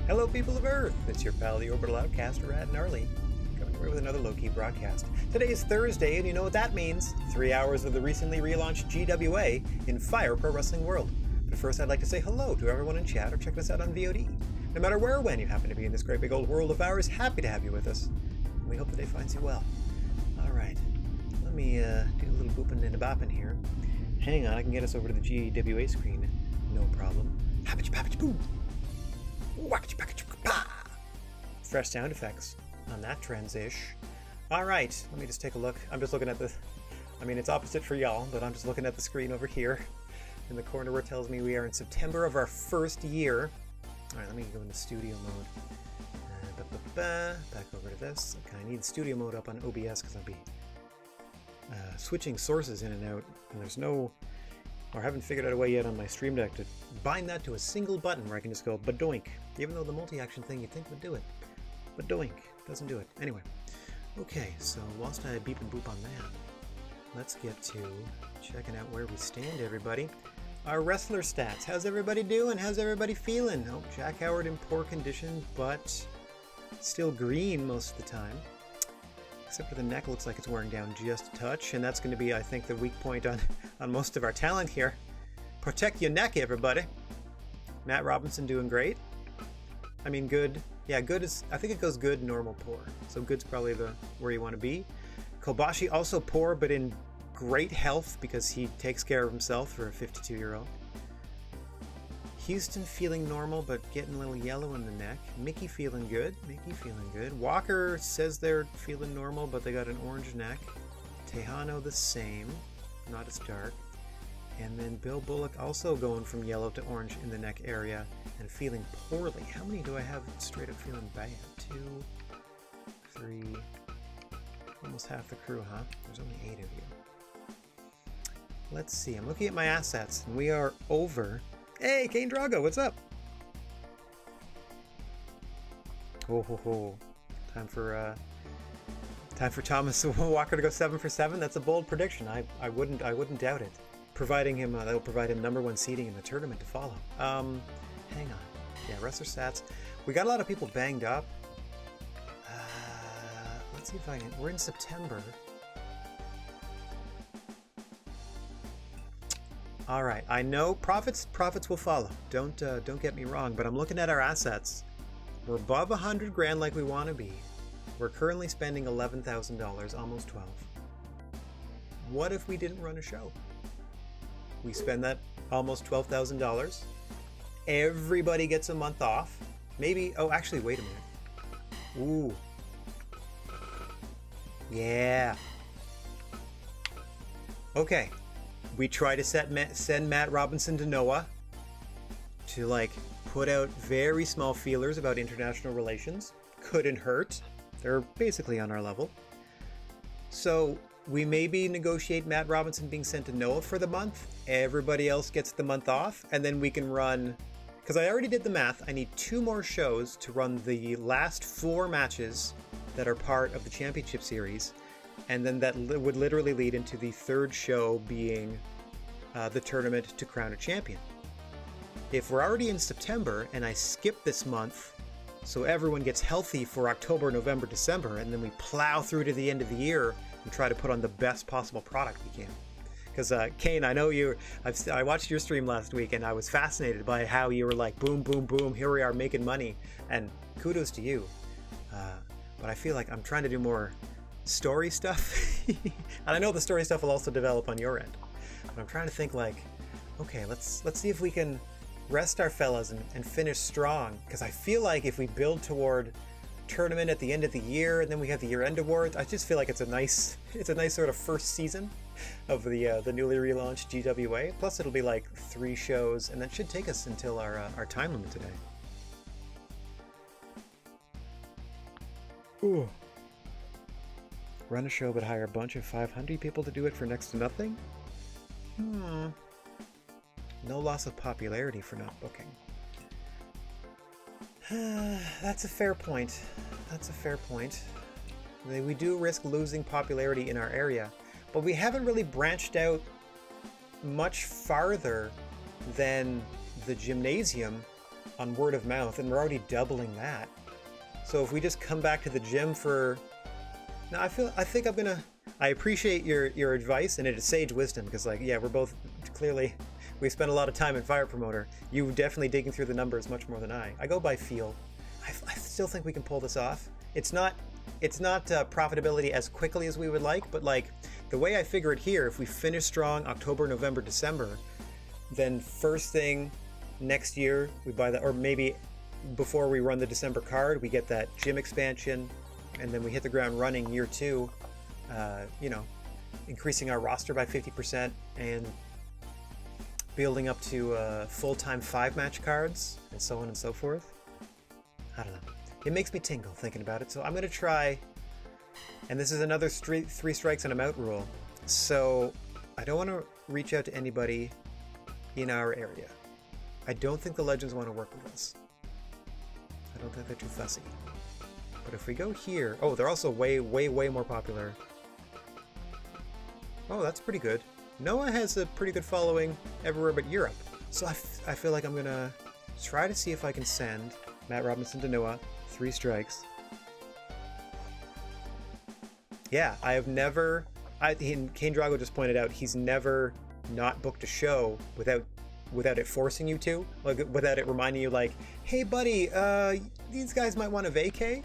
Hello, people of Earth! It's your pal, the Orbital Outcast, Rad Gnarly, coming away with another low-key broadcast. Today is Thursday, and you know what that means. 3 hours of the recently relaunched GWA in Fire Pro Wrestling World. But first, I'd like to say hello to everyone in chat or checking us out on VOD. No matter where or when you happen to be in this great big old world of ours, happy to have you with us. And we hope the day finds you well. Alright, let me do a little booping and a bopping here. Hang on, I can get us over to the GWA screen. No problem. Happich, pappich, boom! Fresh sound effects on that transition. Alright, let me just take a look. I'm just looking at the... it's opposite for y'all, but I'm just looking at the screen over here in the corner where it tells me we are in September of our first year. Alright, let me go into studio mode. Back over to this. Okay, I need studio mode up on OBS because I'll be switching sources in and out, and there's no... or I haven't figured out a way yet on my Stream Deck to bind that to a single button where I can just go badoink, even though the multi-action thing you'd think would do it. Badoink doesn't do it. Anyway, okay, so whilst I beep and boop on that, let's get to checking out where we stand, everybody. Our wrestler stats. How's everybody doing? How's everybody feeling? Oh, Jack Howard in poor condition, but still green most of the time. Except for the neck looks like it's wearing down just a touch, and that's going to be, I think, the weak point on most of our talent here. Protect your neck, everybody. Matt Robinson doing great. I mean, good. Yeah, good is, I think it goes good, normal, poor. So good's probably where you want to be. Kobashi also poor, but in great health because he takes care of himself for a 52-year-old. Houston feeling normal, but getting a little yellow in the neck. Mickey feeling good. Walker says they're feeling normal, but they got an orange neck. Tejano the same, not as dark. And then Bill Bullock also going from yellow to orange in the neck area and feeling poorly. How many do I have straight up feeling bad? 2, 3, almost half the crew, huh? There's only 8 of you. Let's see, I'm looking at my assets, and we are over... Hey, Kane Drago, what's up? Time for Thomas Walker to go 7 for 7. That's a bold prediction. I wouldn't doubt it. Providing him that'll provide him #1 seeding in the tournament to follow. Hang on. Yeah, wrestler stats. We got a lot of people banged up. Let's see if I can. We're in September. All right, I know profits will follow. Don't get me wrong, but I'm looking at our assets. We're above 100 grand like we want to be. We're currently spending $11,000, almost 12. What if we didn't run a show? We spend that almost $12,000. Everybody gets a month off. Maybe. Oh, actually, wait a minute. Ooh. Yeah. Okay. We try to send Matt Robinson to Noah to put out very small feelers about international relations. Couldn't hurt. They're basically on our level. So we maybe negotiate Matt Robinson being sent to Noah for the month. Everybody else gets the month off, and then we can run... Because I already did the math, I need 2 more shows to run the last 4 matches that are part of the championship series. And then that would literally lead into the 3rd show being the tournament to crown a champion. If we're already in September and I skip this month so everyone gets healthy for October, November, December, and then we plow through to the end of the year and try to put on the best possible product we can. Because Kane, I know I watched your stream last week and I was fascinated by how you were like, boom, boom, boom, here we are making money. And kudos to you. But I feel like I'm trying to do more story stuff. And I know the story stuff will also develop on your end. But I'm trying to think okay, let's see if we can rest our fellas and finish strong. Because I feel like if we build toward tournament at the end of the year and then we have the year-end awards, I just feel like it's a nice sort of first season of the newly relaunched GWA. Plus it'll be 3 shows, and that should take us until our time limit today. Ooh. Run a show but hire a bunch of 500 people to do it for next to nothing? No loss of popularity for not booking. That's a fair point. We do risk losing popularity in our area, but we haven't really branched out much farther than the gymnasium on word of mouth, and we're already doubling that. So if we just come back to the gym for... No, I think I'm gonna... I appreciate your advice, and it is sage wisdom, because like, yeah, we're both clearly... We spent a lot of time in Fire Promoter. You definitely digging through the numbers much more than I. I go by feel. I still think we can pull this off. It's not profitability as quickly as we would like, but like the way I figure it here, if we finish strong October, November, December, then first thing next year we buy that, or maybe before we run the December card, we get that gym expansion, and then we hit the ground running year 2, you know, increasing our roster by 50% and building up to full-time 5-match cards and so on and so forth. I don't know. It makes me tingle thinking about it. So I'm going to try, and this is another 3 strikes and I'm out rule. So I don't want to reach out to anybody in our area. I don't think the Legends want to work with us. I don't think they're too fussy. But if we go here, oh, they're also way, way, way more popular. Oh, that's pretty good. Noah has a pretty good following everywhere but Europe. So I feel like I'm going to try to see if I can send Matt Robinson to Noah. 3 strikes. Yeah, I have never... Kane Drago just pointed out he's never not booked a show without it forcing you to, like without it reminding you like, hey buddy, these guys might want a vacay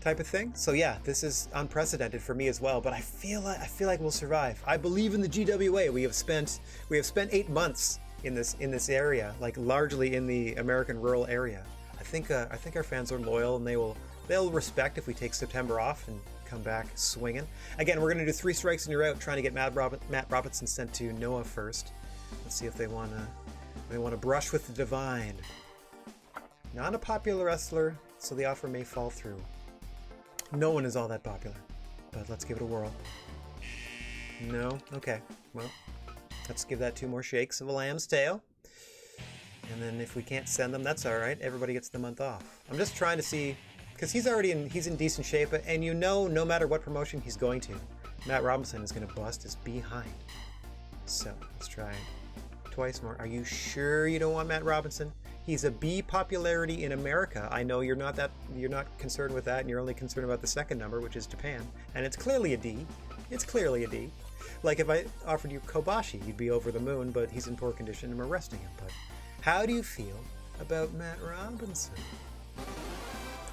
type of thing. So yeah, this is unprecedented for me as well, but I feel like we'll survive. I believe in the GWA. We have spent 8 months in this area, like largely in the American rural area. I think our fans are loyal, and they'll respect if we take September off and come back swinging. Again, we're gonna do 3 strikes and you're out, trying to get Matt Robinson sent to Noah first. Let's see if they wanna brush with the divine. Not a popular wrestler, so the offer may fall through. No one is all that popular, but let's give it a whirl. No? Okay. Well, let's give that 2 more shakes of a lamb's tail. And then if we can't send them, that's all right. Everybody gets the month off. I'm just trying to see, because he's in decent shape, and you know, no matter what promotion he's going to, Matt Robinson is going to bust his behind. So let's try twice more. Are you sure you don't want Matt Robinson? He's a B popularity in America. I know you're not concerned with that, and you're only concerned about the second number, which is Japan. And it's clearly a D. It's clearly a D. Like if I offered you Kobashi, you'd be over the moon, but he's in poor condition and we're resting him. But how do you feel about Matt Robinson?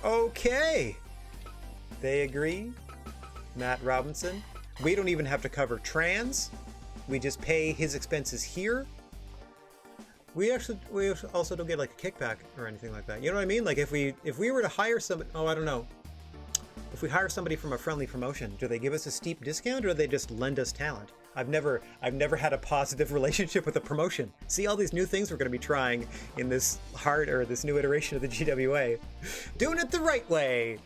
Okay. They agree. Matt Robinson. We don't even have to cover trans. We just pay his expenses here. We also don't get like a kickback or anything like that. You know what I mean? Like if we were to hire somebody, I don't know. If we hire somebody from a friendly promotion, do they give us a steep discount or do they just lend us talent? I've never had a positive relationship with a promotion. See all these new things we're going to be trying in this new iteration of the GWA. Doing it the right way.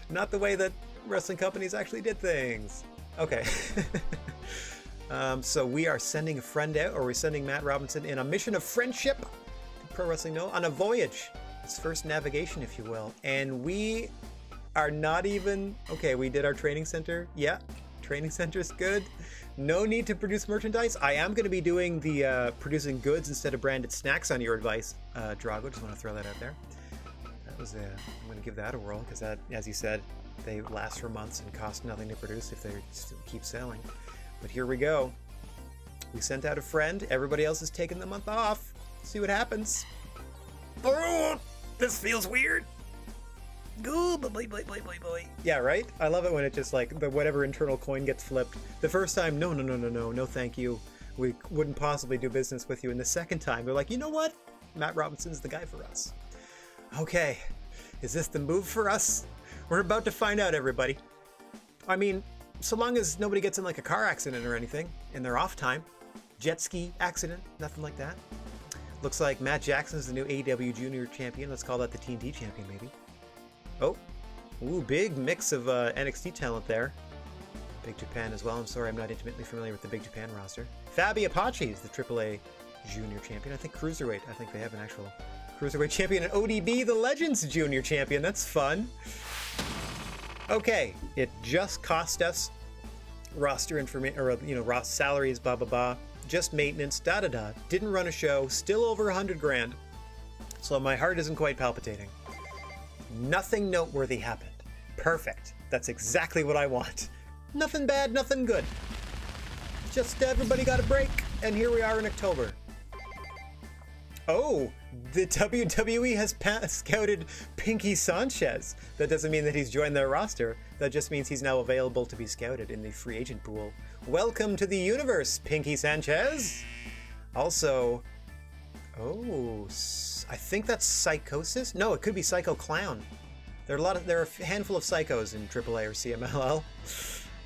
Not the way that wrestling companies actually did things. Okay. So we are sending a friend out, or we're sending Matt Robinson in a mission of friendship to Pro Wrestling Noah on a voyage. It's first navigation, if you will. And we are not even... Okay, we did our training center. Yeah, training center is good. No need to produce merchandise. I am going to be doing the producing goods instead of branded snacks on your advice, Drago. Just want to throw that out there. I'm going to give that a whirl, because that, as you said, they last for months and cost nothing to produce if they still keep selling. But here we go. We sent out a friend. Everybody else is taking the month off. See what happens. Oh, this feels weird. Boy. Yeah, right? I love it when it just like whatever internal coin gets flipped. The first time, no, thank you. We wouldn't possibly do business with you. And the second time, they're like, you know what? Matt Robinson's the guy for us. Okay, is this the move for us? We're about to find out, everybody. I mean, so long as nobody gets in like a car accident or anything in their off time, jet ski accident, nothing like that. Looks like Matt Jackson's the new AEW Junior Champion. Let's call that the TNT Champion, maybe. Oh, ooh, big mix of NXT talent there. Big Japan as well. I'm sorry, I'm not intimately familiar with the Big Japan roster. Fabi Apache is the AAA Junior Champion. I think Cruiserweight. I think they have an actual Cruiserweight Champion. And ODB, the Legends Junior Champion. That's fun. Okay, it just cost us roster information, or roster salaries, blah blah blah. Just maintenance, da da da. Didn't run a show. Still over $100,000. So my heart isn't quite palpitating. Nothing noteworthy happened. Perfect. That's exactly what I want. Nothing bad, nothing good. Just everybody got a break, and here we are in October. Oh, the WWE has scouted Pinky Sanchez. That doesn't mean that he's joined their roster. That just means he's now available to be scouted in the free agent pool. Welcome to the universe, Pinky Sanchez. Also, oh, I think that's Psychosis. No, it could be Psycho Clown. There are a handful of psychos in AAA or CMLL.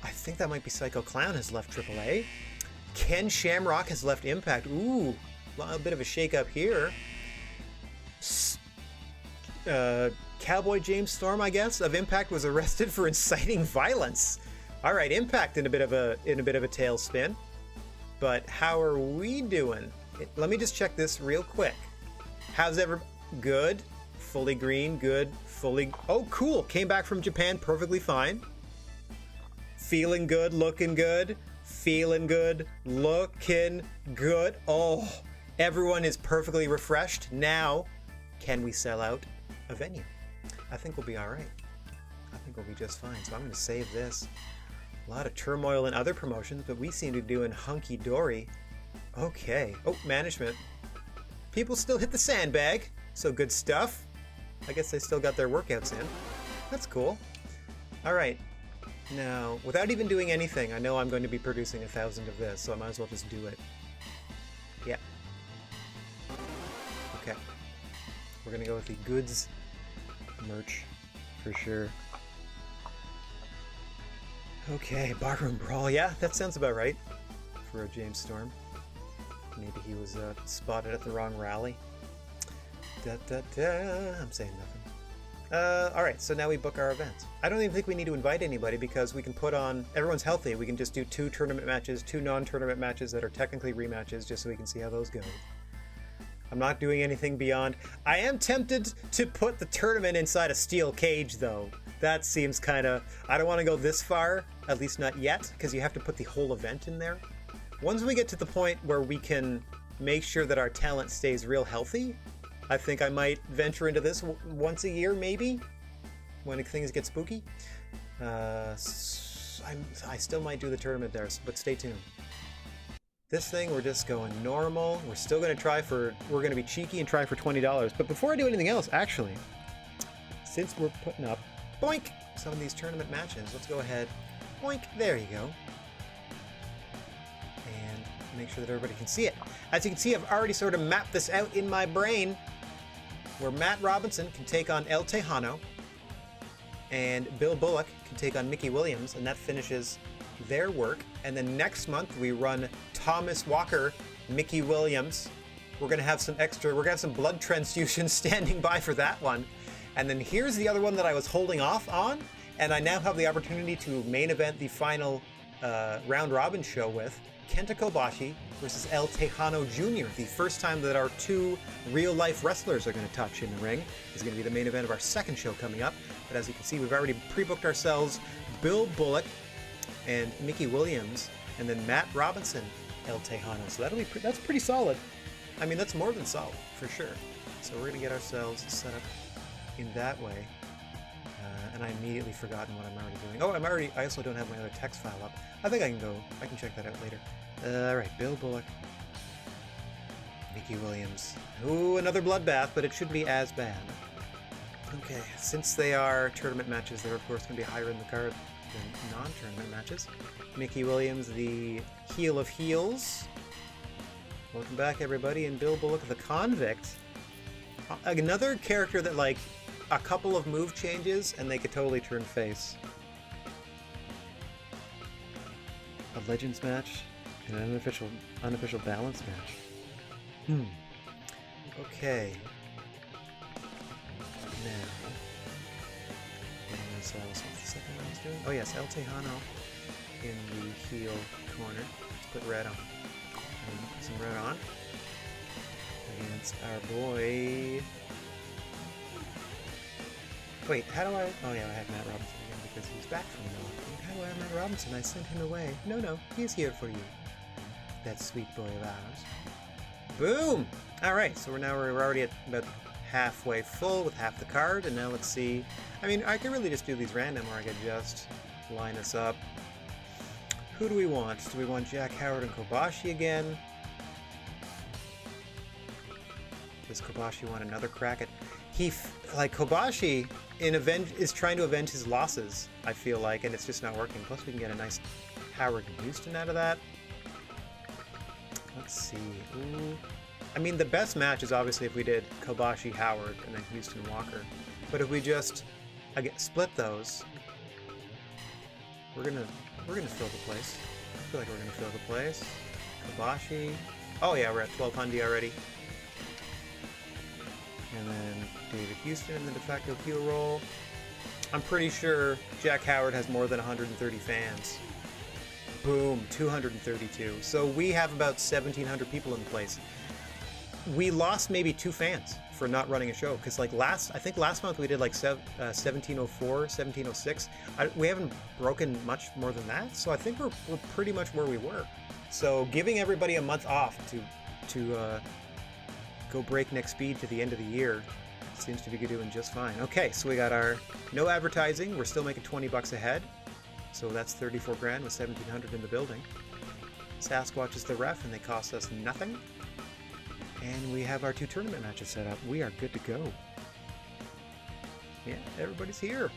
I think that might be Psycho Clown has left AAA. Ken Shamrock has left Impact. Ooh, a bit of a shake-up here. Cowboy James Storm, I guess, of Impact was arrested for inciting violence. All right, Impact in a bit of a tailspin. But how are we doing? Let me just check this real quick. How's good? Fully green, good. Oh, cool. Came back from Japan perfectly fine. Feeling good, looking good. Feeling good, looking good. Oh, everyone is perfectly refreshed. Now, can we sell out a venue? I think we'll be all right. I think we'll be just fine. So I'm going to save this. A lot of turmoil in other promotions, but we seem to be doing hunky-dory. Okay. Oh, management. People still hit the sandbag, so good stuff. I guess they still got their workouts in. That's cool. All right. Now, without even doing anything, I know I'm going to be producing 1,000 of this, so I might as well just do it. Yeah. Okay. We're going to go with the goods merch for sure. Okay, Barroom Brawl. Yeah, that sounds about right for a James Storm. Maybe he was spotted at the wrong rally. I'm saying nothing. Alright, so now we book our events. I don't even think we need to invite anybody because we can put on... Everyone's healthy. We can just do 2 tournament matches, 2 non-tournament matches that are technically rematches, just so we can see how those go. I'm not doing anything beyond... I am tempted to put the tournament inside a steel cage, though. That seems kind of... I don't want to go this far, at least not yet, because you have to put the whole event in there. Once we get to the point where we can make sure that our talent stays real healthy, I think I might venture into this once a year, maybe, when things get spooky. I still might do the tournament there, but stay tuned. This thing, we're just going normal. We're still going to try for... We're going to be cheeky and try for $20. But before I do anything else, actually, since we're putting up, boink, some of these tournament matches, let's go ahead, boink, there you go. And make sure that everybody can see it. As you can see, I've already sort of mapped this out in my brain, where Matt Robinson can take on El Tejano, and Bill Bullock can take on Mickey Williams, and that finishes their work. And then next month we run Thomas Walker, Mickey Williams. We're gonna have some blood transfusions standing by for that one. And then here's the other one that I was holding off on, and I now have the opportunity to main event the final round robin show with Kenta Kobashi versus El Tejano Jr. The first time that our 2 real-life wrestlers are going to touch in the ring is going to be the main event of our second show coming up. But as you can see, we've already pre-booked ourselves Bill Bullock and Mickey Williams, and then Matt Robinson, El Tejano. So that's pretty solid. I mean, that's more than solid, for sure. So we're going to get ourselves set up in that way. And I immediately forgotten what I'm already doing. Oh, I also don't have my other text file up. I think I can check that out later. Alright, Bill Bullock. Mickey Williams. Ooh, another bloodbath, but it shouldn't be as bad. Okay, since they are tournament matches, they're of course going to be higher in the card than non-tournament matches. Mickey Williams, the heel of heels. Welcome back, everybody, and Bill Bullock, the convict. Another character that, like, a couple of move changes and they could totally turn face. A Legends match and an unofficial balance match. Okay. Now, what's the second one he's doing? Oh yes, El Tejano in the heel corner. Let's put red on. And put some red on against our boy. Wait, how do I... Oh yeah, I have Matt Robinson again because he's back from the Wait, how do I have Matt Robinson? I sent him away. No, he's here for you. That sweet boy of ours. Boom! Alright, so we're already at about halfway full with half the card, and now let's see. I mean, I could really just do these random, or I could just line us up. Who do we want? Do we want Jack Howard and Kobashi again? Does Kobashi want another crack at... like, Kobashi is trying to avenge his losses, I feel like, and it's just not working. Plus, we can get a nice Howard and Houston out of that. Let's see. Ooh. I mean, the best match is obviously if we did Kobashi Howard and then Houston Walker. But if we just split those, we're gonna fill the place. I feel like we're gonna fill the place. Kobashi. Oh yeah, we're at 1200 already. And then David Houston in the de facto heel roll. I'm pretty sure Jack Howard has more than 130 fans. Boom, 232. So we have about 1,700 people in the place. We lost maybe 2 fans for not running a show, because like I think last month we did like 1704, 1706. We haven't broken much more than that, so I think we're pretty much where we were. So giving everybody a month off to go breakneck speed to the end of the year seems to be doing just fine. Okay, so we got our no advertising. We're still making 20 bucks ahead, so that's 34 grand with 1,700 in the building. Sasquatch is the ref, and they cost us nothing. And we have our 2 tournament matches set up. We are good to go. Yeah, everybody's here.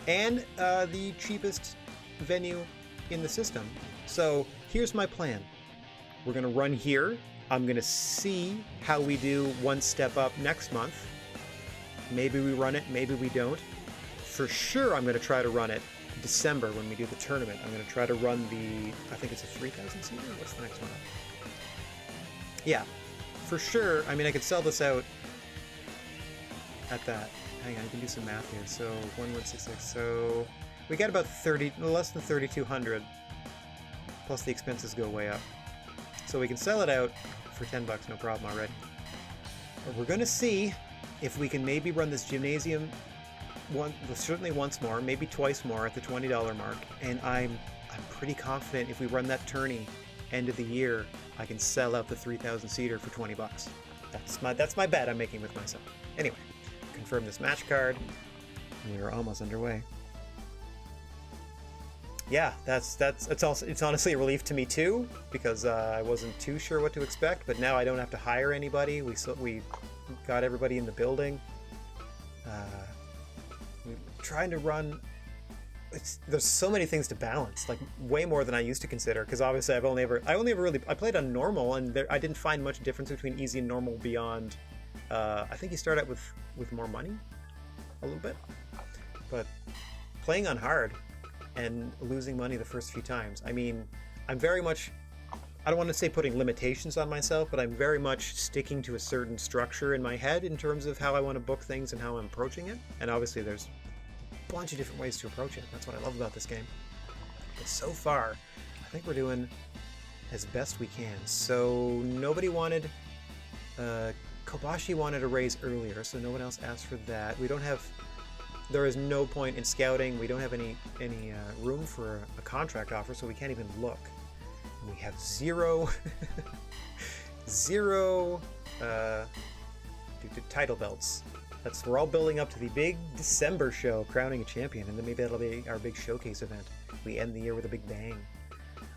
And the cheapest venue in the system. So here's my plan. We're going to run here. I'm going to see how we do one step up next month. Maybe we run it, maybe we don't. For sure, I'm going to try to run it December when we do the tournament. I'm going to try to run the, I think it's a 3,000 seater. What's the next one up? Yeah. For sure, I mean, I could sell this out at that. Hang on, I can do some math here. So 1166. So we got about less than 3,200. Plus the expenses go way up. So we can sell it out for 10 bucks, no problem already. But we're gonna see if we can maybe run this gymnasium certainly once more, maybe twice more at the $20 mark. And I'm pretty confident if we run that tourney end of the year, I can sell out the 3,000 seater for 20 bucks. That's my bet I'm making with myself. Anyway, confirm this match card, and we are almost underway. Yeah, it's honestly a relief to me too, because I wasn't too sure what to expect, but now I don't have to hire anybody. We got everybody in the building. We're trying to run. There's so many things to balance, like way more than I used to consider, because obviously I only ever really played on normal, and I didn't find much difference between easy and normal beyond I think you start out with more money a little bit, but playing on hard and losing money the first few times, I mean, I'm very much, I don't want to say putting limitations on myself, but I'm very much sticking to a certain structure in my head in terms of how I want to book things and how I'm approaching it, and obviously there's bunch of different ways to approach it. That's what I love about this game. But so far, I think we're doing as best we can. So nobody wanted, Kobashi wanted a raise earlier, so no one else asked for that. There is no point in scouting. We don't have any room for a contract offer, so we can't even look. And we have zero title belts. We're all building up to the big December show, crowning a champion, and then maybe that'll be our big showcase event. We end the year with a big bang.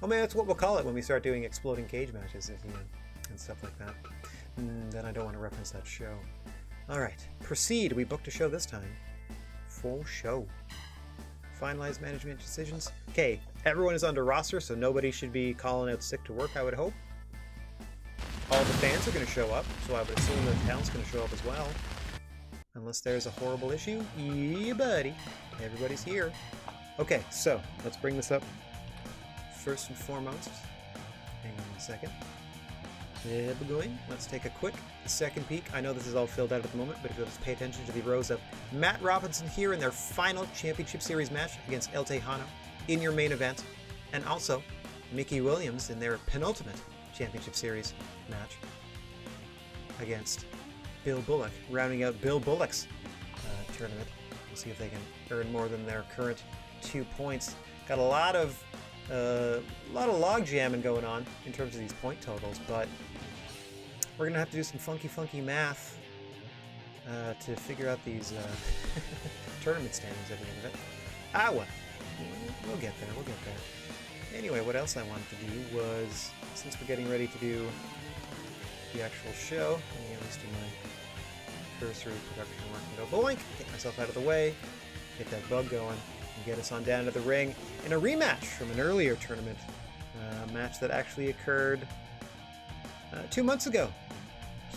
Oh man, that's what we'll call it when we start doing exploding cage matches, and stuff like that. Then I don't want to reference that show. Alright, proceed. We booked a show this time. Full show. Finalize management decisions. Okay, everyone is under roster, so nobody should be calling out sick to work, I would hope. All the fans are going to show up, so I would assume the talent's going to show up as well. Unless there's a horrible issue. Yeah, buddy. Everybody's here. Okay, so let's bring this up first and foremost. Hang on a second. There we're going. Let's take a quick second peek. I know this is all filled out at the moment, but if you'll just pay attention to the rows of Matt Robinson here in their final Championship Series match against El Tejano in your main event, and also Mickey Williams in their penultimate Championship Series match against Bill Bullock, rounding out Bill Bullock's tournament. We'll see if they can earn more than their current 2 points. Got a lot of log jamming going on in terms of these point totals, but we're gonna have to do some funky math to figure out these tournament standings at the end of it. Ah, well. We'll get there, we'll get there. Anyway, what else I wanted to do was, since we're getting ready to do the actual show, let me at least do my cursory production work and go boink, get myself out of the way, get that bug going, and get us on down to the ring in a rematch from an earlier tournament. A match that actually occurred 2 months ago.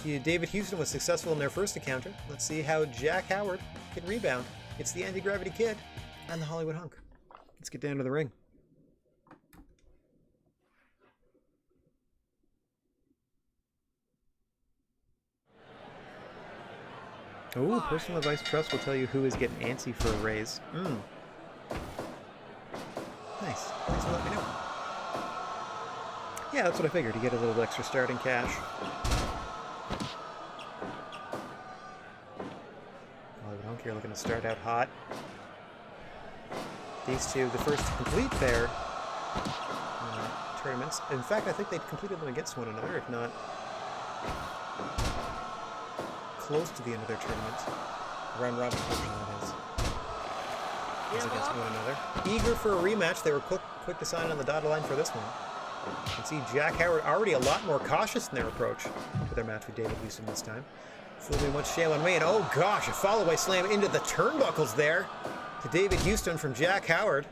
David Houston was successful in their first encounter. Let's see how Jack Howard can rebound. It's the Anti-Gravity Kid and the Hollywood Hunk. Let's get down to the ring. Oh, personal advice trust will tell you who is getting antsy for a raise. Nice. Thanks for letting me know. Yeah, that's what I figured. You get a little extra starting cash. Hollywood Hunk here looking to start out hot. These two, the first to complete their tournaments. In fact, I think they completed them against one another, if not close to the end of their tournament. Round robin portion, that is. Was against one another. Eager for a rematch, they were quick to sign on the dotted line for this one. You can see Jack Howard already a lot more cautious in their approach to their match with David Houston this time. Fool me once, shame on me, and oh gosh, a follow-away slam into the turnbuckles there to David Houston from Jack Howard.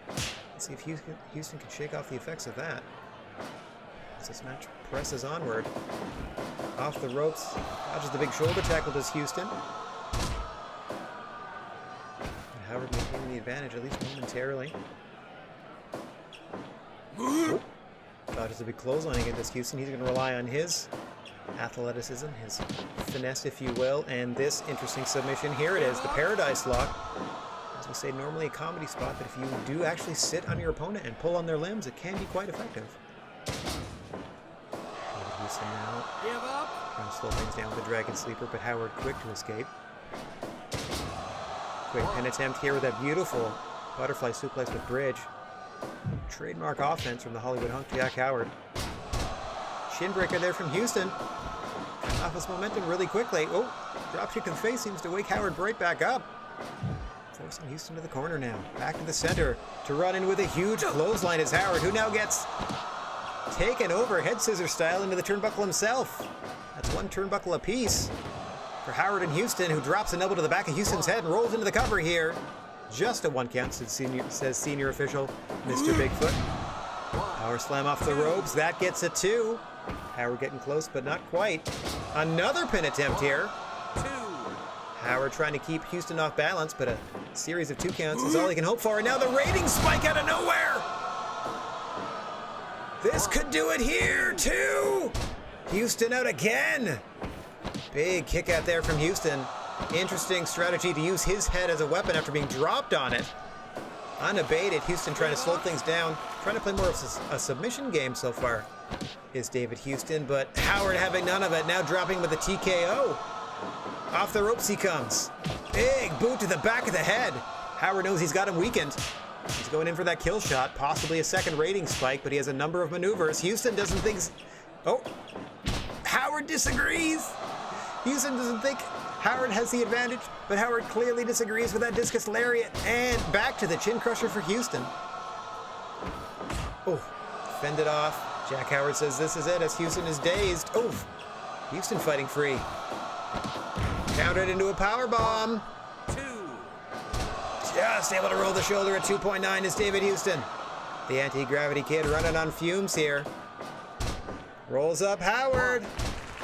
Let's see if Houston can shake off the effects of that. As this match presses onward. Off the ropes, dodges the big shoulder tackle, does Houston. And Howard maintaining the advantage, at least momentarily. Oh, dodges a big clothesline against Houston. He's going to rely on his athleticism, his finesse, if you will, and this interesting submission. Here it is, the Paradise Lock. As we say, normally a comedy spot, but if you do actually sit on your opponent and pull on their limbs, it can be quite effective. Houston now trying to slow things down with the Dragon Sleeper, but Howard quick to escape. Quick pin attempt here with that beautiful butterfly suplex with bridge. Trademark offense from the Hollywood Hunk, Jack Howard. Shinbreaker there from Houston. Off his momentum really quickly. Oh, dropkick to the face seems to wake Howard right back up. Forcing Houston to the corner now. Back to the center to run in with a huge clothesline is Howard, who now gets taken over head scissor style into the turnbuckle himself. That's one turnbuckle apiece for Howard and Houston, who drops an elbow to the back of Houston's head and rolls into the cover here. Just a one count, says senior official Mr. Bigfoot. Power slam off the ropes. That gets a 2. Howard getting close, but not quite. Another pin attempt here. 2. Howard trying to keep Houston off balance, but a series of 2 counts is all he can hope for. And now the rating spike out of nowhere. This could do it here, too. Houston out again. Big kick out there from Houston. Interesting strategy to use his head as a weapon after being dropped on it. Unabated, Houston trying to slow things down, trying to play more of a submission game so far is David Houston, but Howard having none of it, now dropping with a TKO. Off the ropes he comes. Big boot to the back of the head. Howard knows he's got him weakened. He's going in for that kill shot, possibly a second rating spike, but he has a number of maneuvers. Houston doesn't think... Oh, Howard disagrees. Houston doesn't think Howard has the advantage, but Howard clearly disagrees with that discus lariat. And back to the chin crusher for Houston. Oh, fended off. Jack Howard says this is it as Houston is dazed. Oh, Houston fighting free. Countered into a powerbomb. 2. Just able to roll the shoulder at 2.9 is David Houston. The Anti-Gravity Kid running on fumes here. Rolls up Howard.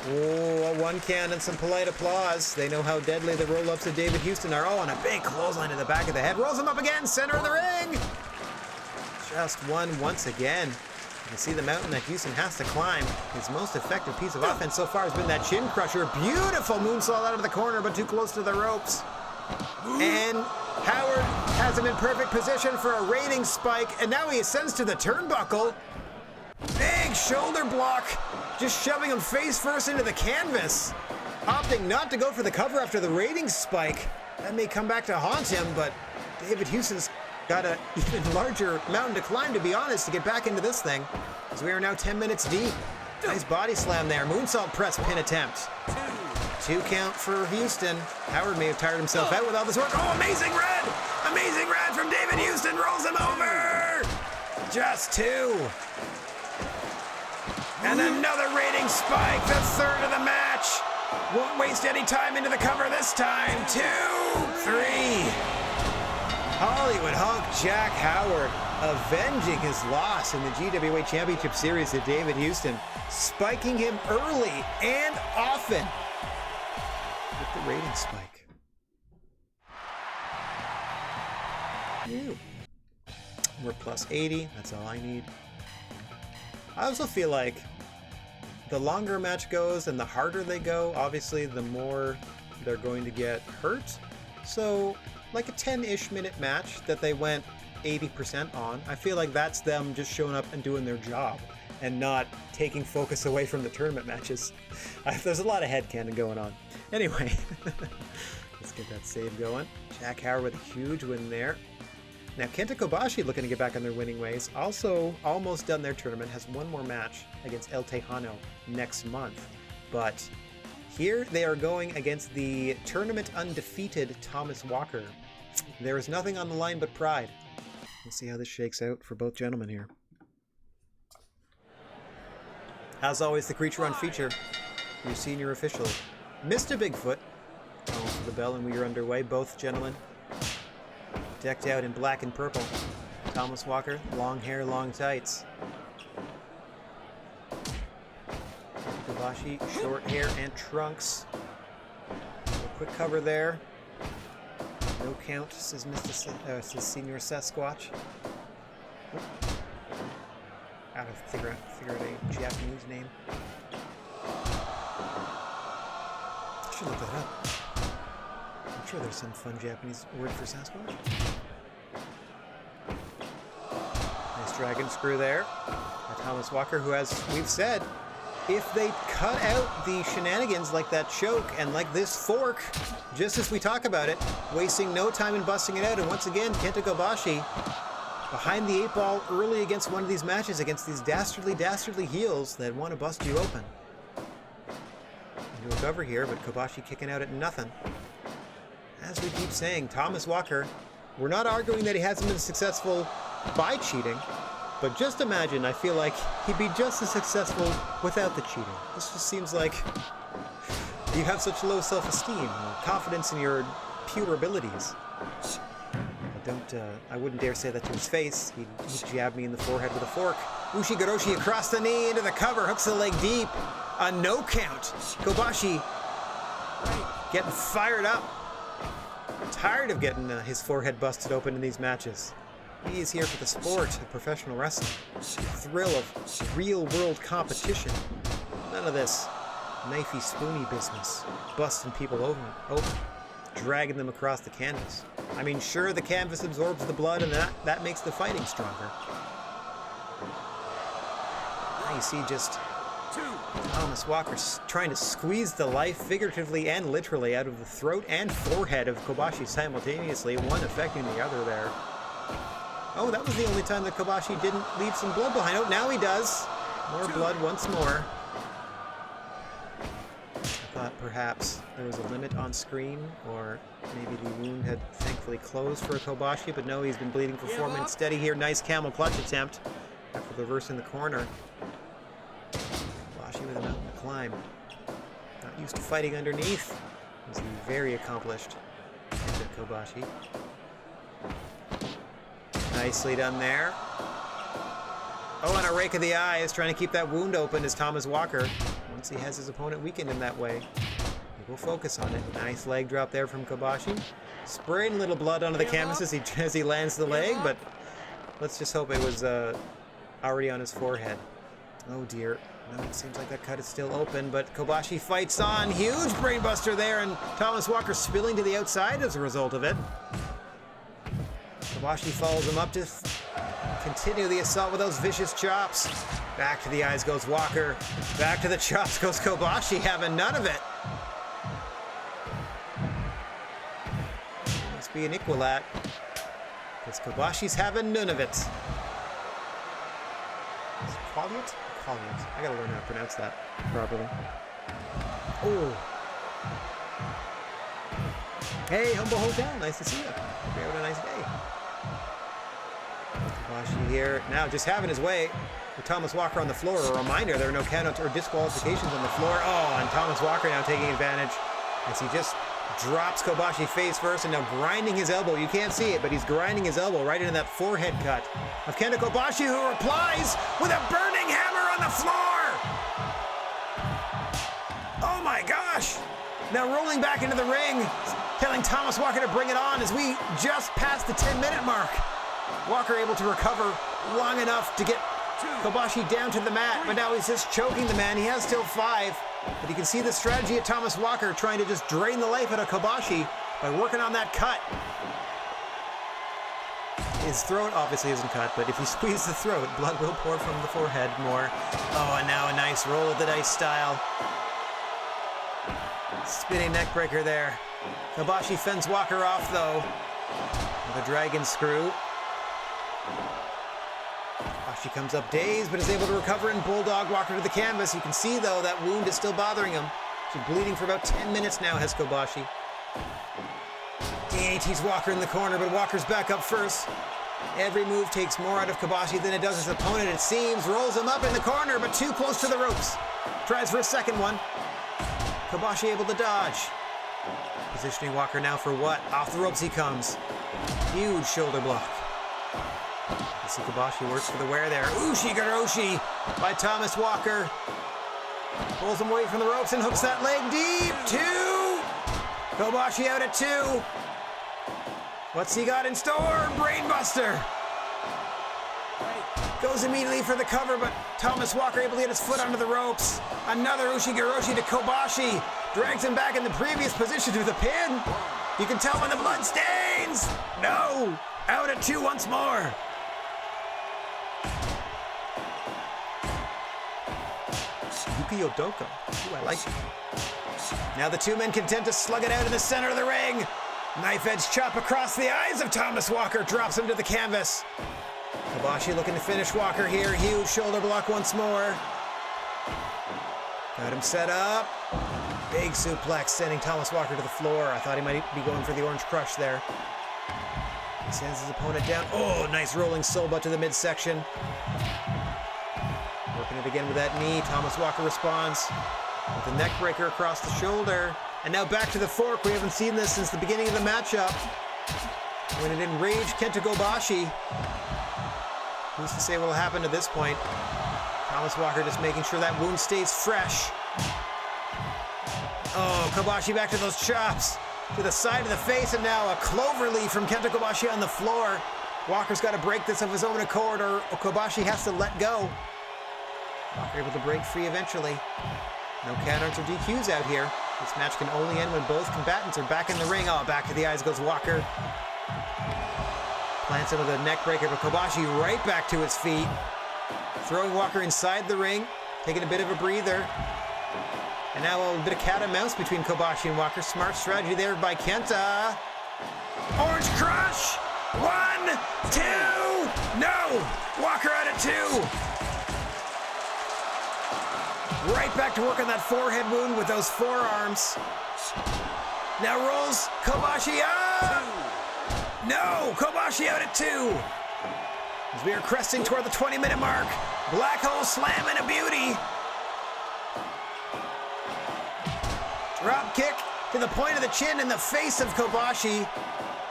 Oh, a 1 count and some polite applause. They know how deadly the roll-ups of David Houston are. Oh, and a big clothesline in the back of the head. Rolls him up again, center of the ring. Just one once again. You can see the mountain that Houston has to climb. His most effective piece of offense so far has been that chin crusher. Beautiful moonsault out of the corner, but too close to the ropes. And Howard has him in perfect position for a rating spike, and now he ascends to the turnbuckle. Big shoulder block, just shoving him face first into the canvas. Opting not to go for the cover after the rating spike. That may come back to haunt him, but David Houston's got an even larger mountain to climb, to be honest, to get back into this thing, as we are now 10 minutes deep. Nice body slam there. Moonsault press pin attempt. 2 count for Houston. Howard may have tired himself out with all this work. Oh, amazing red! Amazing red from David Houston, rolls him over! Just 2. And another rating spike, the 3rd of the match. Won't waste any time into the cover this time. 2, 3. Hollywood Hunk Jack Howard avenging his loss in the GWA Championship Series to David Houston, spiking him early and often with the rating spike. Ew. We're plus 80, that's all I need. I also feel like the longer a match goes and the harder they go, obviously the more they're going to get hurt. So like a 10-ish minute match that they went 80% on, I feel like that's them just showing up and doing their job and not taking focus away from the tournament matches. There's a lot of headcanon going on. Anyway, let's get that save going. Jack Howard with a huge win there. Now Kenta Kobashi looking to get back on their winning ways. Also almost done their tournament, has one more match against El Tejano next month. But here they are going against the tournament undefeated Thomas Walker. There is nothing on the line but pride. We'll see how this shakes out for both gentlemen here. As always, the creature on feature, your senior official, Mr. Bigfoot. Calling for the bell and we are underway. Both gentlemen decked out in black and purple. Thomas Walker, long hair, long tights. Kobashi, short hair and trunks. A quick cover there. No count, says says Senior Sasquatch. Gotta figure out a Japanese name. I should look that up. I'm sure there's some fun Japanese word for Sasquatch. Nice dragon screw there. Thomas Walker, who, as we've said, if they cut out the shenanigans like that choke and like this fork, just as we talk about it, wasting no time in busting it out. And once again, Kenta Kobashi behind the 8 ball early against one of these matches, against these dastardly heels that want to bust you open. Into a cover here, but Kobashi kicking out at nothing. As we keep saying, Thomas Walker, we're not arguing that he hasn't been successful by cheating, but just imagine, I feel like he'd be just as successful without the cheating. This just seems like you have such low self-esteem or confidence in your pure abilities. I wouldn't dare say that to his face. He'd jab me in the forehead with a fork. Ushigoroshi across the knee into the cover, hooks the leg deep. A no count. Kobashi getting fired up. Tired of getting his forehead busted open in these matches. He is here for the sport of professional wrestling. The thrill of real-world competition. None of this knifey, spoony business. Busting people open. Dragging them across the canvas. I mean, sure, the canvas absorbs the blood and that makes the fighting stronger. Now you see just Thomas Walker trying to squeeze the life, figuratively and literally, out of the throat and forehead of Kobashi simultaneously, one affecting the other there. Oh, that was the only time that Kobashi didn't leave some blood behind. Oh, now he does. More blood once more. I thought perhaps there was a limit on screen, or maybe the wound had thankfully closed for Kobashi, but no, he's been bleeding for 4 minutes steady here. Nice camel clutch attempt after the reverse in the corner. Kobashi with a mountain to climb. Not used to fighting underneath. He's very accomplished. Kobashi. Nicely done there. Oh, and a rake of the eyes, trying to keep that wound open is Thomas Walker. Once he has his opponent weakened in that way, he will focus on it. Nice leg drop there from Kobashi. Spraying a little blood onto the canvas as he lands the leg, but let's just hope it was already on his forehead. Oh dear. No, it seems like that cut is still open, but Kobashi fights on. Huge brainbuster there, and Thomas Walker spilling to the outside as a result of it. Kobashi follows him up to continue the assault with those vicious chops. Back to the eyes goes Walker. Back to the chops goes Kobashi, having none of it. Must be an equilat, because Kobashi's having none of it. Is it Qualiot? Qualiot. I gotta learn how to pronounce that properly. Oh, Hey, Humble Hotel, nice to see you. Hope you're having a nice day. Kobashi here, now just having his way with Thomas Walker on the floor. A reminder, there are no countouts or disqualifications on the floor. Oh, and Thomas Walker now taking advantage as he just drops Kobashi face first and now grinding his elbow. You can't see it, but he's grinding his elbow right into that forehead cut of Kenta Kobashi, who replies with a burning hammer on the floor. Oh my gosh. Now rolling back into the ring, telling Thomas Walker to bring it on as we just passed the 10-minute mark. Walker able to recover long enough to get Kobashi down to the mat, but now he's just choking the man. He has still 5, but you can see the strategy of Thomas Walker trying to just drain the life out of Kobashi by working on that cut. His throat obviously isn't cut, but if you squeeze the throat, blood will pour from the forehead more. Oh, and now a nice roll of the dice style. Spinning neck breaker there. Kobashi fends Walker off though with a dragon screw. Kobashi comes up dazed, but is able to recover and bulldog Walker to the canvas. You can see though that wound is still bothering him. He's bleeding for about 10 minutes now, has Kobashi. DDT's Walker in the corner, but Walker's back up first. Every move takes more out of Kobashi than it does his opponent, it seems. Rolls him up in the corner, but too close to the ropes. Tries for a second one. Kobashi able to dodge. Positioning Walker now for what? Off the ropes he comes. Huge shoulder block. You see Kobashi works for the wear there. Ushi-garoshi by Thomas Walker. Pulls him away from the ropes and hooks that leg deep. 2! Kobashi out at 2. What's he got in store? Brainbuster. Goes immediately for the cover, but Thomas Walker able to get his foot under the ropes. Another Ushi-garoshi to Kobashi. Drags him back in the previous position to the pin. You can tell when the blood stains. No! Out at 2 once more. Yuki Odoko. Ooh, I like it. Now the 2 men content to slug it out in the center of the ring. Knife edge chop across the eyes of Thomas Walker. Drops him to the canvas. Kobashi looking to finish Walker here. Huge shoulder block once more. Got him set up. Big suplex sending Thomas Walker to the floor. I thought he might be going for the orange crush there. He sends his opponent down. Oh, nice rolling soul butt to the midsection. Working it again with that knee. Thomas Walker responds with a neck breaker across the shoulder. And now back to the fork. We haven't seen this since the beginning of the matchup, when it enraged Kenta Kobashi. Who's to say what will happen at this point? Thomas Walker just making sure that wound stays fresh. Oh, Kobashi back to those chops. To the side of the face, and now a clover leaf from Kenta Kobashi on the floor. Walker's got to break this of his own accord, or Kobashi has to let go. Walker able to break free eventually. No countouts or DQs out here. This match can only end when both combatants are back in the ring. Oh, back to the eyes goes Walker. Plants him with a neck breaker, but Kobashi right back to his feet. Throwing Walker inside the ring, taking a bit of a breather. And now a bit of cat and mouse between Kobashi and Walker. Smart strategy there by Kenta. Orange crush! 1, 2! No! Walker out at 2! Right back to work on that forehead wound with those forearms. Now rolls Kobashi up! No! Kobashi out at 2! As we are cresting toward the 20-minute mark. Black hole slam and a beauty. Drop kick to the point of the chin in the face of Kobashi.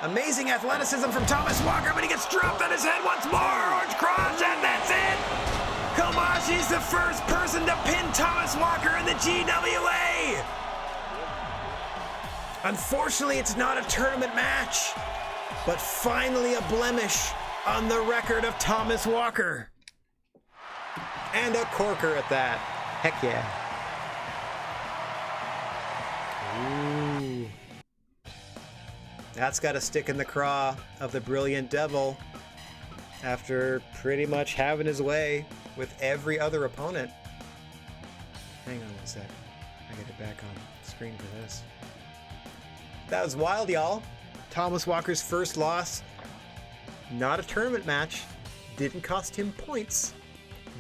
Amazing athleticism from Thomas Walker, but he gets dropped on his head once more. Orange cross, and that's it! Kobashi's the first person to pin Thomas Walker in the GWA! Unfortunately, it's not a tournament match, but finally a blemish on the record of Thomas Walker. And a corker at that. Heck yeah. Ooh. That's got to stick in the craw of the Brilliant Devil after pretty much having his way with every other opponent. Hang on one sec. I get it back on screen for this. That was wild, y'all. Thomas Walker's first loss. Not a tournament match. Didn't cost him points.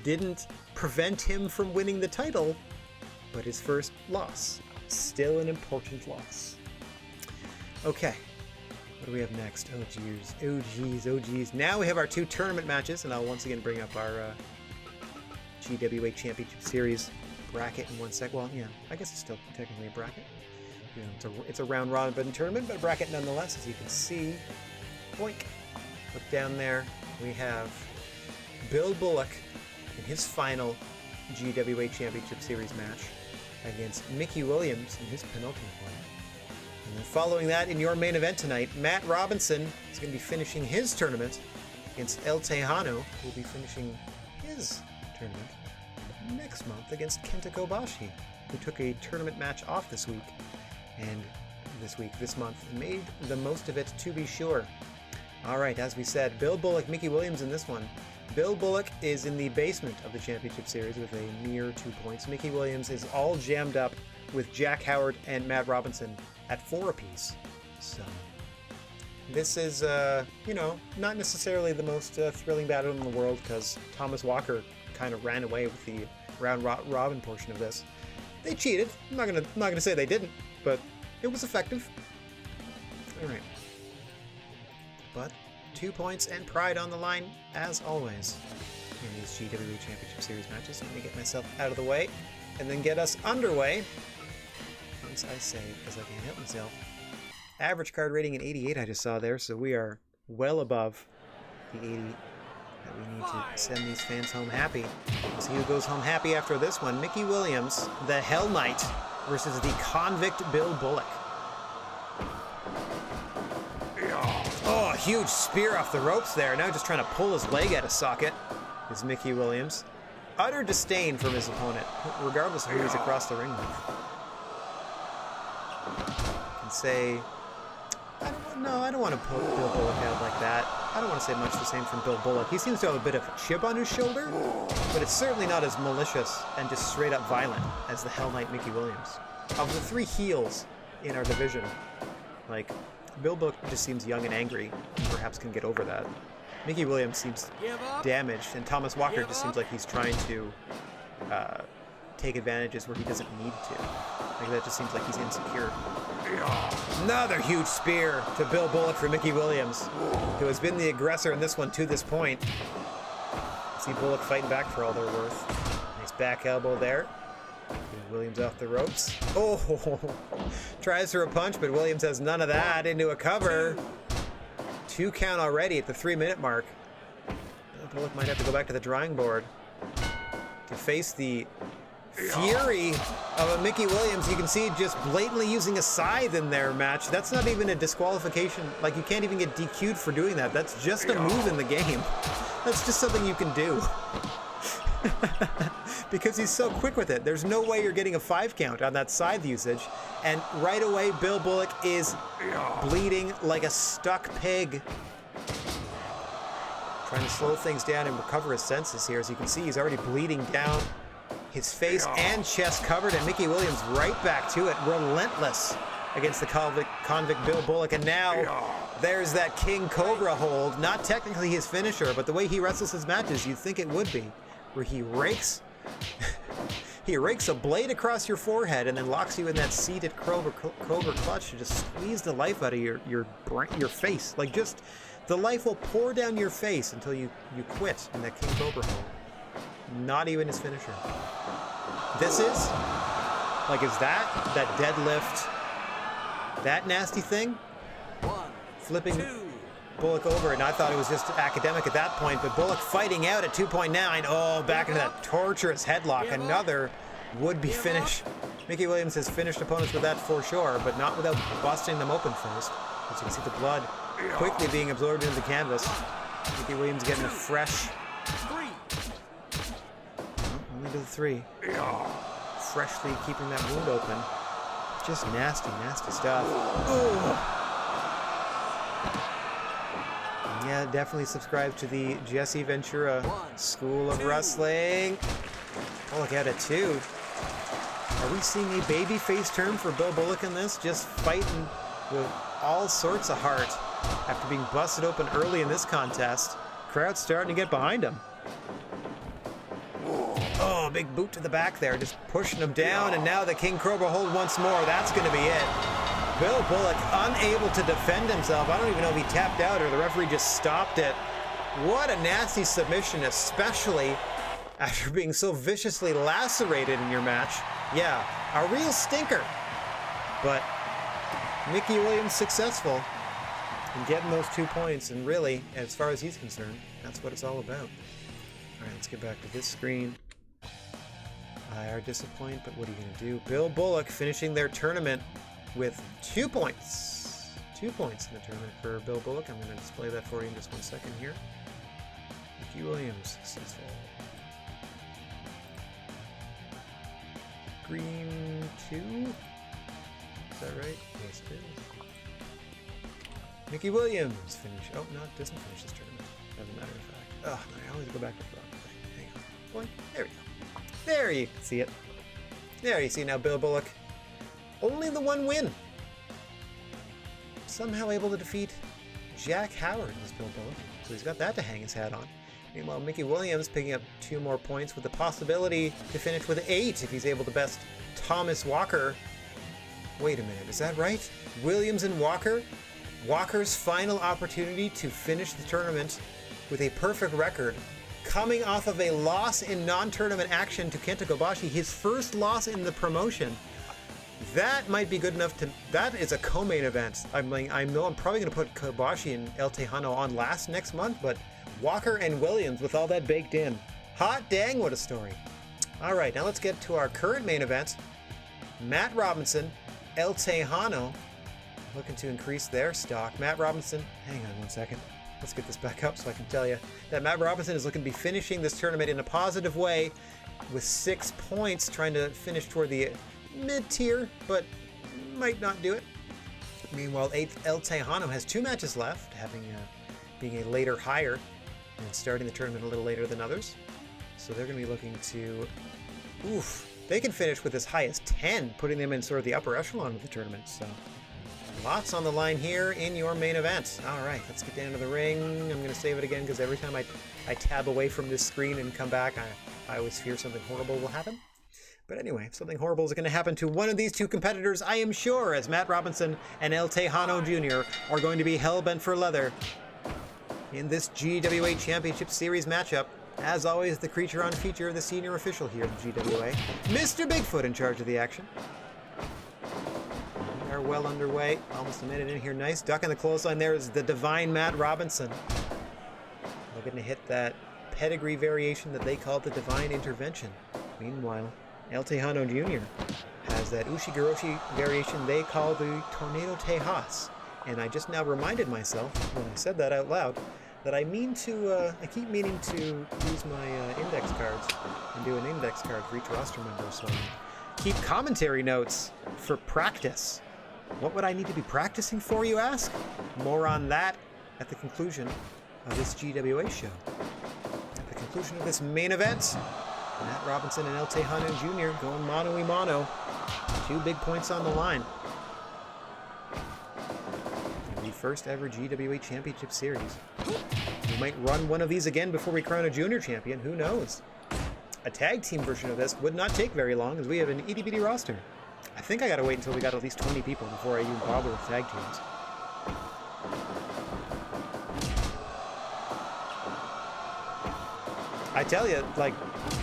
Didn't prevent him from winning the title. But his first loss. Still an important loss. Okay. What do we have next? Oh, geez. Oh, geez. Oh, geez. Now we have our 2 tournament matches, and I'll once again bring up our GWA Championship Series bracket in 1 sec. Well, yeah, I guess it's still technically a bracket. You know, it's a round robin tournament, but a bracket nonetheless, as you can see. Boink. Look down there. We have Bill Bullock in his final GWA Championship Series match against Mickey Williams in his penultimate one. And then following that, in your main event tonight, Matt Robinson is going to be finishing his tournament against El Tejano, who will be finishing his tournament next month against Kenta Kobashi, who took a tournament match off this week, and this month, made the most of it, to be sure. All right, as we said, Bill Bullock, Mickey Williams in this one. Bill Bullock is in the basement of the championship series with a mere 2 points. Mickey Williams is all jammed up with Jack Howard and Matt Robinson at 4 apiece. So this is, you know, not necessarily the most thrilling battle in the world, because Thomas Walker kind of ran away with the round robin portion of this. They cheated. I'm not gonna say they didn't, but it was effective. All right. But 2 points and pride on the line, as always, in these GWA Championship Series matches. Let me get myself out of the way, and then get us underway. Once I say, because I can't help myself. Average card rating at 88 I just saw there, so we are well above the 80 that we need to send these fans home happy. We'll see who goes home happy after this one. Mickey Williams, the Hell Knight, versus the convict Bill Bullock. Oh, a huge spear off the ropes there. Now just trying to pull his leg out of socket is Mickey Williams. Utter disdain from his opponent, regardless of who he's across the ring with. Can say, I don't want to poke Bill Bullock out like that. I don't want to say much the same from Bill Bullock. He seems to have a bit of a chip on his shoulder, but it's certainly not as malicious and just straight up violent as the Hell Knight Mickey Williams. Of the 3 heels in our division, like, Bill Bullock just seems young and angry, and perhaps can get over that. Mickey Williams seems damaged, and Thomas Walker just seems like he's trying to take advantages where he doesn't need to. Like, that just seems like he's insecure. Another huge spear to Bill Bullock for Mickey Williams, who has been the aggressor in this one to this point. See Bullock fighting back for all they're worth. Nice back elbow there. Williams off the ropes. Oh, tries for a punch, but Williams has none of that. Into a cover. 2 count already at the 3-minute mark. Bullock might have to go back to the drawing board to face the fury of a Mickey Williams. You can see just blatantly using a scythe in their match. That's not even a disqualification. Like, you can't even get DQ'd for doing that. That's just a move in the game. That's just something you can do. Because he's so quick with it. There's no way you're getting a 5 count on that scythe usage. And right away, Bill Bullock is bleeding like a stuck pig. Trying to slow things down and recover his senses here. As you can see, he's already bleeding down. His face and chest covered, and Mickey Williams right back to it, relentless against the convict Bill Bullock. And now there's that King Cobra hold. Not technically his finisher, but the way he wrestles his matches, you'd think it would be. Where he rakes a blade across your forehead and then locks you in that seated Cobra clutch to just squeeze the life out of your face. Like, just the life will pour down your face until you quit in that King Cobra hold. Not even his finisher. This is, like, is that deadlift, that nasty thing? Flipping Bullock over, and I thought it was just academic at that point, but Bullock fighting out at 2.9. Oh, back into that torturous headlock. Another would-be finish. Mickey Williams has finished opponents with that for sure, but not without busting them open first. As you can see the blood quickly being absorbed into the canvas. Mickey Williams getting a fresh... only to the 3. Freshly keeping that wound open. Just nasty, nasty stuff. Ooh. Yeah, definitely subscribe to the Jesse Ventura School of Wrestling. Oh, look at it, too. Are we seeing a babyface turn for Bill Bullock in this? Just fighting with all sorts of heart after being busted open early in this contest. Crowd's starting to get behind him. Oh, big boot to the back there, just pushing him down, and now the King Cobra hold once more. That's going to be it. Bill Bullock unable to defend himself. I don't even know if he tapped out or the referee just stopped it. What a nasty submission, especially after being so viciously lacerated in your match. Yeah, a real stinker. But Mickey Williams successful in getting those 2 points, and really, as far as he's concerned, that's what it's all about. All right, let's get back to this screen. I are disappointed, but what are you going to do? Bill Bullock finishing their tournament with 2 points. 2 points in the tournament for Bill Bullock. I'm going to display that for you in just 1 second here. Mickey Williams successful. Green 2? Is that right? Yes, it is. Mickey Williams finish. Oh, no, it doesn't finish this tournament. As a matter of fact. Oh, I always go back to the wrong thing. Hang on. Boy, there we go. There you can see it. There you see now Bill Bullock. Only the 1 win. Somehow able to defeat Jack Howard as Bill Bullock. So he's got that to hang his hat on. Meanwhile, Mickey Williams picking up 2 more points with the possibility to finish with 8 if he's able to best Thomas Walker. Wait a minute, is that right? Williams and Walker? Walker's final opportunity to finish the tournament with a perfect record, coming off of a loss in non-tournament action to Kenta Kobashi, his first loss in the promotion. That might be good enough to... That is a co-main event. I know I'm probably going to put Kobashi and El Tejano on last next month, but Walker and Williams with all that baked in. Hot dang, what a story. All right, now let's get to our current main event. Matt Robinson, El Tejano, looking to increase their stock. Matt Robinson, hang on 1 second. Let's get this back up so I can tell you that Matt Robinson is looking to be finishing this tournament in a positive way with 6 points, trying to finish toward the mid-tier, but might not do it. Meanwhile, El Tejano has 2 matches left, having being a later hire and starting the tournament a little later than others. So they're going to be looking to... they can finish with as high as 10, putting them in sort of the upper echelon of the tournament. So lots on the line here in your main event. All right, let's get down to the ring. I'm going to save it again because every time I tab away from this screen and come back, I always fear something horrible will happen. But anyway, something horrible is going to happen to one of these 2 competitors, I am sure, as Matt Robinson and El Tejano Jr. are going to be hell-bent for leather in this GWA Championship Series matchup. As always, the creature on feature, the senior official here at the GWA, Mr. Bigfoot in charge of the action. We are well underway, almost a minute in here. Nice duck in the clothesline. There is the divine Matt Robinson. Looking to hit that pedigree variation that they call the divine intervention. Meanwhile, El Tejano Jr. has that Ushigoroshi variation they call the Tornado Tejas. And I just now reminded myself, when I said that out loud, that I keep meaning to use my index cards and do an index card for each roster member. So keep commentary notes for practice. What would I need to be practicing for, you ask? More on that at the conclusion of this GWA show. At the conclusion of this main event, Matt Robinson and El Tejano Jr. going mano-y-mano. 2 big points on the line. The first ever GWA Championship Series. We might run one of these again before we crown a junior champion. Who knows? A tag team version of this would not take very long, as we have an itty-bitty roster. I think I gotta wait until we got at least 20 people before I even bother with tag teams. I tell you, like,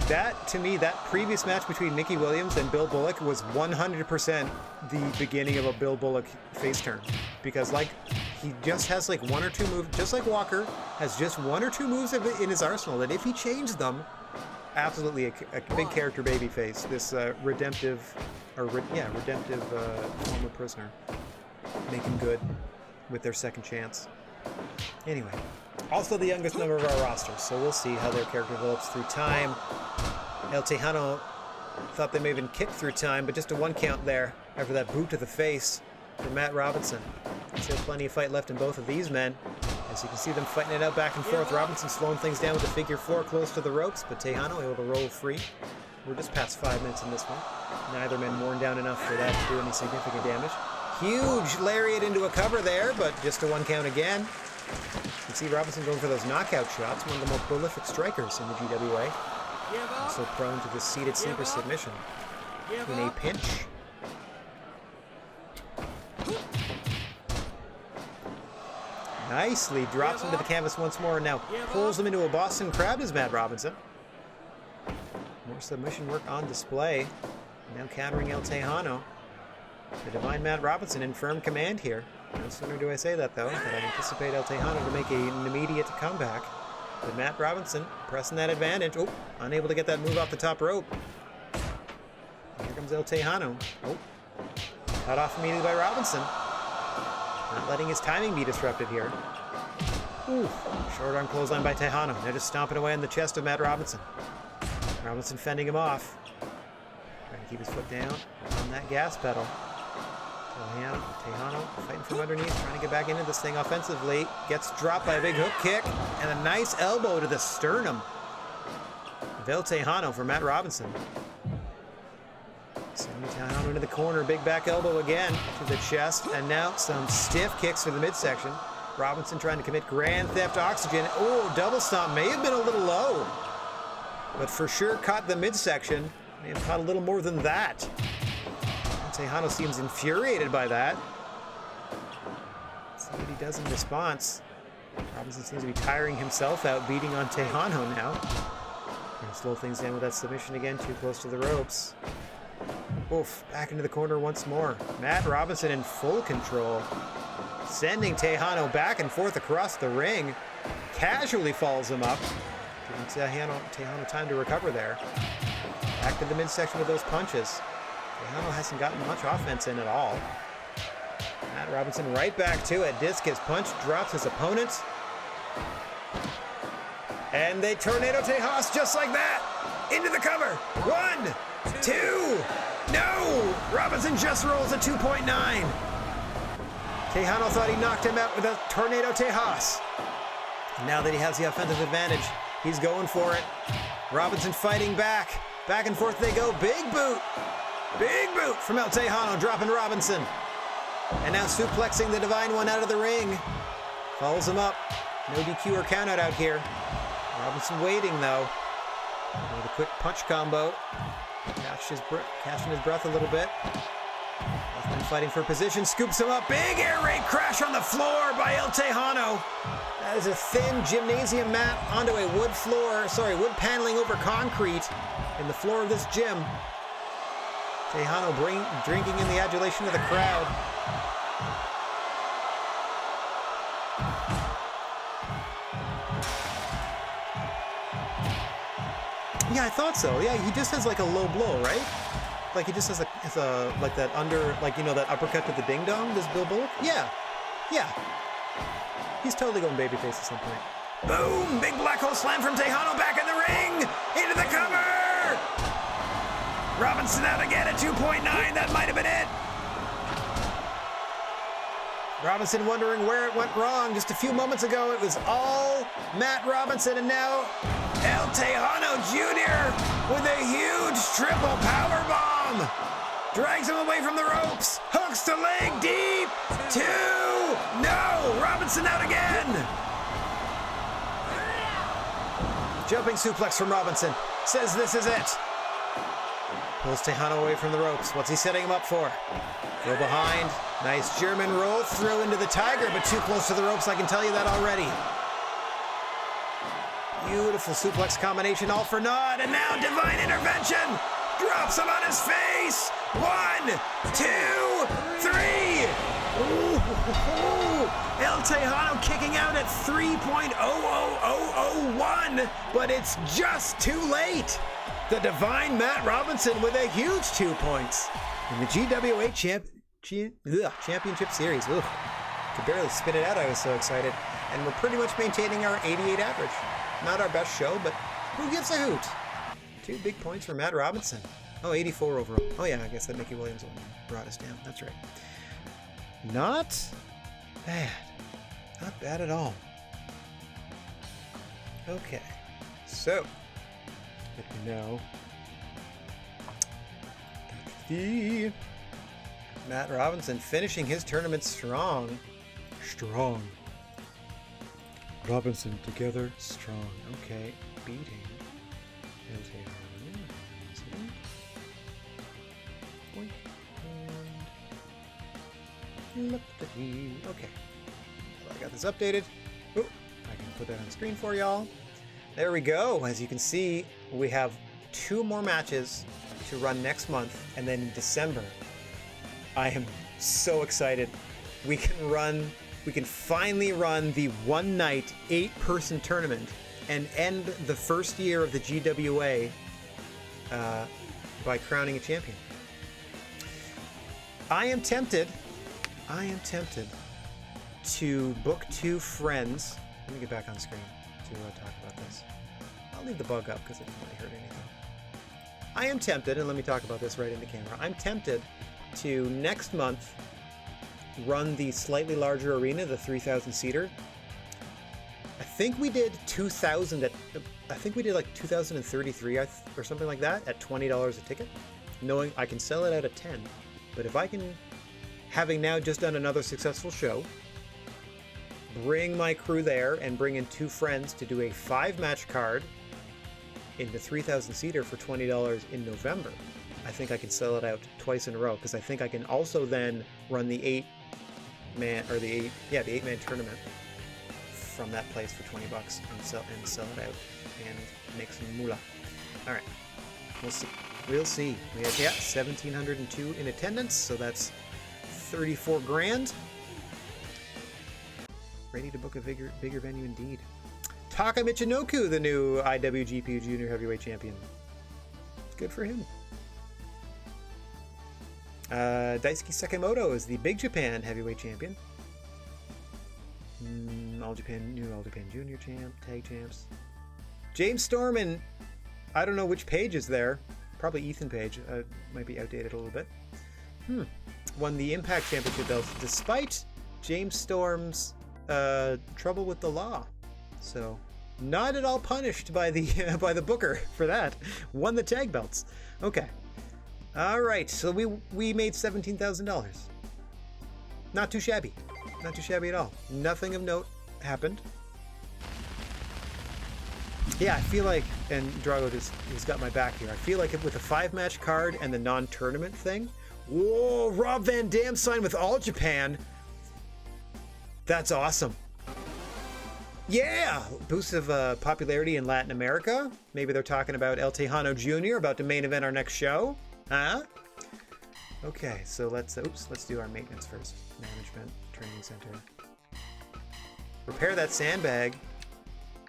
that, to me, that previous match between Mickey Williams and Bill Bullock was 100% the beginning of a Bill Bullock face turn. Because, like, he just has, like, 1 or 2 moves, just like Walker, has just 1 or 2 moves in his arsenal that if he changed them, absolutely a big character baby face. This redemptive former prisoner. Making good with their second chance. Anyway. Also the youngest member of our roster, so we'll see how their character develops through time. El Tejano thought they may have been kicked through time, but just a 1 count there after that boot to the face from Matt Robinson. Still plenty of fight left in both of these men. As you can see them fighting it out back and forth. Robinson slowing things down with the figure 4 close to the ropes, but Tejano able to roll free. We're just past 5 minutes in this one. Neither man worn down enough for that to do any significant damage. Huge lariat into a cover there, but just a 1 count again. You can see Robinson going for those knockout shots, one of the most prolific strikers in the GWA. Also prone to the seated sleeper submission. In a pinch. Nicely drops him to the canvas once more and now pulls him into a Boston Crab as Matt Robinson. More submission work on display. Now countering El Tejano. The divine Matt Robinson in firm command here. No sooner do I say that, though, that I anticipate El Tejano to make an immediate comeback. But Matt Robinson pressing that advantage. Oh, unable to get that move off the top rope. Here comes El Tejano. Oh, cut off immediately by Robinson. Not letting his timing be disrupted here. Ooh, short arm clothesline by Tejano. Now just stomping away on the chest of Matt Robinson. Robinson fending him off. Trying to keep his foot down on that gas pedal. Tejano fighting from underneath, trying to get back into this thing offensively. Gets dropped by a big hook kick and a nice elbow to the sternum of El Tejano for Matt Robinson. Sending Tejano into the corner, big back elbow again to the chest, and now some stiff kicks to the midsection. Robinson trying to commit Grand Theft Oxygen. Oh, double stomp may have been a little low, but for sure caught the midsection. May have caught a little more than that. Tejano seems infuriated by that. Let's see what he does in response. Robinson seems to be tiring himself out, beating on Tejano now. Gonna slow things down with that submission again, too close to the ropes. Oof, back into the corner once more. Matt Robinson in full control. Sending Tejano back and forth across the ring. Casually follows him up. Giving Tejano time to recover there. Back to the midsection with those punches. Tejano hasn't gotten much offense in at all. Matt Robinson right back to it. Discus punch drops his opponent. And they tornado Tejas just like that. Into the cover. 1, 2. No! Robinson just rolls a 2.9. Tejano thought he knocked him out with a tornado Tejas. Now that he has the offensive advantage, he's going for it. Robinson fighting back. Back and forth they go. Big boot. Big boot from El Tejano, dropping Robinson. And now suplexing the Divine One out of the ring. Follows him up. No DQ or countout out here. Robinson waiting, though. With a quick punch combo. Catching his breath a little bit. Hoffman fighting for position. Scoops him up. Big air raid crash on the floor by El Tejano. That is a thin gymnasium mat onto a wood paneling over concrete in the floor of this gym. Tejano drinking in the adulation of the crowd. Yeah, I thought so. Yeah, he just has like a low blow, right? Like he just has like that under, like, you know, that uppercut to the ding dong, this Bill Bullock? Yeah. Yeah. He's totally going babyface at some point. Boom! Big black hole slam from Tejano back in the ring! Into the cover! Robinson out again at 2.9. That might have been it. Robinson wondering where it went wrong. Just a few moments ago, it was all Matt Robinson, and now El Tejano Jr. with a huge triple power bomb. Drags him away from the ropes. Hooks the leg deep. 2. No! Robinson out again. Jumping suplex from Robinson. Says this is it. Pulls Tejano away from the ropes. What's he setting him up for? Go behind. Nice German roll through into the Tiger, but too close to the ropes, I can tell you that already. Beautiful suplex combination, all for naught, and now divine intervention. Drops him on his face. 1, 2, 3. Ooh. El Tejano kicking out at 3.00001, but it's just too late. The divine Matt Robinson with a huge 2 points in the GWA Championship Series. Ugh. Could barely spit it out, I was so excited. And we're pretty much maintaining our 88 average. Not our best show, but who gives a hoot? 2 big points for Matt Robinson. Oh, 84 overall. Oh yeah, I guess that Mickey Williams one brought us down. That's right. Not bad. Not bad at all. Okay, so let me know the Matt Robinson finishing his tournament strong. Robinson together strong. Okay, beating El Tejano. Okay. I got this updated. Oop, I can put that on screen for y'all. There we go. As you can see, we have 2 more matches to run next month, and then in December, I am so excited. We can finally run the one-night 8-person tournament and end the first year of the GWA by crowning a champion. I am tempted to book 2 friends. Let me get back on screen to talk about this. I'll leave the bug up because it doesn't really hurt anything. I am tempted, and let me talk about this right in the camera. I'm tempted to next month run the slightly larger arena, the 3,000-seater. I think we did 2,000 I think we did like 2,033 or something like that at $20 a ticket, knowing I can sell it out at 10. But if I can, having now just done another successful show, bring my crew there and bring in 2 friends to do a 5-match card in the 3,000-seater for $20 in November, I think I can sell it out twice in a row, because I think I can also then run the 8-man tournament from that place for $20 and sell it out and make some moolah. All right, we'll see. We have 1,702 in attendance, so that's 34 grand. Ready to book a bigger venue indeed. Taka Michinoku, the new IWGP Junior Heavyweight Champion. Good for him. Daisuke Sekimoto is the Big Japan Heavyweight Champion. New All Japan Junior Tag Champs. James Storm, and I don't know which page is there. Probably Ethan Page. Might be outdated a little bit. Won the Impact Championship belts despite James Storm's trouble with the law. So not at all punished by the by the booker for that. Won the tag belts. Okay. All right. So we made $17,000. Not too shabby. Not too shabby at all. Nothing of note happened. Yeah, I feel like, and Drago he's got my back here. I feel like with a 5-match card and the non-tournament thing. Whoa, Rob Van Dam signed with All Japan. That's awesome. Yeah, boost of popularity in Latin America. Maybe they're talking about El Tejano Jr. about to main event our next show. Huh? Okay, so let's do our maintenance first. Management, training center. Repair that sandbag.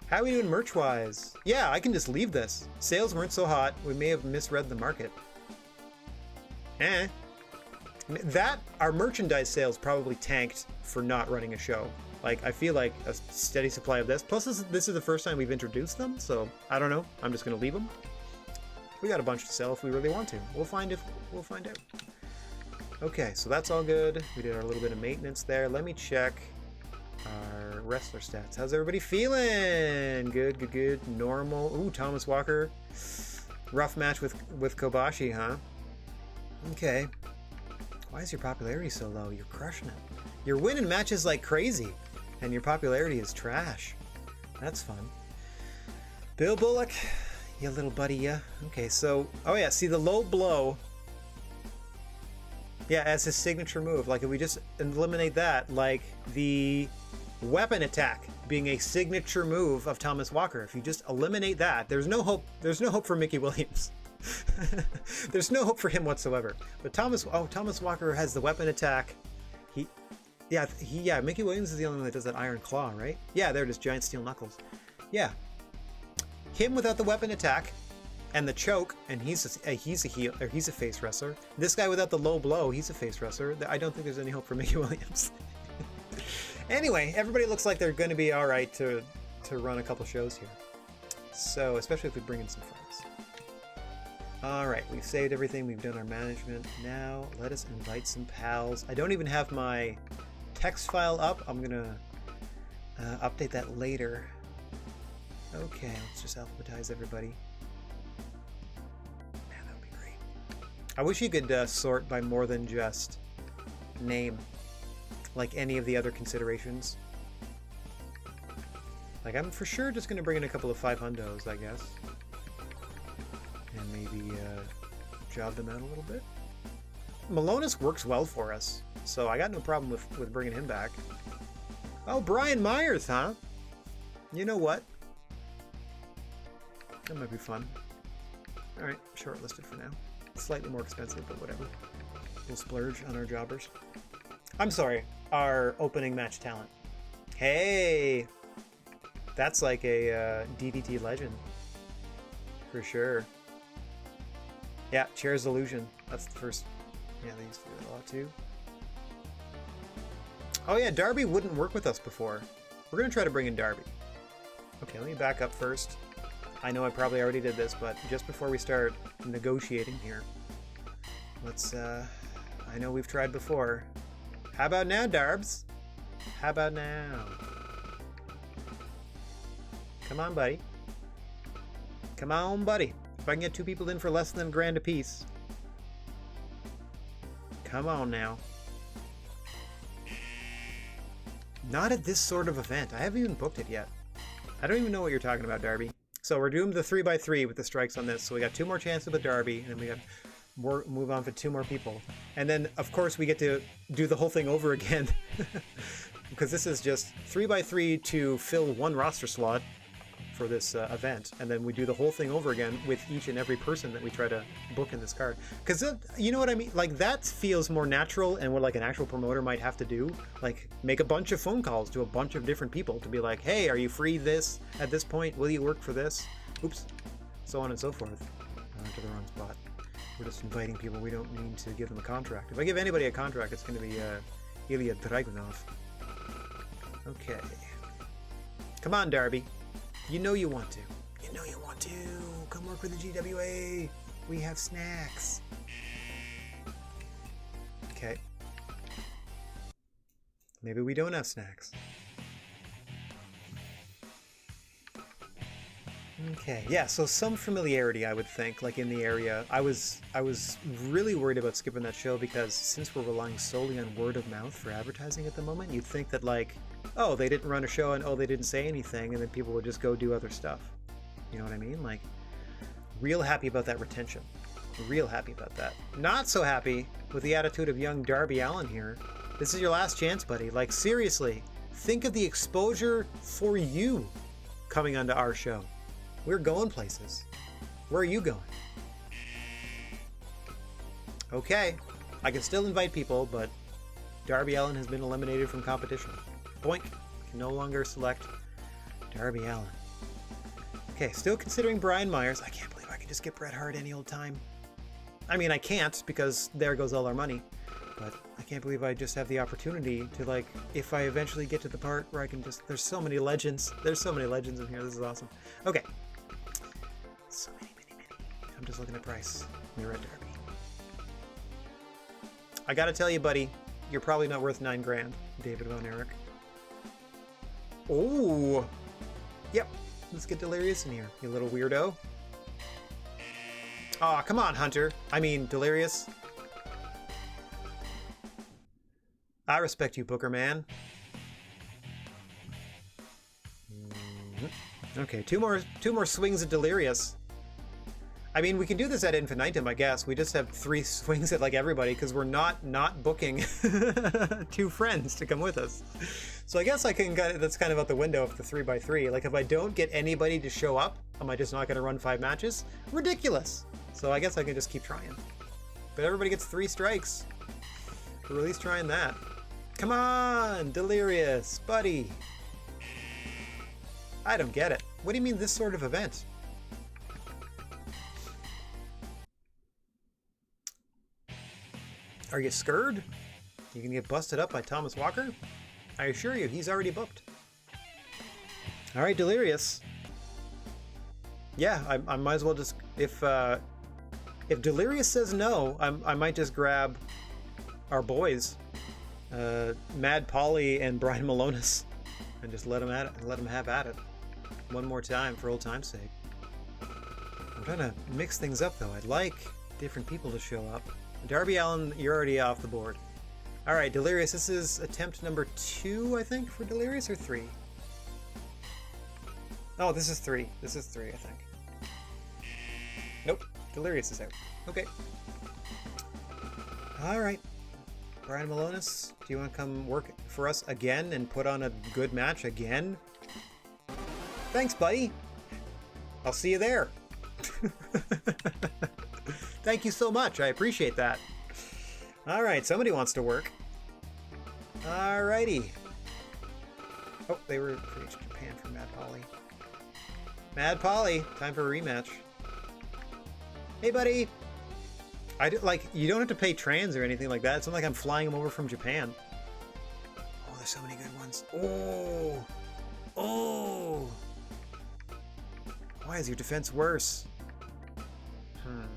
How are we doing merch-wise? Yeah, I can just leave this. Sales weren't so hot. We may have misread the market. Our merchandise sales probably tanked for not running a show. Like, I feel like a steady supply of this. Plus, this is the first time we've introduced them, so I don't know. I'm just going to leave them. We got a bunch to sell if we really want to. We'll find out. Okay, so that's all good. We did our little bit of maintenance there. Let me check our wrestler stats. How's everybody feeling? Good. Normal. Ooh, Thomas Walker. Rough match with Kobashi, huh? Okay. Why is your popularity so low? You're crushing it. You're winning matches like crazy, and your popularity is trash. That's fun. Bill Bullock, you little buddy, yeah. Okay, so, oh yeah, see the low blow. Yeah, as his signature move. Like, if we just eliminate that, like the weapon attack being a signature move of Thomas Walker. If you just eliminate that, there's no hope. There's no hope for Mickey Williams. There's no hope for him whatsoever. But Thomas Walker has the weapon attack. Mickey Williams is the only one that does that iron claw, right? Yeah, there it is, giant steel knuckles. Yeah. Him without the weapon attack and the choke, and he's a heel, or he's a face wrestler. This guy without the low blow, he's a face wrestler. I don't think there's any hope for Mickey Williams. Anyway, everybody looks like they're going to be all right to run a couple shows here. So, especially if we bring in some friends. All right, we've saved everything. We've done our management. Now, let us invite some pals. I don't even have my text file up. I'm going to update that later. Okay, let's just alphabetize everybody. Man, that would be great. I wish you could sort by more than just name, like any of the other considerations. Like, I'm for sure just going to bring in a couple of 500s, I guess. And maybe job them out a little bit. Malonis works well for us, so I got no problem with bringing him back. Oh, Brian Myers, huh? You know what? That might be fun. Alright, shortlisted for now. Slightly more expensive, but whatever. We'll splurge on our jobbers. I'm sorry, our opening match talent. Hey! That's like a DDT legend. For sure. Yeah, Chair's Illusion. That's the first. Yeah, they used to do that a lot too. Oh yeah, Darby wouldn't work with us before. We're gonna try to bring in Darby. Okay, let me back up first. I know I probably already did this, but just before we start negotiating here, let's, I know we've tried before. How about now, Darbs? How about now? Come on, buddy. Come on, buddy. If I can get 2 people in for less than $1,000 a piece. Come on now. Not at this sort of event. I haven't even booked it yet. I don't even know what you're talking about, Darby. So we're doing the 3x3 with the strikes on this. So we got 2 more chances with Darby, and then we got move on for 2 more people. And then, of course, we get to do the whole thing over again. Because this is just 3x3 to fill 1 roster slot for this event, and then we do the whole thing over again with each and every person that we try to book in this card. Because you know what I mean? Like, that feels more natural and what like an actual promoter might have to do. Like, make a bunch of phone calls to a bunch of different people to be like, hey, are you free this at this point? Will you work for this? Oops. So on and so forth. I went to the wrong spot. We're just inviting people. We don't mean to give them a contract. If I give anybody a contract, it's going to be Ilya Dragunov. Okay. Come on, Darby. You know you want to. You know you want to. Come work with the GWA. We have snacks. Okay. Maybe we don't have snacks. Okay, yeah, so some familiarity, I would think, like in the area. I was really worried about skipping that show because since we're relying solely on word of mouth for advertising at the moment, you'd think that like, oh, they didn't run a show and oh, they didn't say anything, and then people would just go do other stuff. You know what I mean? Like, real happy about that retention. Real happy about that. Not so happy with the attitude of young Darby Allin here. This is your last chance, buddy. Like, seriously, think of the exposure for you coming onto our show. We're going places. Where are you going? Okay, I can still invite people, but Darby Allin has been eliminated from competition. Boink. Can no longer select Darby Allin. Okay, still considering Brian Myers. I can't believe I can just get Bret Hart any old time. I mean, I can't because there goes all our money. But I can't believe I just have the opportunity to, like, if I eventually get to the part where I can just... There's so many legends. There's so many legends in here. This is awesome. Okay. So many. I'm just looking at price. You're at Darby. I gotta tell you, buddy, you're probably not worth $9,000, David Von Erich. Oh! Yep. Let's get Delirious in here, you little weirdo. Aw, come on, Hunter. I mean, Delirious. I respect you, Booker Man. Okay, two more swings at Delirious. I mean, we can do this at infinitum, I guess. We just have 3 swings at like everybody because we're not booking 2 friends to come with us. So I guess I can that's kind of out the window of the 3x3. Like, if I don't get anybody to show up, am I just not going to run 5 matches? Ridiculous. So I guess I can just keep trying. But everybody gets 3 strikes. We're at least trying that. Come on, Delirious, buddy. I don't get it. What do you mean this sort of event? Are you scared? You can get busted up by Thomas Walker? I assure you, he's already booked. All right, Delirious. Yeah, I might as well just... If Delirious says no, I might just grab our boys, Mad Polly and Brian Malonis, and just let them have at it. One more time for old time's sake. I'm trying to mix things up, though. I'd like different people to show up. Darby Allin, you're already off the board. All right, Delirious, this is attempt number 2, I think, for Delirious, or 3? Oh, this is 3. This is 3, I think. Nope, Delirious is out. Okay. All right. Brian Malonis, do you want to come work for us again and put on a good match again? Thanks, buddy. I'll see you there. Thank you so much. I appreciate that. All right, somebody wants to work. All righty. Oh, they were pretty Japan for Mad Polly. Mad Polly, time for a rematch. Hey, buddy. You don't have to pay trans or anything like that. It's not like I'm flying them over from Japan. Oh, there's so many good ones. Oh. Oh. Why is your defense worse? Alright.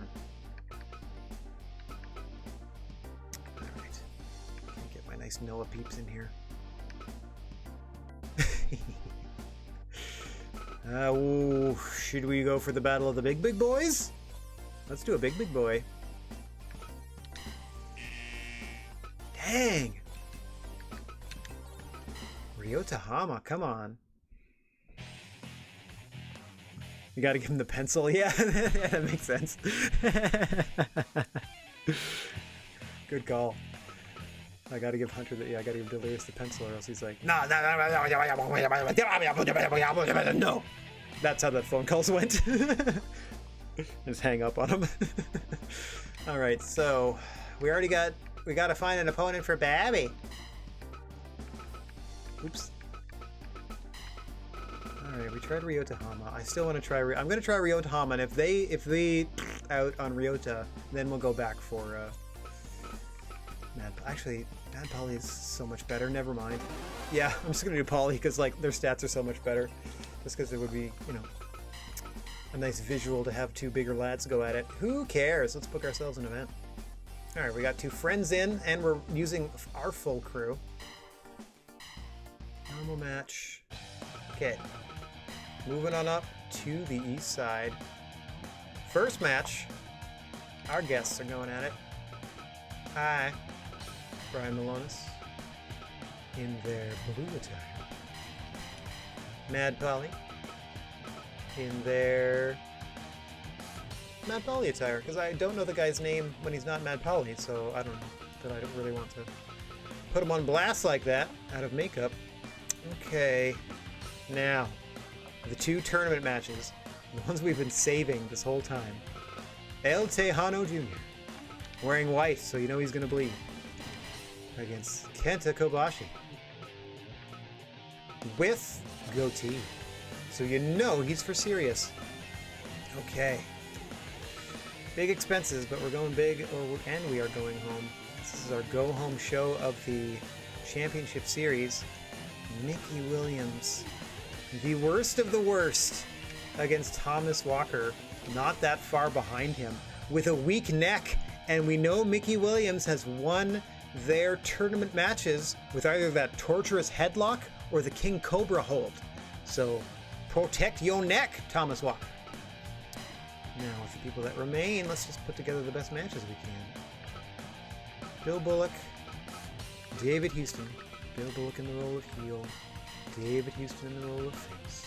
Can't get my nice Noah peeps in here. Should we go for the battle of the big boys? Let's do a big boy. Dang! Ryota Hama, come on. You gotta give him the pencil. Yeah, that makes sense. Good call. I gotta give Hunter the, I gotta give Delirious the pencil, or else he's like, no. That's how that phone calls went. Just hang up on him. All right, so we gotta find an opponent for Babby. Oops. Alright, we tried Ryota Hama. I still want to try. I'm going to try Ryota Hama, and if they out on Ryota, then we'll go back for Mad. Actually, Mad Polly is so much better. Never mind. Yeah, I'm just going to do Polly because like their stats are so much better. Just because it would be, you know, a nice visual to have two bigger lads go at it. Who cares? Let's book ourselves an event. Alright, we got two friends in, and we're using our full crew. Normal match. Okay. Moving on up to the east side. First match. Our guests are going at it. Hi. Brian Malonis. In their blue attire. Mad Polly. In their Mad Polly attire. Because I don't know the guy's name when he's not Mad Polly, so I don't really want to put him on blast like that out of makeup. Okay. Now. The two tournament matches, the ones we've been saving this whole time. El Tejano Jr. wearing white, so you know he's going to bleed. Against Kenta Kobashi. With goatee. So you know he's for serious. Okay. Big expenses, but we're going big, and we are going home. This is our go-home show of the Championship Series. Mickey Williams. The worst of the worst against Thomas Walker, not that far behind him, with a weak neck, and we know Mickey Williams has won their tournament matches with either that torturous headlock or the King Cobra hold. So protect your neck, Thomas Walker. Now, with the people that remain, let's just put together the best matches we can. Bill Bullock, David Houston. Bill Bullock in the role of heel. David Houston in the role of face.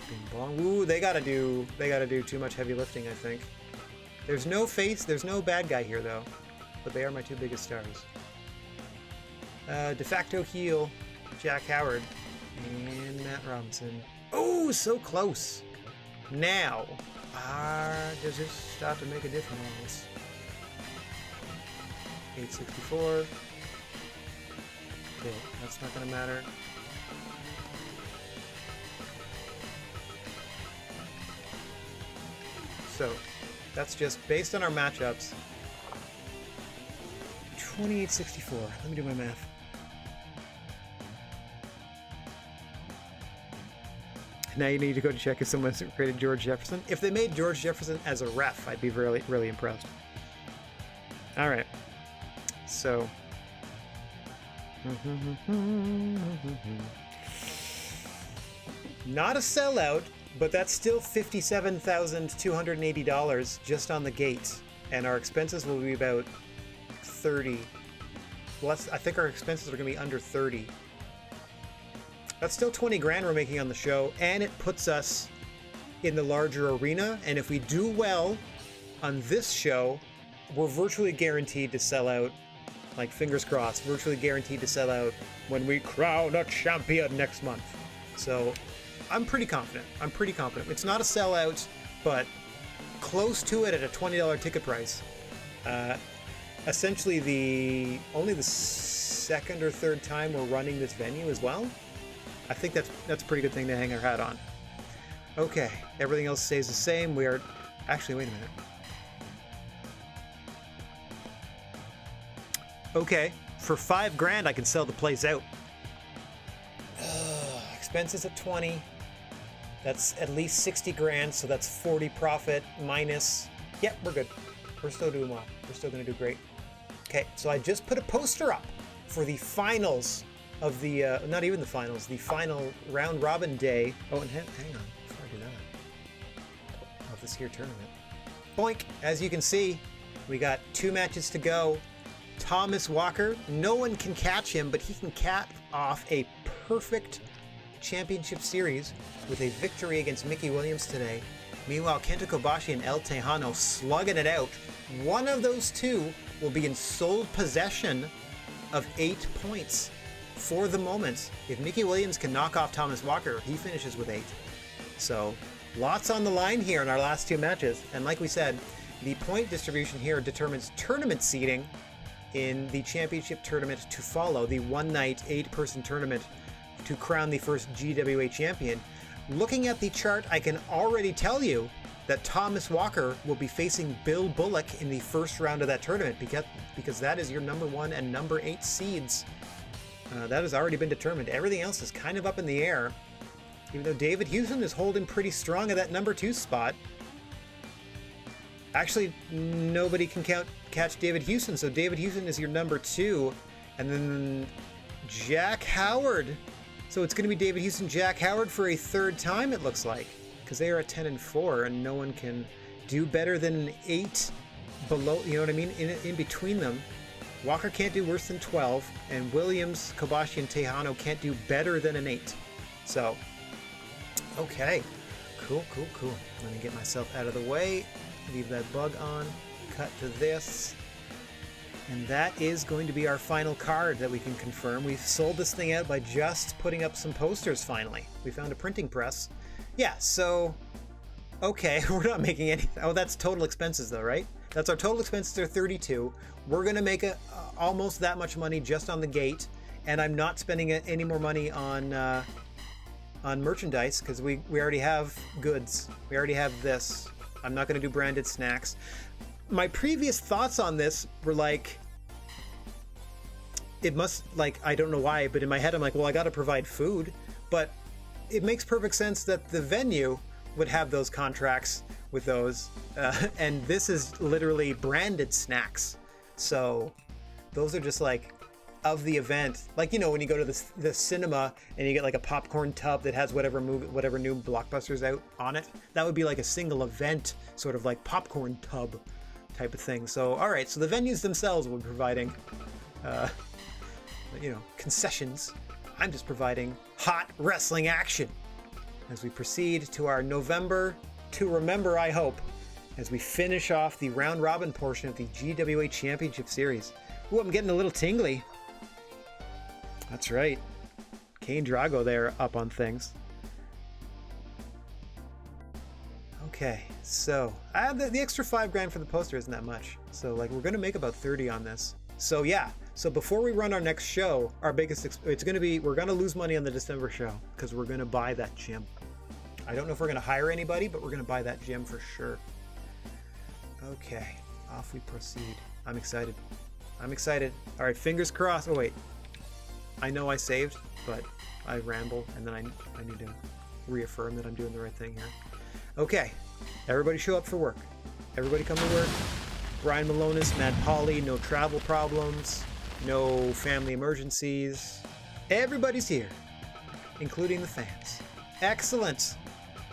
Bing bong. Ooh, they gotta do too much heavy lifting, I think. There's no face, there's no bad guy here though. But they are my two biggest stars. De facto heel, Jack Howard. And Matt Robinson. Oh, so close. Now, does this start to make a difference? 864. Okay, that's not gonna matter. So, that's just based on our matchups. 2864. Let me do my math. Now you need to go to check if someone's created George Jefferson. If they made George Jefferson as a ref, I'd be really, really impressed. All right. So. Not a sellout, but that's still $57,280 just on the gate, and our expenses will be about 30. Well, I think our expenses are going to be under 30. That's still 20 grand we're making on the show, and it puts us in the larger arena. And if we do well on this show, we're virtually guaranteed to sell out, like fingers crossed, virtually guaranteed to sell out when we crown a champion next month. So I'm pretty confident. It's not a sellout, but close to it at a $20 ticket price. Essentially only the second or third time we're running this venue as well. I think that's a pretty good thing to hang our hat on. Okay, everything else stays the same. We are actually, wait a minute. Okay, for $5,000 I can sell the place out. Expenses at 20. That's at least 60 grand, so that's 40 profit minus. Yep, we're good. We're still doing well. We're still gonna do great. Okay, so I just put a poster up for the finals of the, not even the finals, the final round robin day. Oh, and hang on, before I do that, of this here tournament. Boink! As you can see, we got 2 matches to go. Thomas Walker, no one can catch him, but he can cap off a perfect championship series with a victory against Mickey Williams today. Meanwhile, Kenta Kobashi and El Tejano slugging it out. One of those two will be in sole possession of 8 points for the moment. If Mickey Williams can knock off Thomas Walker, he finishes with 8. So lots on the line here in our last 2 matches. And like we said, the point distribution here determines tournament seeding in the championship tournament to follow, the one-night 8-person tournament to crown the first GWA champion. Looking at the chart, I can already tell you that Thomas Walker will be facing Bill Bullock in the first round of that tournament because that is your number 1 and number 8 seeds. That has already been determined. Everything else is kind of up in the air, even though David Houston is holding pretty strong at that number 2 spot. Actually, nobody can catch David Houston, so David Houston is your number 2, and then Jack Howard. So it's going to be David Houston, Jack Howard for a 3rd time, it looks like, because they are at 10 and 4, and no one can do better than an 8 below. You know what I mean? In between them, Walker can't do worse than 12, and Williams, Kobashi, and Tejano can't do better than an 8. So, okay, cool. Let me get myself out of the way. Leave that bug on. Cut to this. And that is going to be our final card that we can confirm. We've sold this thing out by just putting up some posters finally. We found a printing press. Yeah, so, okay, we're not making any. Oh, that's total expenses though, right? That's our total expenses are 32. We're going to make almost that much money just on the gate. And I'm not spending any more money on merchandise because we already have goods. We already have this. I'm not going to do branded snacks. My previous thoughts on this were like, it must, like, I don't know why, but in my head I'm like, well, I got to provide food. But it makes perfect sense that the venue would have those contracts with those. And this is literally branded snacks. So those are just like of the event. Like, you know, when you go to the cinema and you get like a popcorn tub that has whatever new blockbuster's out on it, that would be like a single event, sort of like popcorn tub type of thing. So, all right, so the venues themselves will be providing, concessions. I'm just providing hot wrestling action as we proceed to our November to remember, I hope, as we finish off the round robin portion of the GWA Championship Series. Ooh, I'm getting a little tingly. That's right. Kane Drago there up on things. Okay, so the extra $5,000 for the poster isn't that much. So like we're gonna make about 30 on this. So yeah. So before we run our next show, our biggest we're gonna lose money on the December show because we're gonna buy that gym. I don't know if we're gonna hire anybody, but we're gonna buy that gym for sure. Okay, off we proceed. I'm excited. All right, fingers crossed. Oh wait, I know I saved, but I ramble and then I need to reaffirm that I'm doing the right thing here. Okay, everybody show up for work. Everybody come to work. Brian Malonis, Matt Pauly, no travel problems, no family emergencies. Everybody's here, including the fans. Excellent.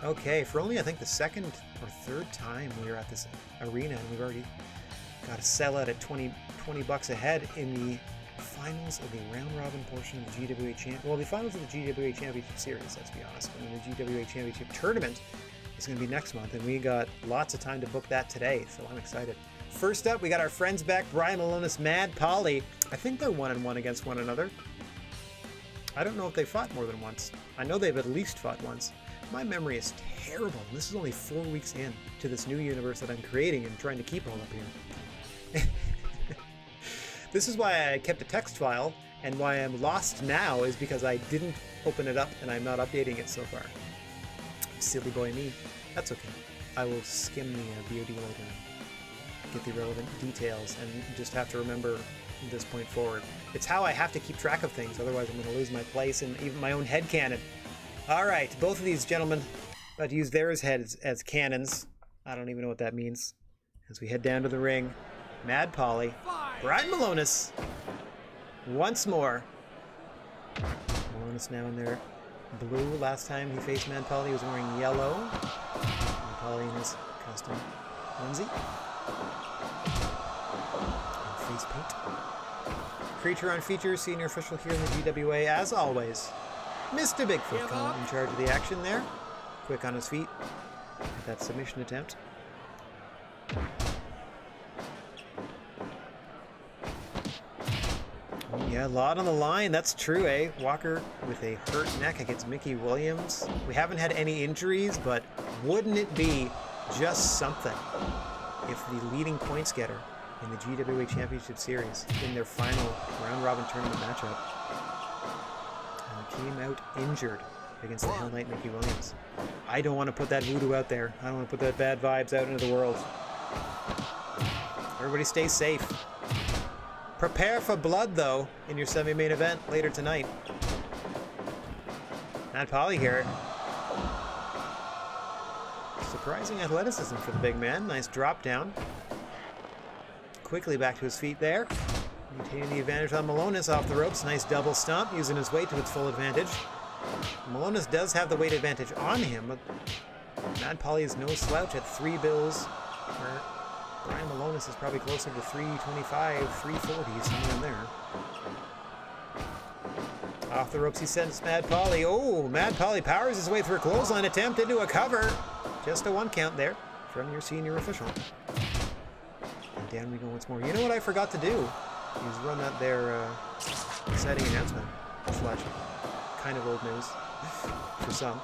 Okay, for only I think the 2nd or 3rd time we were at this arena, and we've already got a sellout at 20 bucks ahead in the finals of the round robin portion of the GWA the finals of the GWA Championship Series, let's be honest. And then the GWA Championship Tournament is going to be next month, and we got lots of time to book that today, so I'm excited. First up, we got our friends back, Brian Malonis, Mad Polly. I think they're 1-1 against one another. I don't know if they fought more than once. I know they've at least fought once. My memory is terrible. This is only 4 weeks in to this new universe that I'm creating and trying to keep all up here. This is why I kept a text file, and why I'm lost now is because I didn't open it up and I'm not updating it so far. Silly boy me. That's okay. I will skim the VOD later and get the relevant details and just have to remember from this point forward. It's how I have to keep track of things, otherwise I'm going to lose my place and even my own headcanon. Alright, both of these gentlemen about to use theirs heads as cannons. I don't even know what that means. As we head down to the ring, Mad Polly, Brian Malonis, once more. Malonis now in there. Blue. Last time he faced Mad Polly, he was wearing yellow. Mad Polly in his custom onesie. And face paint. Creature on feature, senior official here in the GWA, as always. Mr. Bigfoot coming in charge of the action there. Quick on his feet. That submission attempt. Yeah, a lot on the line. That's true, eh? Walker with a hurt neck against Mickey Williams. We haven't had any injuries, but wouldn't it be just something if the leading points getter in the GWA Championship Series in their final round-robin tournament matchup came out injured against the Hell Knight Mickey Williams. I don't want to put that voodoo out there. I don't want to put that bad vibes out into the world. Everybody stay safe. Prepare for blood, though, in your semi-main event later tonight. Mad Polly here. Surprising athleticism for the big man. Nice drop down. Quickly back to his feet there. Maintaining the advantage on Malonis off the ropes. Nice double stomp, using his weight to its full advantage. Malonis does have the weight advantage on him, but Mad Polly is no slouch at 3 bills. Where Brian Malonis is probably closer to 325, 340, somewhere in there. Off the ropes he sends Mad Polly. Oh, Mad Polly powers his way through a clothesline attempt into a cover. Just a 1 count there from your senior official. And down we go once more. You know what I forgot to do? Is run that there exciting announcement. Slash kind of old news for some.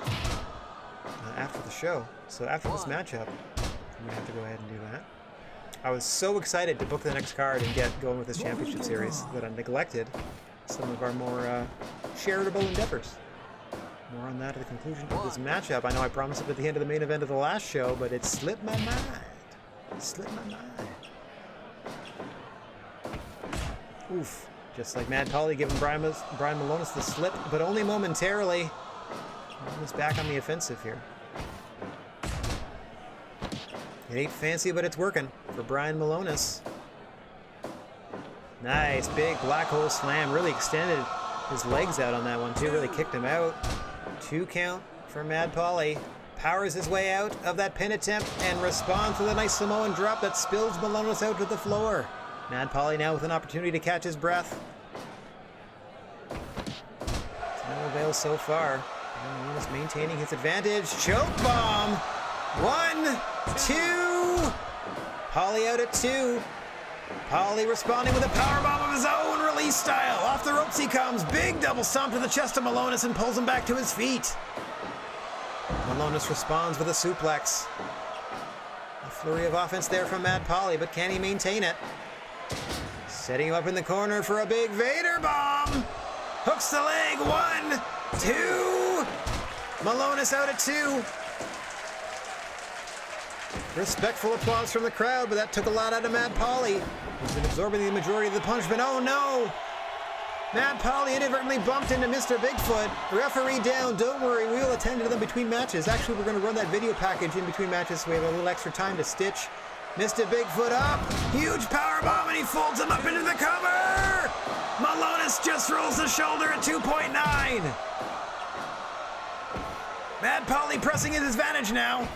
After the show. So after this matchup, I'm going to have to go ahead and do that. I was so excited to book the next card and get going with this championship series that I neglected some of our more charitable endeavors. More on that at the conclusion of this matchup. I know I promised it at the end of the main event of the last show, but it slipped my mind. It slipped my mind. Oof. Just like Mad Polly giving Brian Malonis the slip, but only momentarily. Malonis back on the offensive here. It ain't fancy, but it's working for Brian Malonis. Nice, big black hole slam. Really extended his legs out on that one, too. Really kicked him out. 2 count for Mad Polly. Powers his way out of that pin attempt and responds with a nice Samoan drop that spills Malonis out to the floor. Mad Polly now with an opportunity to catch his breath. It's no avail so far. Malonis maintaining his advantage. Choke bomb! 1, 2. Polly out at 2. Polly responding with a powerbomb of his own, release style. Off the ropes he comes. Big double stomp to the chest of Malonis and pulls him back to his feet. Malonis responds with a suplex. A flurry of offense there from Mad Polly, but can he maintain it? Setting him up in the corner for a big Vader bomb. Hooks the leg. 1, 2. Malonis out at 2. Respectful applause from the crowd, but that took a lot out of Mad Polly. He's been absorbing the majority of the punishment. Oh no! Mad Polly inadvertently bumped into Mr. Bigfoot. Referee down. Don't worry, we will attend to them between matches. Actually, we're going to run that video package in between matches so we have a little extra time to stitch. Mr. Bigfoot up. Huge powerbomb, and he folds him up into the cover! Malonis just rolls the shoulder at 2.9. Mad Polly pressing his advantage now.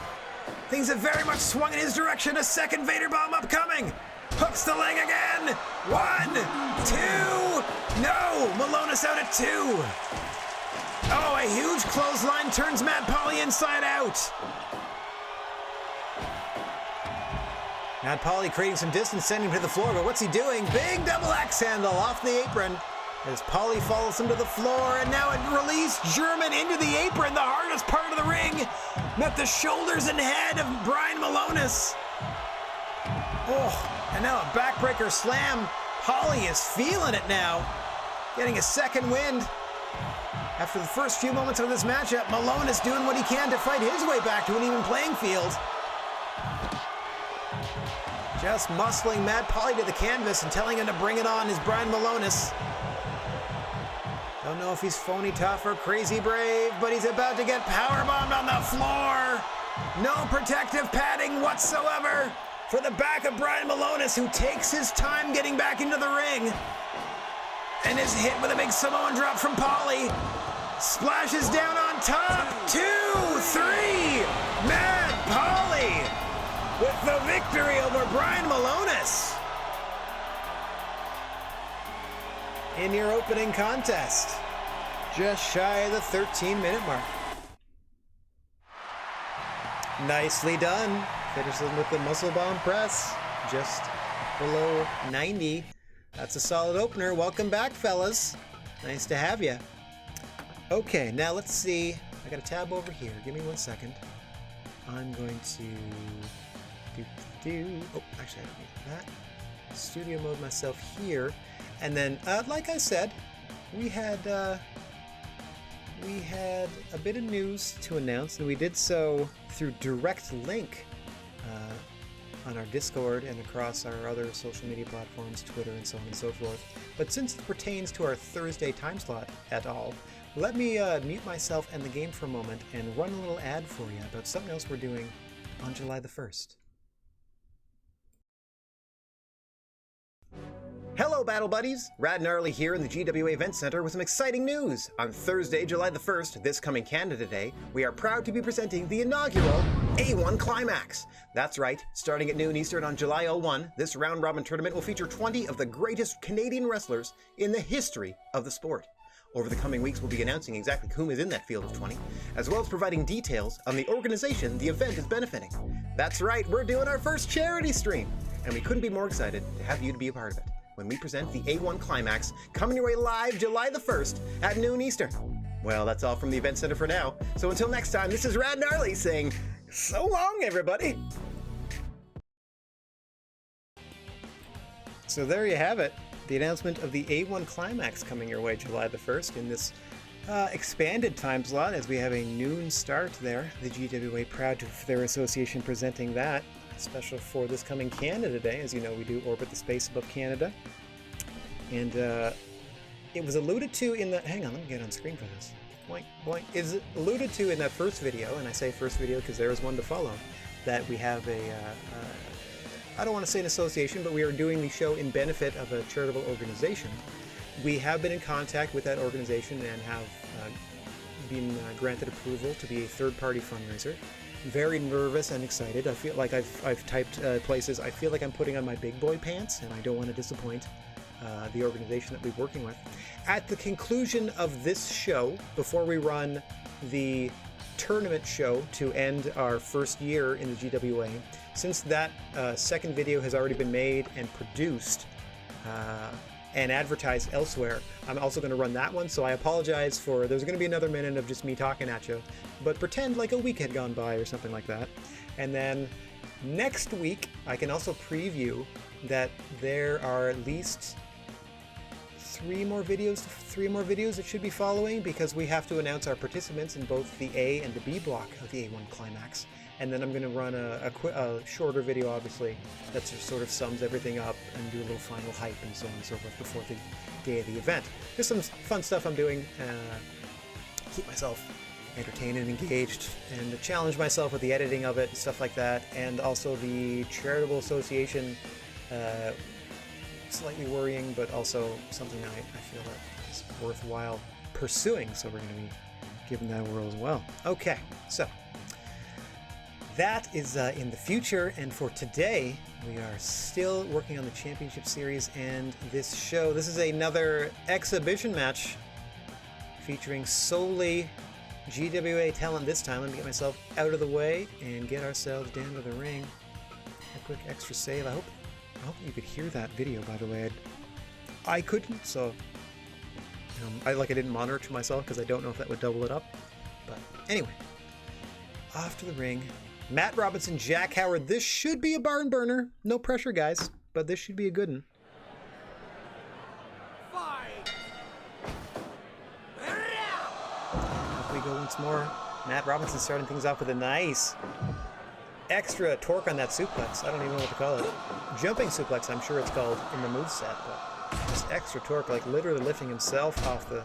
Things have very much swung in his direction. A second Vader bomb upcoming. Hooks the leg again. 1, 2. No! Malonis out at 2. Oh, a huge clothesline turns Mad Polly inside out. Matt Pauly creating some distance, sending him to the floor, but what's he doing? Big double axe handle off the apron as Pauly follows him to the floor, and now it released German into the apron, the hardest part of the ring. Met the shoulders and head of Brian Malonis. Oh, and now a backbreaker slam. Pauly is feeling it now, getting a second wind. After the first few moments of this matchup, Malonis doing what he can to fight his way back to an even playing field. Just muscling Matt Pauly to the canvas and telling him to bring it on is Brian Malonis. Don't know if he's phony tough or crazy brave, but he's about to get powerbombed on the floor. No protective padding whatsoever for the back of Brian Malonis, who takes his time getting back into the ring and is hit with a big Samoan drop from Pauly. Splashes down on top. 2, 3. Matt Pauly with the victory over Brian Malonis in your opening contest, just shy of the 13-minute mark. Nicely done. Finishes with the muscle bomb press, just below 90. That's a solid opener. Welcome back, fellas. Nice to have you. Okay, now let's see. I got a tab over here. Give me 1 second. I'm going to oh, actually I don't need that. Studio mode myself here. And then, like I said, we had a bit of news to announce, and we did so through direct link on our Discord and across our other social media platforms, Twitter and so on and so forth. But since it pertains to our Thursday time slot at all, let me mute myself and the game for a moment and run a little ad for you about something else we're doing on July the 1st. Hello, Battle Buddies! Rad Gnarly here in the GWA Event Center with some exciting news. On Thursday, July the 1st, this coming Canada Day, we are proud to be presenting the inaugural A1 Climax. That's right, starting at noon Eastern on July 01, this round-robin tournament will feature 20 of the greatest Canadian wrestlers in the history of the sport. Over the coming weeks, we'll be announcing exactly whom is in that field of 20, as well as providing details on the organization the event is benefiting. That's right, we're doing our first charity stream, and we couldn't be more excited to have you to be a part of it when we present the A1 Climax, coming your way live July the 1st at noon Eastern. Well, that's all from the Event Center for now, so until next time, this is Rad Gnarly saying, so long, everybody! So there you have it, the announcement of the A1 Climax coming your way July the 1st in this expanded time slot, as we have a noon start there. The GWA proud for their association presenting that. Special for this coming Canada Day. As you know, we do orbit the space above Canada. And it was alluded to in the... Hang on, let me get on screen for this. Boink, boink. Is alluded to in that first video, and I say first video because there is one to follow, that we have a... I don't want to say an association, but we are doing the show in benefit of a charitable organization. We have been in contact with that organization and have been granted approval to be a third-party fundraiser. Very nervous and excited. I feel like I've typed places. I feel like I'm putting on my big boy pants, and I don't want to disappoint the organization that we're working with. At the conclusion of this show, before we run the tournament show to end our first year in the GWA, since that second video has already been made and produced and advertised elsewhere, I'm also going to run that one, so I apologize for, there's going to be another minute of just me talking at you, but pretend like a week had gone by or something like that. And then next week, I can also preview that there are at least three more videos that should be following, because we have to announce our participants in both the A and the B block of the A1 Climax. And then I'm going to run a shorter video, obviously, that sort of sums everything up and do a little final hype and so on and so forth before the day of the event. There's some fun stuff I'm doing, keep myself entertained and engaged, and challenge myself with the editing of it and stuff like that. And also the charitable association, slightly worrying, but also something I feel that is worthwhile pursuing. So we're going to be giving that a whirl as well. Okay, so that is in the future, and for today, we are still working on the Championship Series and this show. This is another exhibition match featuring solely GWA talent this time. Let me get myself out of the way and get ourselves down to the ring. A quick extra save. I hope you could hear that video, by the way. I couldn't, so I didn't monitor it to myself because I don't know if that would double it up. But anyway, off to the ring. Matt Robinson, Jack Howard. This should be a barn burner. No pressure, guys, but this should be a good one. Off we go once more. Matt Robinson starting things off with a nice extra torque on that suplex. I don't even know what to call it. Jumping suplex, I'm sure it's called in the moveset, but just extra torque, like literally lifting himself off the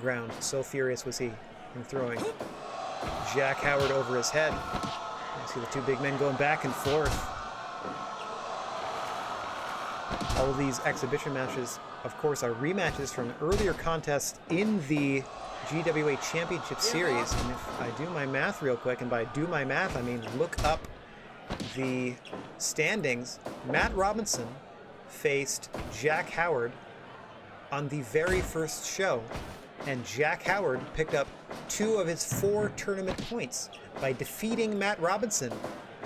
ground. So furious was he in throwing Jack Howard over his head. You see the two big men going back and forth. All of these exhibition matches, of course, are rematches from earlier contests in the GWA Championship Series. And if I do my math real quick, and by do my math, I mean look up the standings, Matt Robinson faced Jack Howard on the very first show, and Jack Howard picked up 2 of his 4 tournament points by defeating Matt Robinson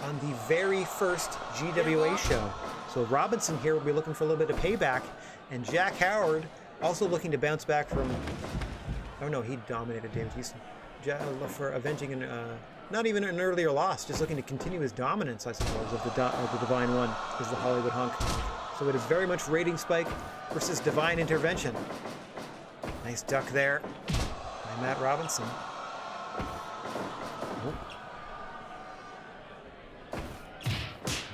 on the very first GWA show. So Robinson here will be looking for a little bit of payback, and Jack Howard also looking to bounce back from... Oh no, he dominated David Houston. For avenging not even an earlier loss, just looking to continue his dominance, I suppose, of the Divine One, is the Hollywood Hunk. So it is very much rating spike versus divine intervention. Nice duck there by Matt Robinson. Oh.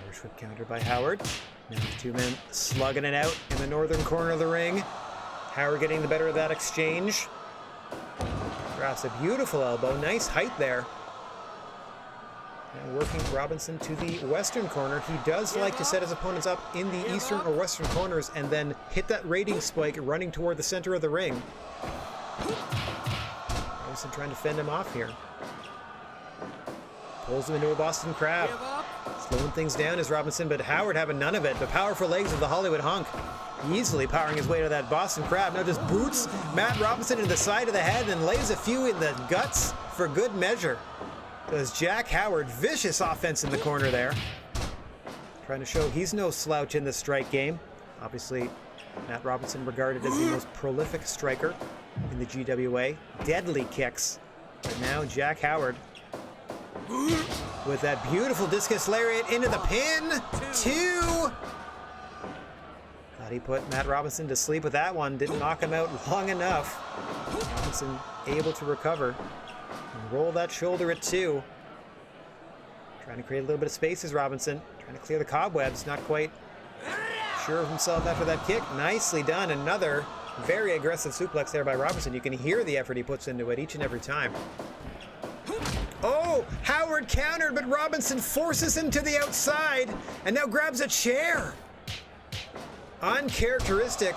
Irish whip counter by Howard. Now the 2 men slugging it out in the northern corner of the ring. Howard getting the better of that exchange. Grabs a beautiful elbow. Nice height there. Now working Robinson to the western corner. He does like to set his opponents up in the eastern or western corners and then hit that rating spike running toward the center of the ring. Robinson trying to fend him off here. Pulls him into a Boston Crab. Slowing things down is Robinson, but Howard having none of it. The powerful legs of the Hollywood Hunk. Easily powering his way to that Boston Crab. Now just boots Matt Robinson in the side of the head and lays a few in the guts for good measure. Does Jack Howard, vicious offense in the corner there. Trying to show he's no slouch in the strike game. Obviously, Matt Robinson regarded as the most prolific striker in the GWA. Deadly kicks. But now Jack Howard with that beautiful discus lariat into the pin. 2. Thought he put Matt Robinson to sleep with that one. Didn't knock him out long enough. Robinson able to recover. And roll that shoulder at 2. Trying to create a little bit of space is Robinson. Trying to clear the cobwebs. Not quite sure of himself after that kick. Nicely done. Another very aggressive suplex there by Robinson. You can hear the effort he puts into it each and every time. Oh, Howard countered, but Robinson forces him to the outside and now grabs a chair. Uncharacteristic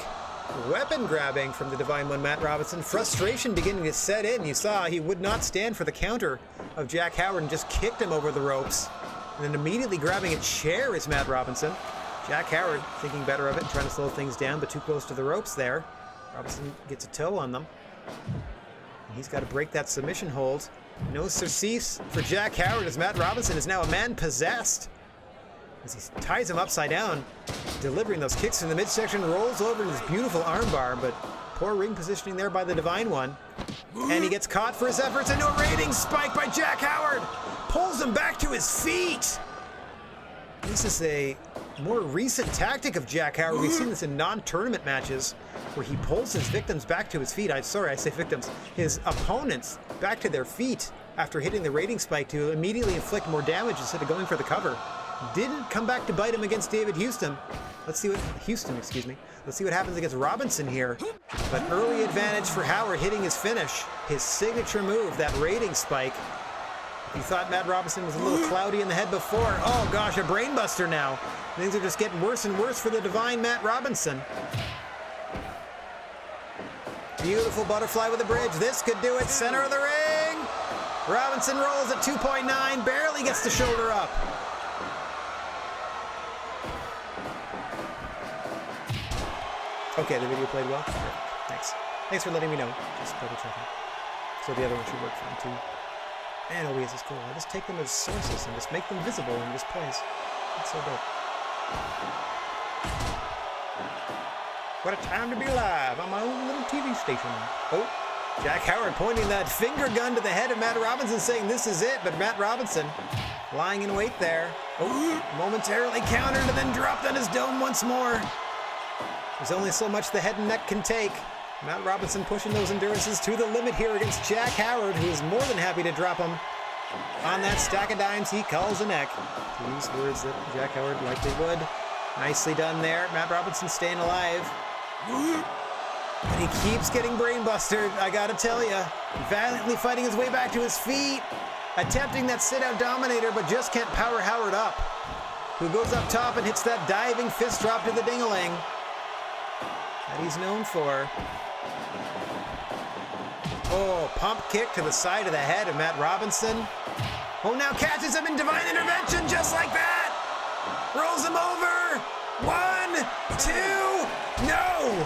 weapon grabbing from the Divine One, Matt Robinson. Frustration beginning to set in. You saw he would not stand for the counter of Jack Howard and just kicked him over the ropes. And then immediately grabbing a chair is Matt Robinson. Jack Howard thinking better of it and trying to slow things down, but too close to the ropes there. Robinson gets a toe on them. And he's got to break that submission hold. No surcease for Jack Howard as Matt Robinson is now a man possessed. As he ties him upside down, delivering those kicks in the midsection, rolls over in this beautiful armbar, but poor ring positioning there by the Divine One. And he gets caught for his efforts, and a rating spike by Jack Howard pulls him back to his feet. This is a more recent tactic of Jack Howard. We've seen this in non-tournament matches where he pulls his victims back to his feet. I say victims, his opponents back to their feet after hitting the rating spike to immediately inflict more damage instead of going for the cover. Didn't come back to bite him against David Houston. Let's see what happens against Robinson here. But early advantage for Howard hitting his finish, his signature move, that rating spike. You thought Matt Robinson was a little cloudy in the head before. Oh gosh, a brainbuster now. Things are just getting worse and worse for the divine Matt Robinson. Beautiful butterfly with a bridge. This could do it. Center of the ring. Robinson rolls at 2.9, barely gets the shoulder up. Okay, the video played well. Perfect. Thanks. Thanks for letting me know. Just double checking. So the other one should work fine too. Man, OBS is cool. I just take them as sources and just make them visible in this place. It's so dope. What a time to be alive on my own little TV station. Oh, Jack Howard pointing that finger gun to the head of Matt Robinson saying this is it, but Matt Robinson lying in wait there. Oh, momentarily countered and then dropped on his dome once more. There's only so much the head and neck can take. Matt Robinson pushing those endurances to the limit here against Jack Howard, who is more than happy to drop him on that stack of dimes he calls a neck. To use words that Jack Howard likely would. Nicely done there. Matt Robinson staying alive. And he keeps getting brainbustered, I gotta tell you. Valiantly fighting his way back to his feet. Attempting that sit-out dominator, but just can't power Howard up. Who goes up top and hits that diving fist drop to the ding-a-ling that he's known for. Oh, pump kick to the side of the head of Matt Robinson. Oh, now catches him in divine intervention just like that. Rolls him over. 1, 2, no.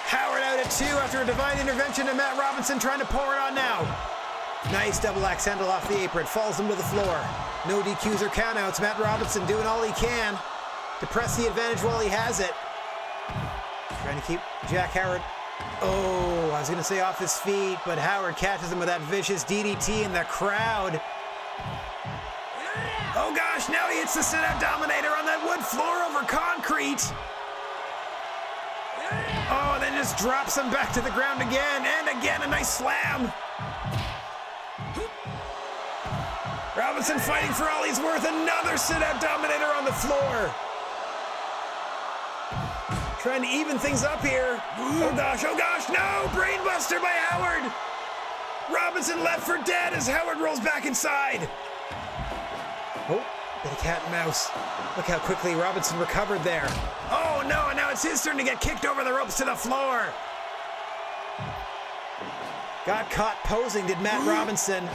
Howard out at 2 after a divine intervention to Matt Robinson trying to pour it on now. Nice double axe handle off the apron. Falls him to the floor. No DQs or countouts. Matt Robinson doing all he can to press the advantage while he has it. Trying to keep Jack Howard, oh, I was going to say off his feet, but Howard catches him with that vicious DDT in the crowd. Oh gosh, now he hits the sit-out dominator on that wood floor over concrete. Oh, and then just drops him back to the ground again, and again, a nice slam. Robinson fighting for all he's worth, another sit-out dominator on the floor. Trying to even things up here. Oh gosh, no! Brainbuster by Howard! Robinson left for dead as Howard rolls back inside. Oh, bit of cat and mouse. Look how quickly Robinson recovered there. Oh no, and now it's his turn to get kicked over the ropes to the floor. Got caught posing, did Matt Robinson.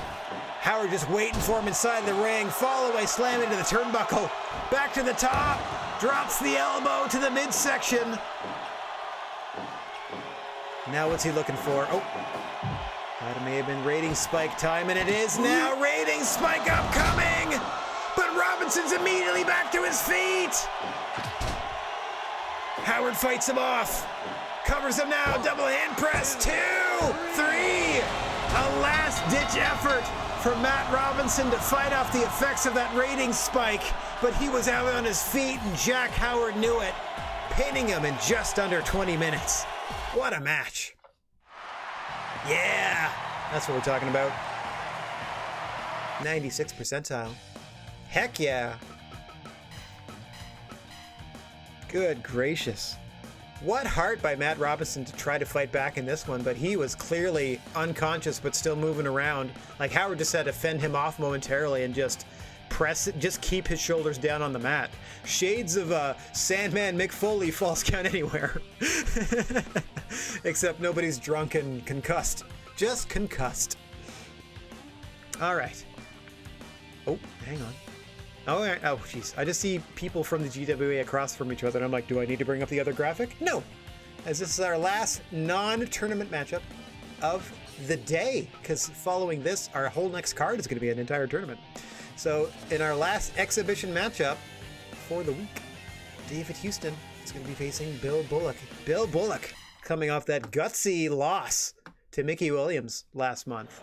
Howard just waiting for him inside the ring. Fall away slam into the turnbuckle. Back to the top. Drops the elbow to the midsection. Now what's he looking for? Oh, that may have been rating spike time, and it is now. Rating spike upcoming. But Robinson's immediately back to his feet. Howard fights him off. Covers him now. Double hand press. 2, 3. A last-ditch effort for Matt Robinson to fight off the effects of that rating spike, but he was out on his feet and Jack Howard knew it, pinning him in just under 20 minutes. What a match. Yeah, that's what we're talking about. 96th percentile. Heck yeah. Good gracious. What heart by Matt Robinson to try to fight back in this one, but he was clearly unconscious but still moving around. Like Howard just had to fend him off momentarily and just press it, just keep his shoulders down on the mat. Shades of Sandman Mick Foley false count anywhere. Except nobody's drunk and concussed. Just concussed. All right. Oh, hang on. Oh, jeez. I just see people from the GWA across from each other, and I'm like, do I need to bring up the other graphic? No, as this is our last non-tournament matchup of the day, because following this, our whole next card is going to be an entire tournament. So in our last exhibition matchup for the week, David Houston is going to be facing Bill Bullock. Bill Bullock coming off that gutsy loss to Mickey Williams last month.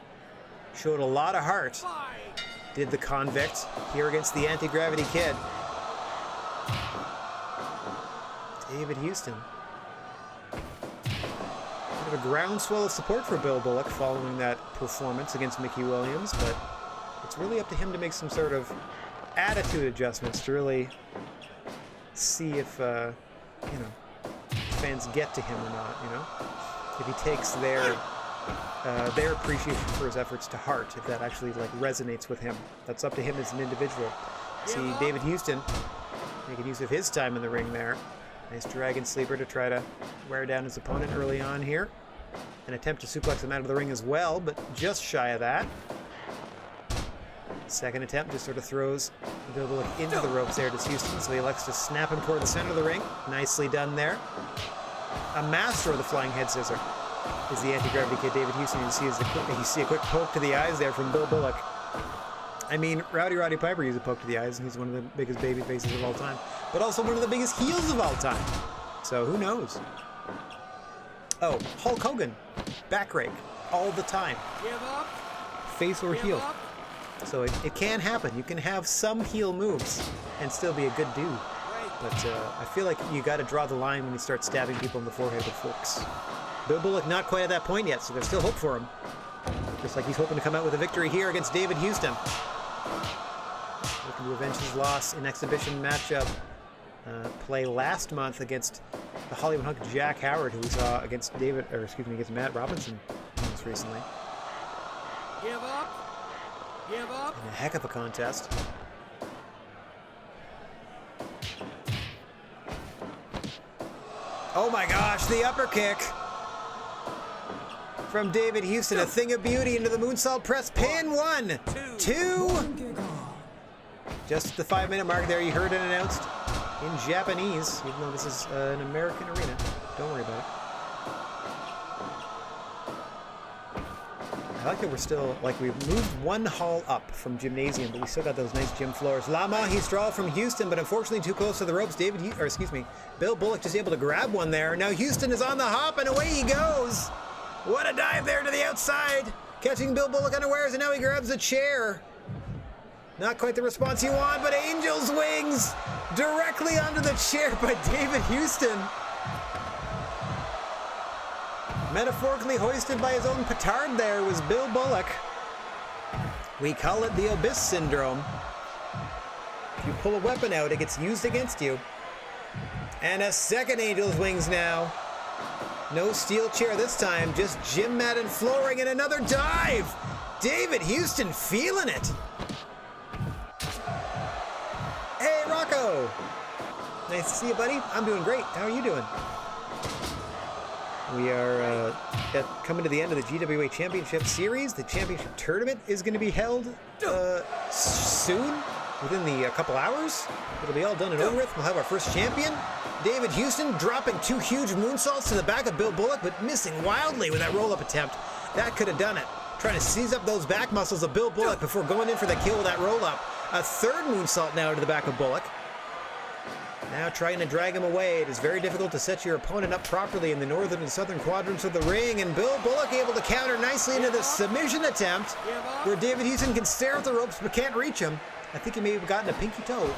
Showed a lot of heart. Did the convict here against the Anti-Gravity Kid. David Houston. Bit of a groundswell of support for Bill Bullock following that performance against Mickey Williams, but it's really up to him to make some sort of attitude adjustments to really see if, fans get to him or not, If he takes their appreciation for his efforts to heart, if that actually resonates with him. That's up to him as an individual. See David Houston making use of his time in the ring there. Nice dragon sleeper to try to wear down his opponent early on here. An attempt to suplex him out of the ring as well, but just shy of that. Second attempt just sort of throws Bill Bullock into the ropes there to Houston, so he elects to snap him toward the center of the ring. Nicely done there. A master of the flying head scissor is the Anti-Gravity Kid, David Houston. You see a quick poke to the eyes there from Bill Bullock. I mean, Roddy Piper used a poke to the eyes, and he's one of the biggest baby faces of all time, but also one of the biggest heels of all time. So who knows? Oh, Hulk Hogan, back rake, all the time. Give up. Face or Give heel. up. So it can happen. You can have some heel moves and still be a good dude. But I feel like you got to draw the line when you start stabbing people in the forehead with forks. Bill Bullock not quite at that point yet, so there's still hope for him. Just like he's hoping to come out with a victory here against David Houston. Looking to avenge his loss in exhibition matchup play last month against the Hollywood hunk Jack Howard, who we saw against against Matt Robinson most recently. Give up. Give up. In a heck of a contest. Oh my gosh, the upper kick from David Houston, a thing of beauty into the moonsault press pin. 1, 2. Just at the 5-minute mark there, you heard it announced in Japanese, even though this is an American arena. Don't worry about it. I like that we're still, we've moved one hall up from gymnasium, but we still got those nice gym floors. La Magistral from Houston, but unfortunately too close to the ropes. Bill Bullock just able to grab one there. Now Houston is on the hop, and away he goes. What a dive there to the outside. Catching Bill Bullock unawares, and now he grabs a chair. Not quite the response you want, but Angel's wings directly onto the chair by David Houston. Metaphorically hoisted by his own petard there was Bill Bullock. We call it the Abyss Syndrome. If you pull a weapon out, it gets used against you. And a second Angel's wings now. No steel chair this time, just gym mat and flooring, and another dive! David Houston feeling it! Hey, Rocco! Nice to see you, buddy. I'm doing great. How are you doing? We are coming to the end of the GWA Championship Series. The championship tournament is going to be held soon, within the couple hours. It'll be all done and over with. We'll have our first champion. David Houston dropping 2 huge moonsaults to the back of Bill Bullock, but missing wildly with that roll-up attempt. That could have done it. Trying to seize up those back muscles of Bill Bullock before going in for the kill with that roll-up. A third moonsault now to the back of Bullock. Now trying to drag him away. It is very difficult to set your opponent up properly in the northern and southern quadrants of the ring, and Bill Bullock able to counter nicely into the submission attempt, where David Houston can stare at the ropes but can't reach him. I think he may have gotten a pinky toe.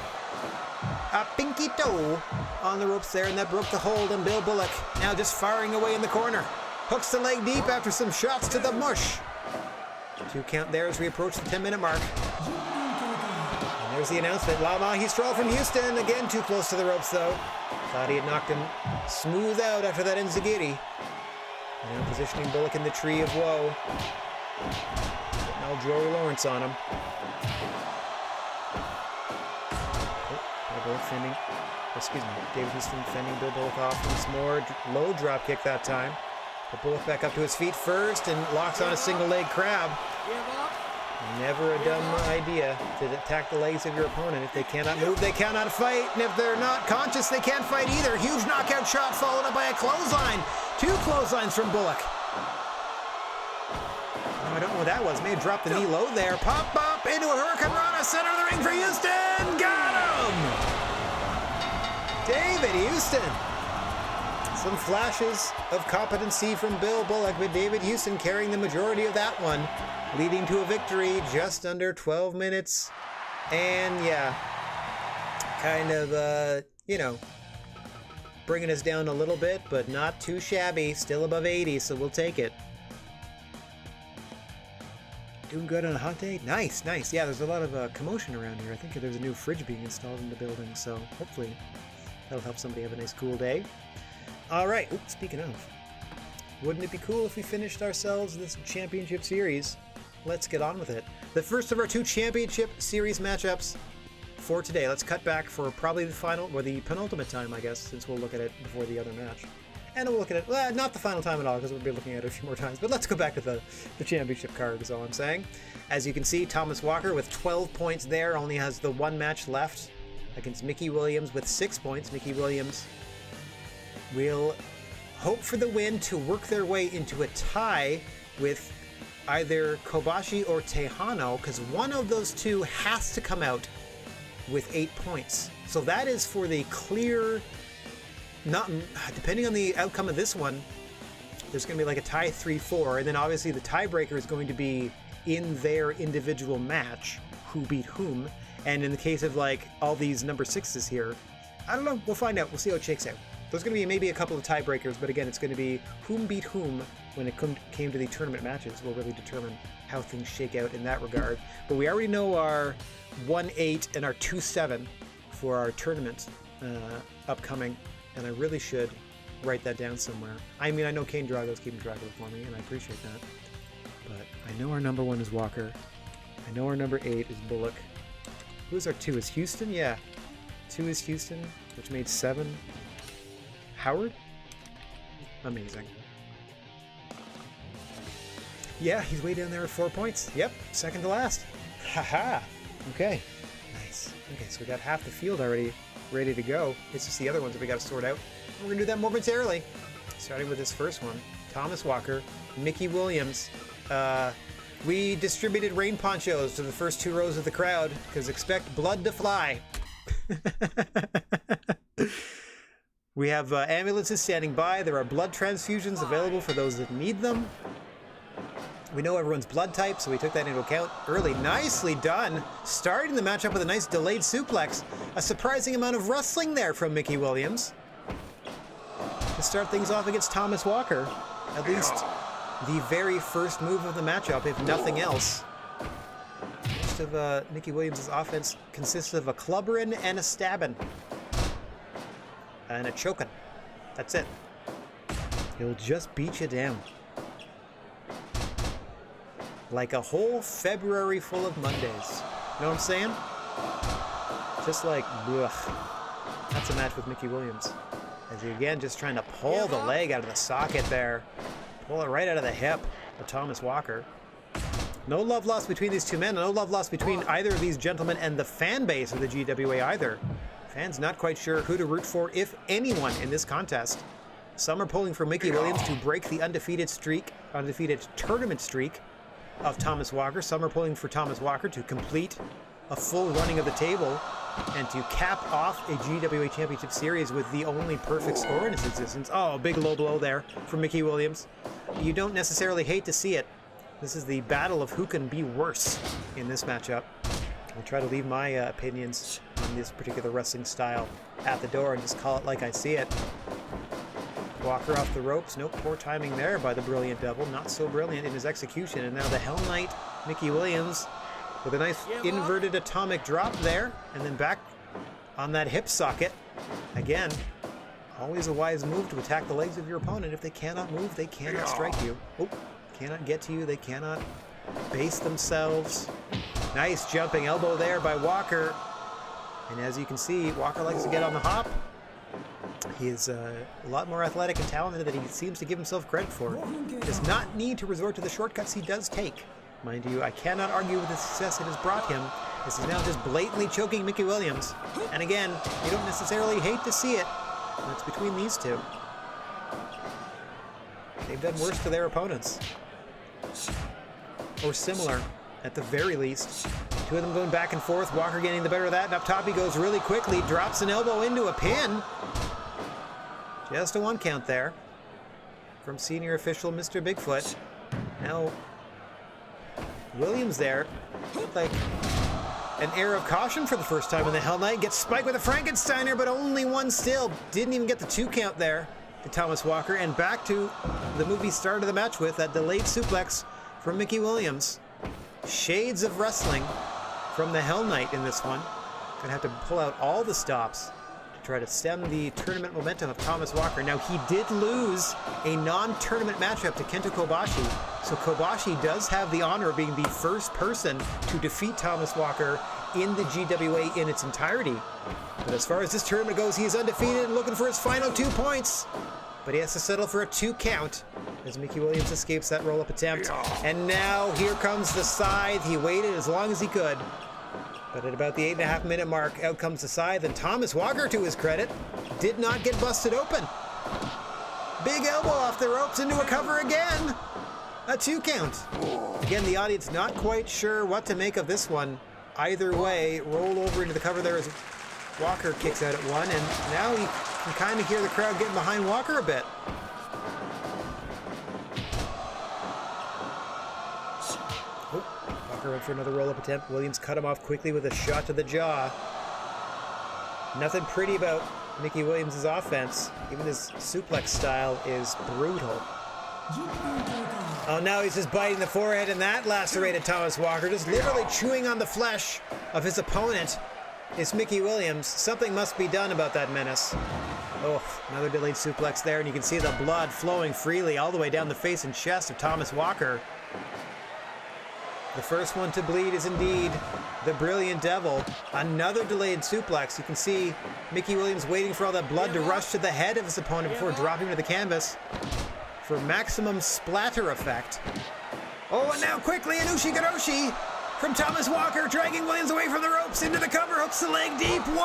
A pinky toe on the ropes there, and that broke the hold on Bill Bullock. Now just firing away in the corner. Hooks the leg deep after some shots to the mush. 2 count there as we approach the 10-minute mark. There's the announcement. La Magistral from Houston. Again, too close to the ropes, though. Thought he had knocked him smooth out after that enziguri. Now positioning Bullock in the tree of woe. Putting all Joey Lawrence on him. David Houston fending Bill Bullock off once more. Low drop kick that time. But Bullock back up to his feet first and locks on a single leg crab. Never a dumb idea to attack the legs of your opponent. If they cannot move, they cannot fight. And if they're not conscious, they can't fight either. Huge knockout shot followed up by a clothesline. 2 clotheslines from Bullock. Oh, I don't know what that was. May have dropped the knee low there. Pop up into a Hurricane Rana, center of the ring for Houston. Got him! David Houston. Some flashes of competency from Bill Bullock, but David Houston carrying the majority of that one, leading to a victory just under 12 minutes. And yeah, kind of, bringing us down a little bit, but not too shabby. Still above 80, so we'll take it. Doing good on a hot day? Nice, nice. Yeah, there's a lot of commotion around here. I think there's a new fridge being installed in the building, so hopefully that'll help somebody have a nice cool day. All right, speaking of, wouldn't it be cool if we finished ourselves this championship series? Let's get on with it. The first of our 2 championship series matchups for today. Let's cut back for probably the final, or the penultimate time, I guess, since we'll look at it before the other match. And we'll look at it, well, not the final time at all, because we'll be looking at it a few more times, but let's go back to the championship card, is all I'm saying. As you can see, Thomas Walker with 12 points there, only has the 1 match left against Mickey Williams with 6 points. Mickey Williams will hope for the win to work their way into a tie with either Kobashi or Tejano, because one of those two has to come out with 8 points. So that is for the clear, not depending on the outcome of this one, there's going to be like a tie 3-4, and then obviously the tiebreaker is going to be in their individual match, who beat whom. And in the case of like all these number 6s here, I don't know, we'll find out. We'll see how it shakes out. There's going to be maybe a couple of tiebreakers, but again, it's going to be whom beat whom when it came to the tournament matches will really determine how things shake out in that regard. But we already know our 1-8 and our 2-7 for our tournament upcoming, and I really should write that down somewhere. I mean, I know Kane Drago's keeping track of it for me, and I appreciate that. But I know our number 1 is Walker. I know our number 8 is Bullock. Who's our 2? Is Houston? Yeah. 2 is Houston, which made 7. Howard? Amazing. Yeah, he's way down there at 4 points. Yep, second to last. Haha. Okay. Nice. Okay, so we got half the field already ready to go. It's just the other ones that we got to sort out. We're going to do that momentarily. Starting with this first one. Thomas Walker, Mickey Williams. We distributed rain ponchos to the first 2 rows of the crowd because expect blood to fly. We have ambulances standing by. There are blood transfusions available for those that need them. We know everyone's blood type, so we took that into account early. Nicely done. Starting the matchup with a nice delayed suplex. A surprising amount of wrestling there from Mickey Williams to start things off against Thomas Walker. At least the very first move of the matchup, if nothing else. Most of Mickey Williams' offense consists of a clubbering and a stabbing. And a choking. That's it. He'll just beat you down. Like a whole February full of Mondays. You know what I'm saying? Just like, ugh. That's a match with Mickey Williams. As he again just trying to pull the leg out of the socket there. Pull it right out of the hip of Thomas Walker. No love lost between these two men. No love lost between either of these gentlemen and the fan base of the GWA either. Fans not quite sure who to root for, if anyone, in this contest. Some are pulling for Mickey Williams to break the undefeated tournament streak of Thomas Walker. Some are pulling for Thomas Walker to complete a full running of the table and to cap off a GWA Championship Series with the only perfect score in its existence. Oh, big low blow there from Mickey Williams. You don't necessarily hate to see it. This is the battle of who can be worse in this matchup. I'll try to leave my opinions on this particular wrestling style at the door and just call it like I see it. Walker off the ropes. Nope, poor timing there by the brilliant double. Not so brilliant in his execution. And now the Hell Knight, Mickey Williams, with a nice inverted atomic drop there. And then back on that hip socket. Again, always a wise move to attack the legs of your opponent. If they cannot move, they cannot strike you. Oh, cannot get to you. They cannot base themselves. Nice jumping elbow there by Walker. And as you can see, Walker likes to get on the hop. He is a lot more athletic and talented than he seems to give himself credit for. Does not need to resort to the shortcuts he does take. Mind you, I cannot argue with the success it has brought him, as he's now just blatantly choking Mickey Williams. And again, you don't necessarily hate to see it. And it's between these two. They've done worse to their opponents. Or similar, at the very least. Two of them going back and forth. Walker getting the better of that. And up top he goes really quickly. Drops an elbow into a pin. Just a 1 count there. From senior official Mr. Bigfoot. Now, Williams there. Like an air of caution for the first time in the Hell Knight. Gets spiked with a Frankensteiner, but only one still. Didn't even get the 2 count there to Thomas Walker. And back to the move he started the match with. That delayed suplex from Mickey Williams. Shades of wrestling from the Hell Knight in this one. Gonna have to pull out all the stops to try to stem the tournament momentum of Thomas Walker. Now, he did lose a non-tournament matchup to Kento Kobashi, so Kobashi does have the honor of being the first person to defeat Thomas Walker in the GWA in its entirety. But as far as this tournament goes, he is undefeated and looking for his final 2 points. But he has to settle for a 2 count as Mickey Williams escapes that roll-up attempt. And now here comes the scythe. He waited as long as he could. But at about the 8.5 minute mark, out comes the scythe, and Thomas Walker, to his credit, did not get busted open. Big elbow off the ropes into a cover again. A 2 count. Again, the audience not quite sure what to make of this one. Either way, roll over into the cover there as Walker kicks out at 1, and now you can kind of hear the crowd getting behind Walker a bit. Walker went for another roll-up attempt. Williams cut him off quickly with a shot to the jaw. Nothing pretty about Mickey Williams' offense. Even his suplex style is brutal. Oh, now he's just biting the forehead, and that lacerated Thomas Walker. Just literally chewing on the flesh of his opponent is Mickey Williams. Something must be done about that menace. Oh, another delayed suplex there, and you can see the blood flowing freely all the way down the face and chest of Thomas Walker. The first one to bleed is indeed the Brilliant Devil. Another delayed suplex. You can see Mickey Williams waiting for all that blood to rush to the head of his opponent before dropping to the canvas for maximum splatter effect. Oh, and now quickly an Ushigoroshi from Thomas Walker, dragging Williams away from the ropes into the cover, hooks the leg deep. 1,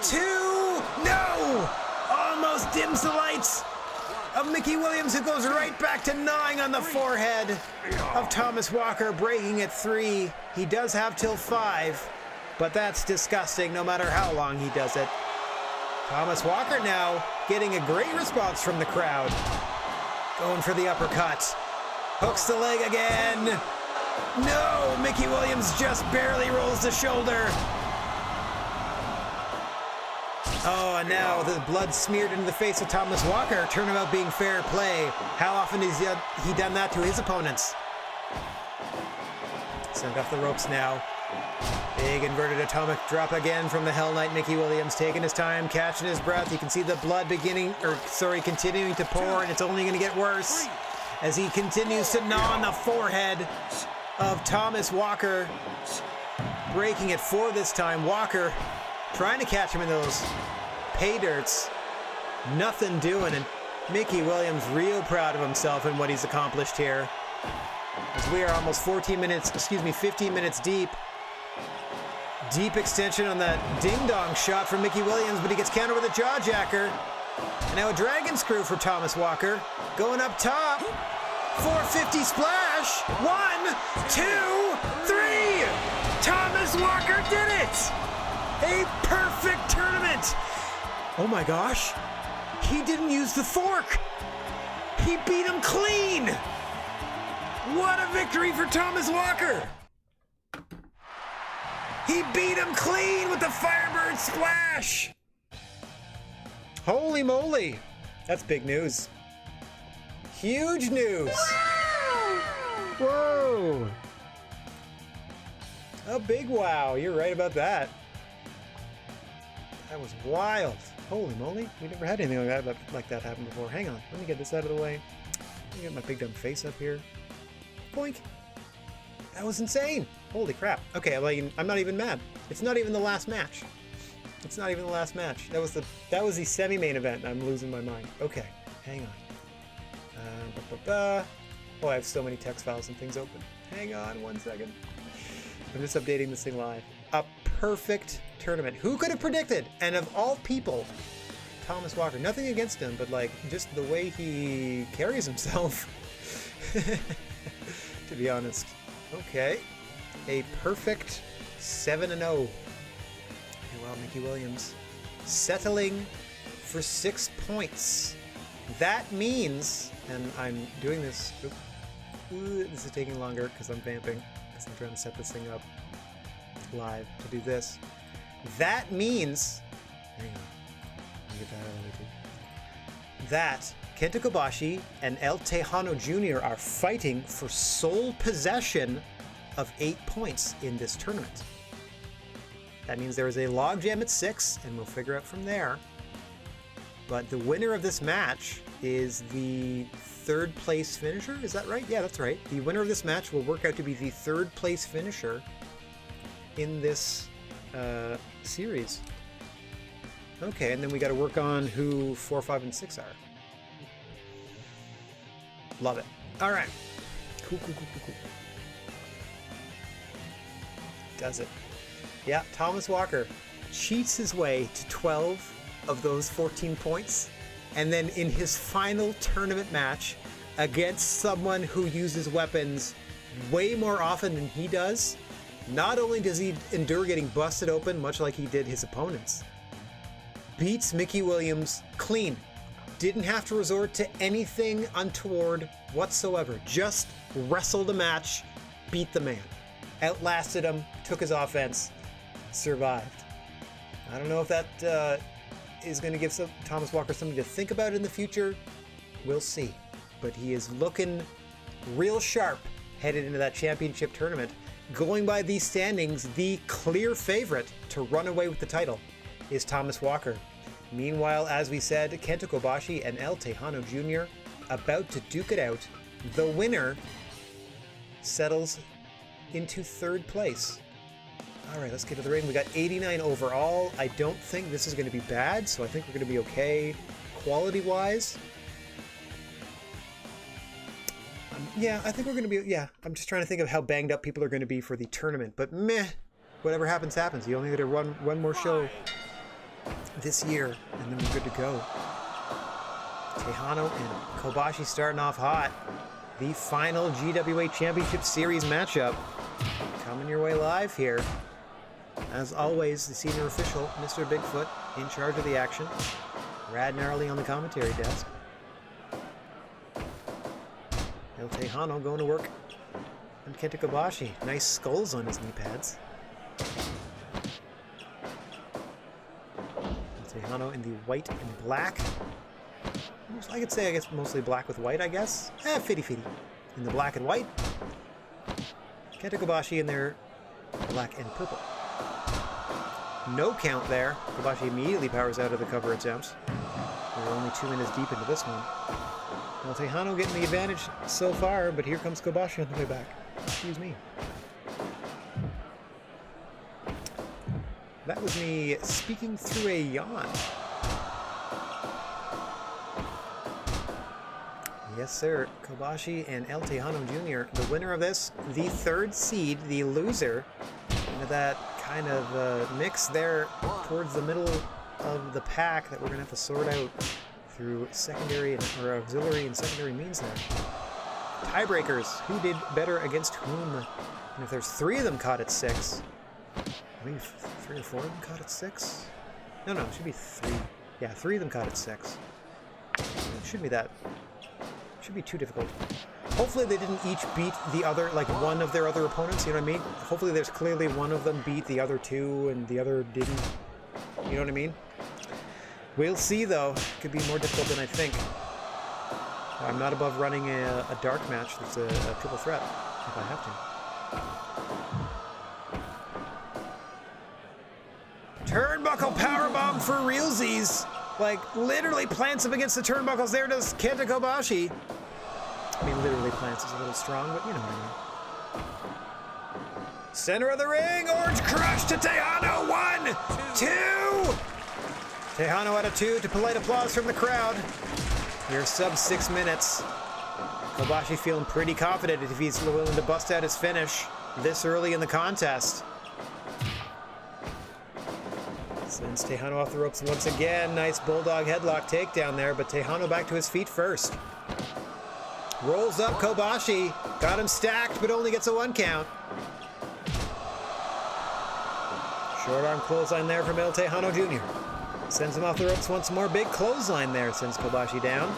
2, no! Almost dims the lights of Mickey Williams, who goes right back to gnawing on the forehead of Thomas Walker, breaking at 3. He does have till 5, but that's disgusting no matter how long he does it. Thomas Walker now getting a great response from the crowd. Going for the uppercut. Hooks the leg again. No, Mickey Williams just barely rolls the shoulder. Oh, and now the blood smeared into the face of Thomas Walker. Turnabout being fair play. How often has he done that to his opponents? Sent off the ropes now. Big inverted atomic drop again from the Hell Knight. Mickey Williams taking his time, catching his breath. You can see the blood continuing to pour, and it's only going to get worse as he continues to gnaw on the forehead of Thomas Walker. Breaking it 4 this time. Walker trying to catch him in those pay dirts. Nothing doing, and Mickey Williams real proud of himself and what he's accomplished here. As we are almost 15 minutes deep. Deep extension on that ding-dong shot from Mickey Williams, but he gets countered with a jawjacker. And now a dragon screw for Thomas Walker. Going up top. 450 splash. 1, 2, 3. Thomas Walker did it. A perfect tournament. Oh my gosh. He didn't use the fork. He beat him clean. What a victory for Thomas Walker. He beat him clean with the Firebird Splash! Holy moly! That's big news. Huge news! Whoa! A big wow, you're right about that. That was wild. Holy moly, we never had anything like that happen before. Hang on, let me get this out of the way. Let me get my big dumb face up here. Boink! That was insane! Holy crap. Okay, I'm not even mad. It's not even the last match. It's not even the last match. That was the semi-main event. I'm losing my mind. Okay, hang on. Oh, I have so many text files and things open. Hang on 1 second. I'm just updating this thing live. A perfect tournament. Who could have predicted? And of all people, Thomas Walker. Nothing against him, but like just the way he carries himself. To be honest. Okay. A perfect 7-0. Wow, Mickey Williams settling for 6 points. That means, and I'm doing this. This is taking longer because I'm vamping because I'm trying to set this thing up live to do this. That means, hang on, let me get that out of the way too. That Kenta Kobashi and El Tejano Jr. are fighting for sole possession of 8 points in this tournament. That means there is a logjam at 6, and we'll figure out from there. But the winner of this match is the 3rd place finisher. Is that right? Yeah, that's right. The winner of this match will work out to be the 3rd place finisher in this series. Okay, and then we got to work on who 4, 5, and 6 are. Love it. All right. Cool. Does it. Yeah, Thomas Walker cheats his way to 12 of those 14 points, and then in his final tournament match against someone who uses weapons way more often than he does, not only does he endure getting busted open, much like he did his opponents, beats Mickey Williams clean. Didn't have to resort to anything untoward whatsoever. Just wrestled a match, beat the man. Outlasted him, took his offense, survived. I don't know if that is going to give Thomas Walker something to think about in the future. We'll see. But he is looking real sharp headed into that championship tournament. Going by these standings, the clear favorite to run away with the title is Thomas Walker. Meanwhile, as we said, Kenta Kobashi and El Tejano Jr. about to duke it out. The winner settles into third place. All right, let's get to the ring. We got 89 overall. I don't think this is going to be bad, so I think we're going to be okay quality-wise. Yeah, I think we're going to be, yeah. I'm just trying to think of how banged up people are going to be for the tournament, but meh, whatever happens, happens. You only got to run one more show this year, and then we're good to go. Tejano and Kobashi starting off hot. The final GWA Championship Series matchup coming your way live here. As always, the senior official, Mr. Bigfoot, in charge of the action. Rad Gnarly on the commentary desk. El Tejano going to work on Kenta Kobashi. Nice skulls on his knee pads. Tejano in the white and black. I could say, I guess, mostly black with white, I guess. Fitty-fitty. In the black and white. Kenta Kobashi in their black and purple. No count there. Kobashi immediately powers out of the cover attempts. We're only 2 minutes deep into this one. Well, Tejano getting the advantage so far, but here comes Kobashi on the way back. Excuse me. That was me speaking through a yawn. Yes, sir. Kobashi and El Tejano Jr., the winner of this, the third seed, the loser, into that kind of mix there towards the middle of the pack that we're going to have to sort out through secondary or auxiliary and secondary means there. Tiebreakers. Who did better against whom? And if there's 3 of them caught at 6, maybe 3 or 4 of them caught at 6? No, it should be 3. Yeah, 3 of them caught at 6. It shouldn't be that. It should be too difficult. Hopefully they didn't each beat the other, like one of their other opponents, you know what I mean? Hopefully there's clearly one of them beat the other 2 and the other didn't. You know what I mean? We'll see, though. Could be more difficult than I think. I'm not above running a dark match that's a triple threat, if I have to. Turnbuckle powerbomb for realsies. Like, literally plants him against the turnbuckles. There does Kenta Kobashi. I mean, literally plants is a little strong, but you know what I mean. Center of the ring. Orange Crush to Tejano. 1, 2. Tejano out of 2 to polite applause from the crowd. You're sub 6 minutes. Kobashi feeling pretty confident if he's willing to bust out his finish this early in the contest. Sends Tejano off the ropes once again. Nice bulldog headlock takedown there, but Tejano back to his feet first. Rolls up Kobashi. Got him stacked, but only gets a 1 count. Short arm clothesline there from El Tejano Jr. Sends him off the ropes once more. Big clothesline there. Sends Kobashi down.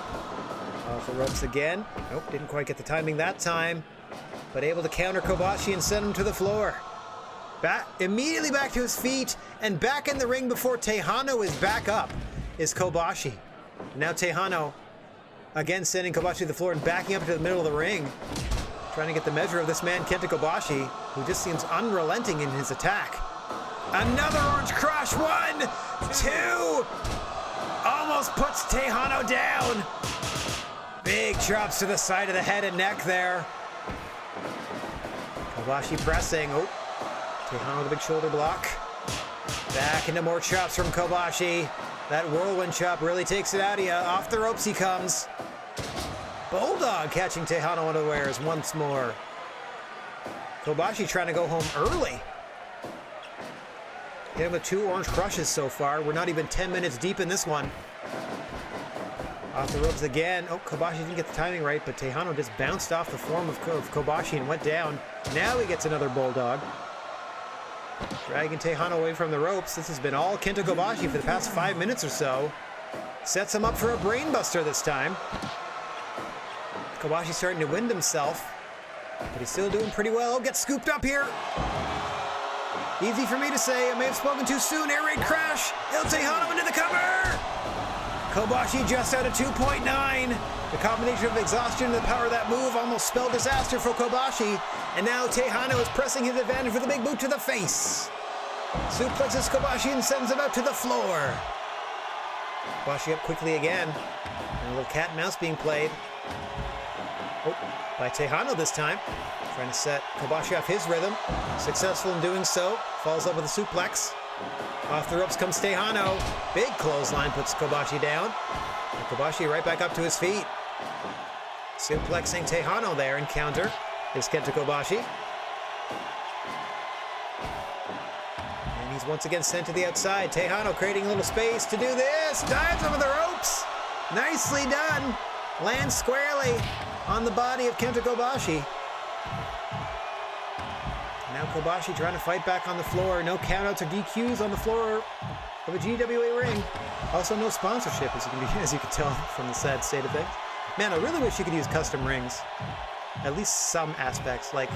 Off the ropes again. Nope, didn't quite get the timing that time. But able to counter Kobashi and send him to the floor. Immediately back to his feet and back in the ring before Tejano is back up is Kobashi. Now Tejano again sending Kobashi to the floor and backing up to the middle of the ring. Trying to get the measure of this man, Kenta Kobashi, who just seems unrelenting in his attack. Another Orange Crush. 1, 2. Almost puts Tejano down. Big chops to the side of the head and neck there. Kobashi pressing. Oh, Tejano with a big shoulder block. Back into more chops from Kobashi. That whirlwind chop really takes it out of you. Off the ropes he comes. Bulldog catching Tejano unawares once more. Kobashi trying to go home early. Hit him with 2 Orange Crushes so far. We're not even 10 minutes deep in this one. Off the ropes again. Oh, Kobashi didn't get the timing right, but Tejano just bounced off the form of Kobashi and went down. Now he gets another bulldog. Dragging Tejano away from the ropes. This has been all Kento Kobashi for the past 5 minutes or so. Sets him up for a brainbuster this time. Kobashi's starting to wind himself, but he's still doing pretty well. Oh, gets scooped up here. Easy for me to say. I may have spoken too soon. Air raid crash. El Tejano into the cover. Kobashi just out of 2.9. The combination of exhaustion and the power of that move almost spelled disaster for Kobashi. And now Tejano is pressing his advantage with a big boot to the face. Suplexes Kobashi and sends him out to the floor. Kobashi up quickly again. And a little cat and mouse being played. Oh, by Tejano this time. Trying to set Kobashi off his rhythm. Successful in doing so. Falls up with a suplex. Off the ropes comes Tejano. Big clothesline puts Kobashi down. And Kobashi right back up to his feet. Suplexing Tejano there in counter is Kento Kobashi. And he's once again sent to the outside. Tejano creating a little space to do this. Dives over the ropes. Nicely done. Lands squarely on the body of Kento Kobashi. Now Kobashi trying to fight back on the floor. No countouts or DQs on the floor of a GWA ring. Also no sponsorship, as you can tell from the sad state of things. Man, I really wish you could use custom rings. At least some aspects, like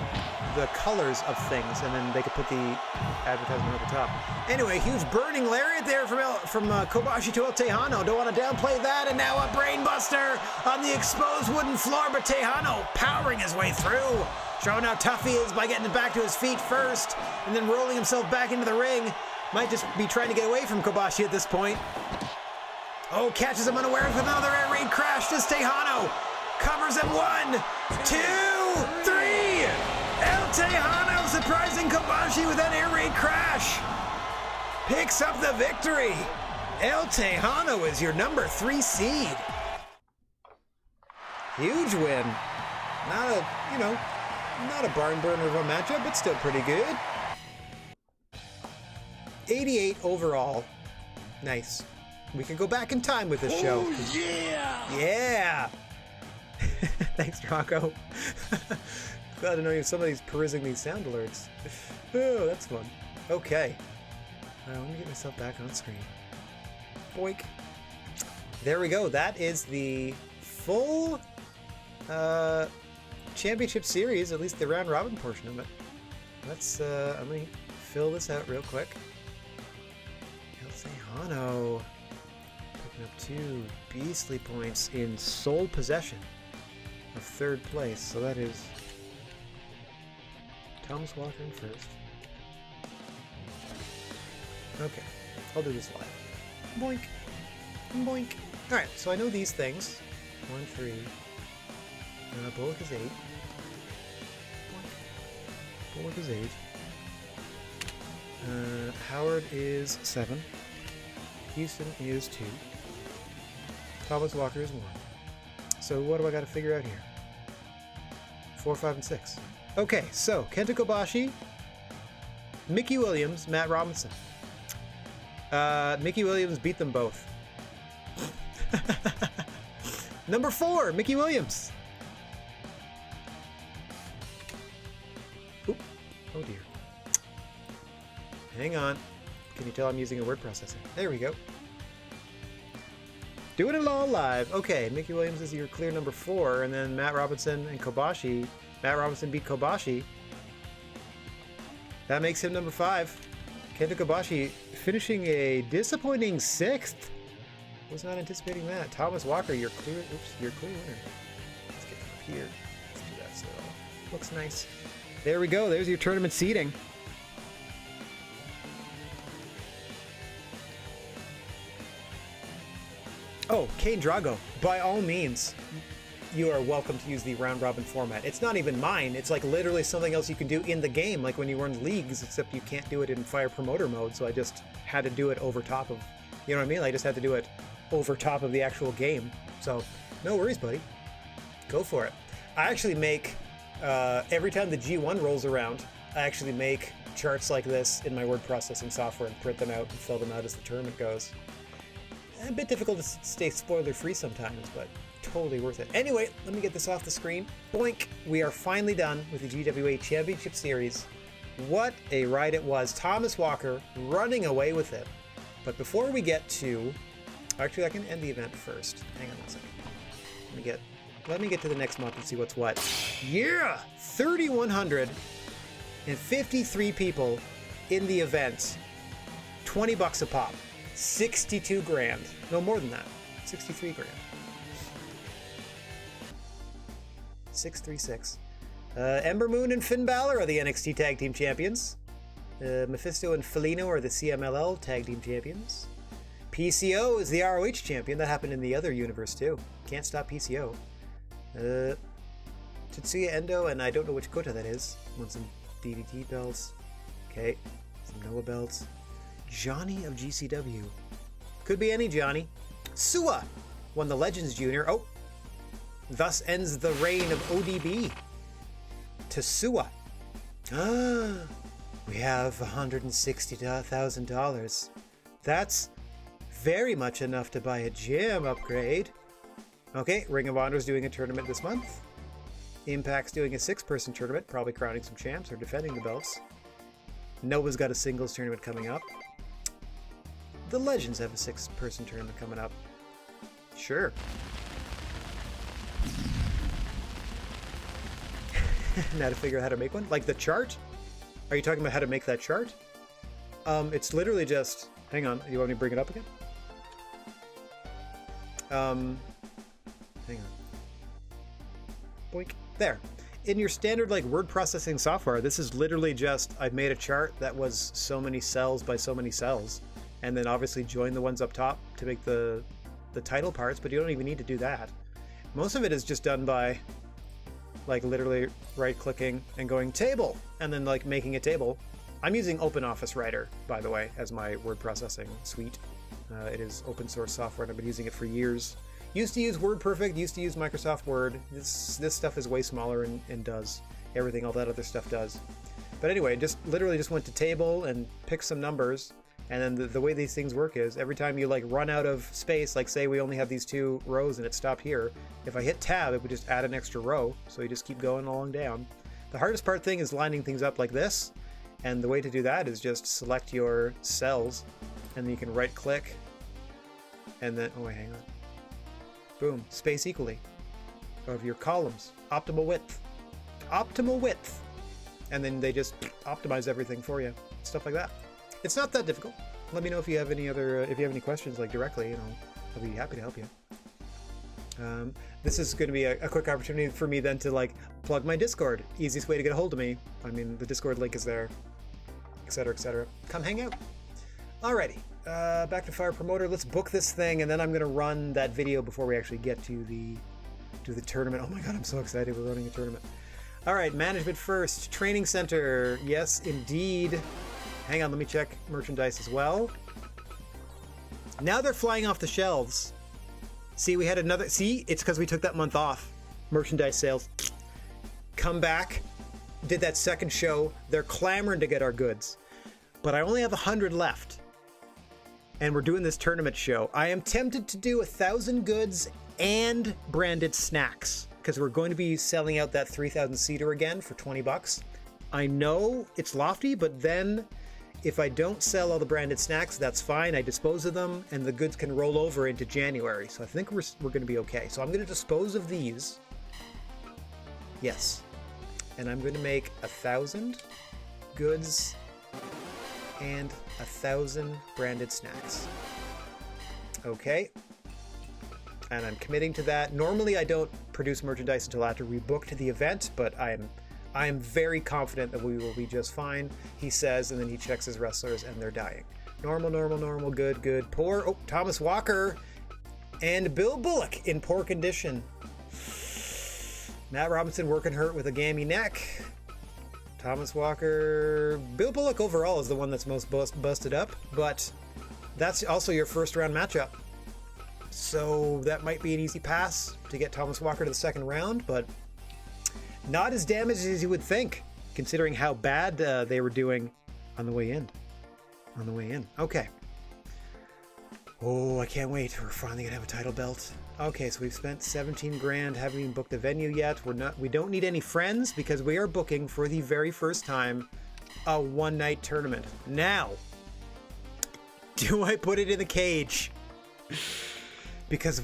the colors of things, and then they could put the advertisement over the top. Anyway, huge burning lariat there from Kobashi to El Tejano. Don't want to downplay that, and now a brainbuster on the exposed wooden floor, but Tejano powering his way through. Showing how tough he is by getting it back to his feet first, and then rolling himself back into the ring. Might just be trying to get away from Kobashi at this point. Oh, catches him unawares with another air raid crash. Does Tejano. Covers him 1, 2, 3. El Tejano surprising Kobashi with that air raid crash. Picks up the victory. El Tejano is your number 3 seed. Huge win. Not a barn burner of a matchup, but still pretty good. 88 overall. Nice. We can go back in time with this show. Yeah! Yeah! Thanks, Rocco. Glad to know you. Somebody's perusing these sound alerts. Oh, that's fun. Okay. Let me get myself back on screen. Boink. There we go. That is the full championship series, at least the round robin portion of it. Let's, I'm going to fill this out real quick. El Tejano picking up 2 beastly points in sole possession of 3rd place. So that is Thomas Walker in first. Okay, I'll do this live. Boink. Boink. Alright, so I know these things. 1, 3. Bullock is 8. Bullock is 8. Howard is 7. Houston is 2. Thomas Walker is 1. So what do I got to figure out here? 4, 5, and 6. Okay, so Kento Kobashi, Mickey Williams, Matt Robinson. Mickey Williams beat them both. Number 4, Mickey Williams. Oop. Oh dear. Hang on. Can you tell I'm using a word processor? There we go. Doing it all live. Okay, Mickey Williams is your clear number 4, and then Matt Robinson and Kobashi. Matt Robinson beat Kobashi. That makes him number 5. Kento Kobashi finishing a disappointing 6th. Was not anticipating that. Thomas Walker, your clear winner. Let's get up here. Let's do that so it looks nice. There we go. There's your tournament seating. Oh, Kane Drago, by all means, you are welcome to use the round robin format. It's not even mine. It's like literally something else you can do in the game, like when you run leagues, except you can't do it in fire promoter mode. So I just had to do it over top of, you know what I mean? I just had to do it over top of the actual game. So no worries, buddy. Go for it. I actually make, every time the G1 rolls around, I actually make charts like this in my word processing software and print them out and fill them out as the tournament goes. A bit difficult to stay spoiler free sometimes, but totally worth it. Anyway, let me get this off the screen. Boink! We are finally done with the GWA Championship Series. What a ride it was. Thomas Walker running away with it. But before we get to... Actually, I can end the event first. Hang on one second. Let me get to the next month and see what's what. Yeah! 3,153 people in the event. 20 bucks a pop. 62 grand. No, more than that. 63 grand. 636. Ember Moon and Finn Balor are the NXT Tag Team Champions. Mephisto and Felino are the CMLL Tag Team Champions. PCO is the ROH Champion. That happened in the other universe too. Can't stop PCO. Tetsuya Endo, and I don't know which Kota that is. Want some DDT belts. Okay. Some Noah belts. Johnny of GCW. Could be any Johnny. Sua won the Legends Junior. Oh. Thus ends the reign of ODB. To Sua. We have $160,000. That's very much enough to buy a gym upgrade. Okay, Ring of Honor's doing a tournament this month. Impact's doing a 6-person tournament, probably crowning some champs or defending the belts. Nova's got a singles tournament coming up. The Legends have a 6-person tournament coming up. Sure. Now to figure out how to make one? Like the chart? Are you talking about how to make that chart? It's literally just... Hang on, you want me to bring it up again? Hang on. Boink. There. In your standard like word processing software, this is literally just, I've made a chart that was so many cells by so many cells, and then obviously join the ones up top to make the title parts, but you don't even need to do that. Most of it is just done by like literally right clicking and going table and then like making a table. I'm using OpenOffice Writer, by the way, as my word processing suite. It is open source software and I've been using it for years. Used to use WordPerfect, used to use Microsoft Word. This stuff is way smaller and does everything all that other stuff does. But anyway, just literally just went to table and picked some numbers. And then the way these things work is every time you like run out of space, like say we only have these 2 rows and it stopped here, if I hit tab, it would just add an extra row. So you just keep going along down. The hardest part thing is lining things up like this. And the way to do that is just select your cells and then you can right click and then, oh wait, hang on. Boom, space equally of your columns. Optimal width. Optimal width. And then they just optimize everything for you. Stuff like that. It's not that difficult. Let me know if you have any other, if you have any questions like directly, I'll be happy to help you. This is going to be a quick opportunity for me then to like plug my Discord. Easiest way to get a hold of me. I mean, the Discord link is there, etc., etc. Come hang out. Alrighty, back to Fire Promoter. Let's book this thing, and then I'm going to run that video before we actually get to the tournament. Oh my god, I'm so excited we're running a tournament. All right, management first. Training center. Yes, indeed. Hang on, let me check merchandise as well. Now they're flying off the shelves. See, we had another... See, it's because we took that month off. Merchandise sales. Come back. Did that second show. They're clamoring to get our goods. But I only have 100 left. And we're doing this tournament show. I am tempted to do 1,000 goods and branded snacks. Because we're going to be selling out that 3,000 seater again for 20 bucks. I know it's lofty, but then... if I don't sell all the branded snacks, that's fine. I dispose of them, and the goods can roll over into January. So I think we're going to be okay. So I'm going to dispose of these. Yes. And I'm going to make 1,000 goods and 1,000 branded snacks. Okay. And I'm committing to that. Normally I don't produce merchandise until after we book to the event, but I am very confident that we will be just fine, he says, and then he checks his wrestlers and they're dying. Normal, normal, normal, good, good, poor. Oh, Thomas Walker and Bill Bullock in poor condition. Matt Robinson working hurt with a gammy neck. Thomas Walker. Bill Bullock overall is the one that's most busted up, but that's also your first round matchup. So that might be an easy pass to get Thomas Walker to the second round, but not as damaged as you would think, considering how bad they were doing on the way in. Okay. Oh, I can't wait. We're finally gonna have a title belt. Okay, so we've spent 17 grand, haven't even booked a venue yet. We don't need any friends because we are booking for the very first time a one-night tournament. Now, do I put it in the cage? Because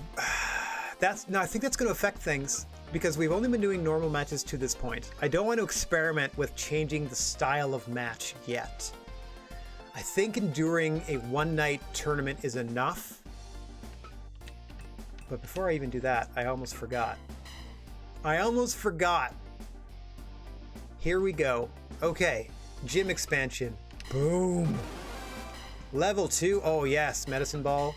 I think that's going to affect things because we've only been doing normal matches to this point. I don't want to experiment with changing the style of match yet. I think enduring a one-night tournament is enough. But before I even do that, I almost forgot. Here we go. Okay, gym expansion. Boom. Level 2. Oh yes, medicine ball.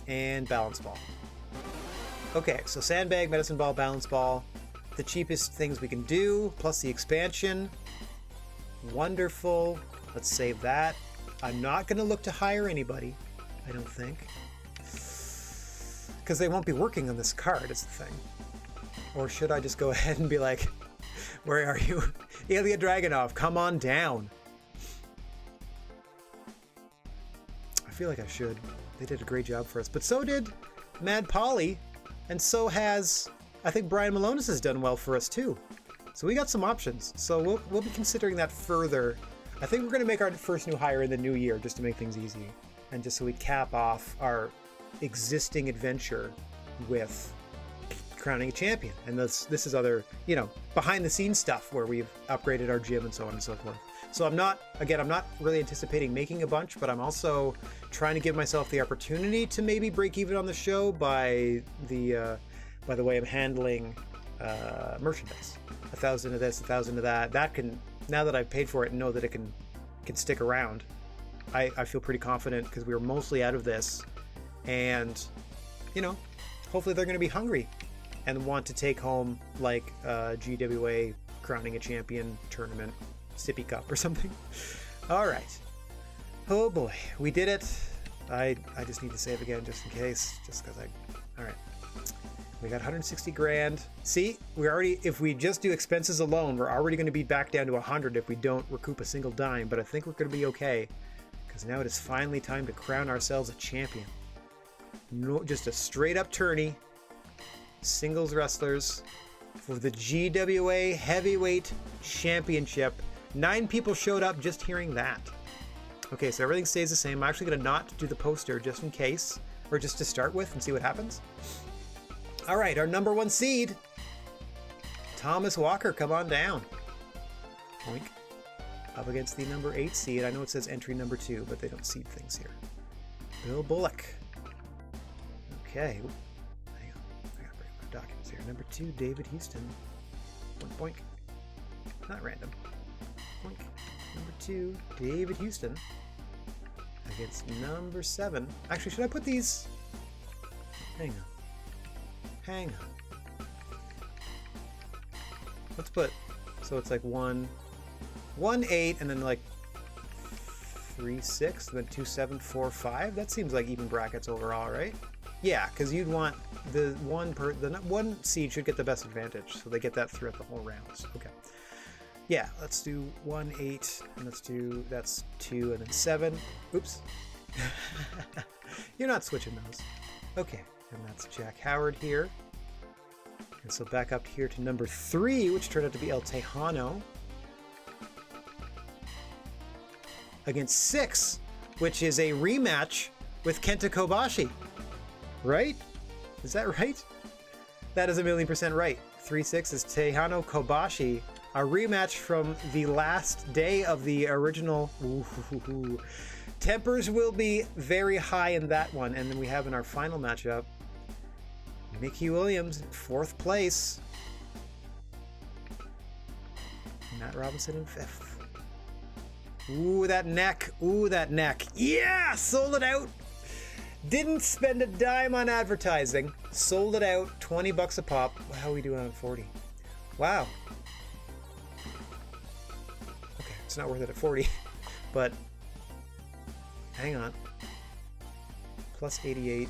And balance ball. Okay, so sandbag, medicine ball, balance ball. The cheapest things we can do, plus the expansion. Wonderful. Let's save that. I'm not going to look to hire anybody, I don't think. Because they won't be working on this card, is the thing. Or should I just go ahead and be like, where are you? Ilya Dragunov, come on down. I feel like I should. They did a great job for us. But so did Mad Polly. And so has, I think Brian Malonis has done well for us too. So we got some options. So we'll be considering that further. I think we're going to make our first new hire in the new year just to make things easy. And just so we cap off our existing adventure with crowning a champion. And this is other, behind the scenes stuff where we've upgraded our gym and so on and so forth. So I'm not really anticipating making a bunch, but I'm also trying to give myself the opportunity to maybe break even on the show by the way I'm handling merchandise. 1,000 of this, 1,000 of that. That can, now that I've paid for it and know that it can stick around, I feel pretty confident because we were mostly out of this. And, hopefully they're going to be hungry and want to take home like GWA crowning a champion tournament sippy cup or something. All right. Oh boy, we did it. I just need to save again just in case, all right. We got 160 grand. See, if we just do expenses alone, we're already going to be back down to 100 if we don't recoup a single dime, but I think we're going to be okay because now it is finally time to crown ourselves a champion. No, just a straight up tourney, singles wrestlers for the GWA Heavyweight Championship. 9 people showed up just hearing that. Okay, so everything stays the same. I'm actually going to not do the poster just in case, or just to start with and see what happens. All right, our number 1 seed, Thomas Walker, come on down. Oink. Up against the number 8 seed. I know it says entry number 2, but they don't seed things here. Bill Bullock. Okay. Ooh, hang on. I gotta bring up my documents here. Number 2, David Houston. Boink, boink. Not random. Boink. Number 2, David Houston. Against number 7. Actually, should I put these? Hang on. Let's put, so it's like 1, 8, and then like 3, 6, and then 2, 7, 4, 5. That seems like even brackets overall, right? Yeah, because you'd want the one seed should get the best advantage, so they get that throughout the whole rounds. Okay. Yeah, let's do 1, 8, and that's 2, and then 7. Oops. You're not switching those. Okay, and that's Jack Howard here. And so back up here to number 3, which turned out to be El Tejano. Against 6, which is a rematch with Kenta Kobashi. Right? Is that right? That is 1,000,000% right. 3-6 is Tejano Kobashi. A rematch from the last day of the original. Ooh. Tempers will be very high in that one. And then we have in our final matchup, Mickey Williams, 4th place. Matt Robinson in 5th. Ooh, that neck. Yeah, sold it out. Didn't spend a dime on advertising. Sold it out, $20 a pop. How are we doing on 40? Wow. Okay, it's not worth it at 40, but hang on. Plus 88,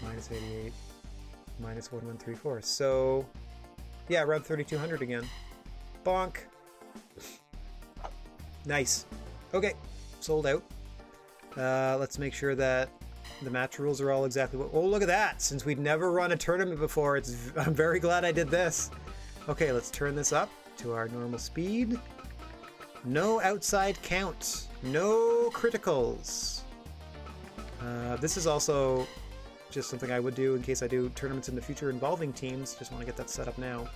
minus 88, minus 1134. So, yeah, around 3,200 again. Bonk. Nice. Okay, sold out. Let's make sure that the match rules are all exactly what... Oh, look at that! Since we'd never run a tournament before, I'm very glad I did this. Okay, let's turn this up to our normal speed. No outside count. No criticals. This is also just something I would do in case I do tournaments in the future involving teams. Just want to get that set up now.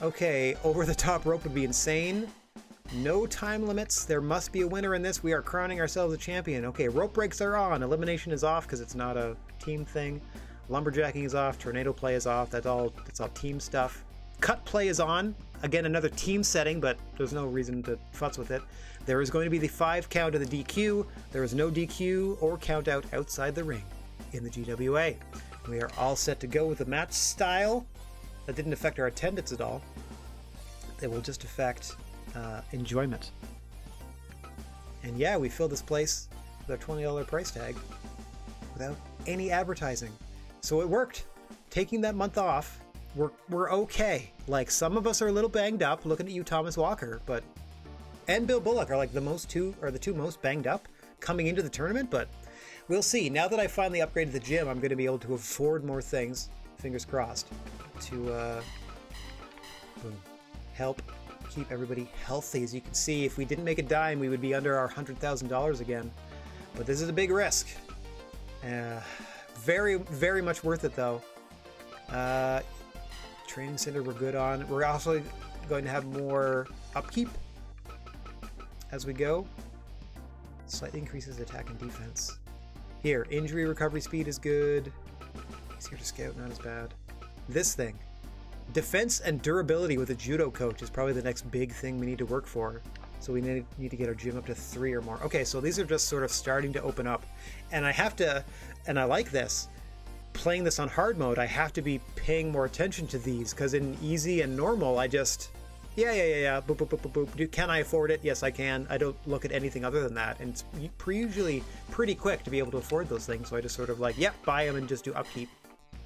Okay, over the top rope would be insane. No time limits. There must be a winner in this. We are crowning ourselves a champion. Okay, rope breaks are on. Elimination is off because it's not a team thing. Lumberjacking is off. Tornado play is off. That's all team stuff. Cut play is on. Again, another team setting, but there's no reason to futz with it. There is going to be the 5 count of the DQ. There is no DQ or count out outside the ring in the GWA. We are all set to go with the match style. That didn't affect our attendance at all. It will just affect enjoyment. And yeah, we filled this place with our $20 price tag without any advertising. So it worked. Taking that month off, we're okay. Like, some of us are a little banged up, looking at you, Thomas Walker, and Bill Bullock are like the two most banged up coming into the tournament, but we'll see. Now that I finally upgraded the gym, I'm going to be able to afford more things, fingers crossed, to help keep everybody healthy. As you can see, if we didn't make a dime, we would be under our $100,000 again. But this is a big risk. Very, very much worth it, though. Training center we're good on. We're also going to have more upkeep as we go. Slightly increases attack and defense. Here, injury recovery speed is good. Easier to scout, not as bad. This thing. Defense and durability with a judo coach is probably the next big thing we need to work for. So we need to get our gym up to 3 or more. Okay, so these are just sort of starting to open up. And I have to, and I like this, playing this on hard mode, I have to be paying more attention to these, because in easy and normal, I just, yeah, boop, boop, boop, boop, boop. Can I afford it? Yes, I can. I don't look at anything other than that. And it's usually pretty quick to be able to afford those things. So I just sort of like, yep, buy them and just do upkeep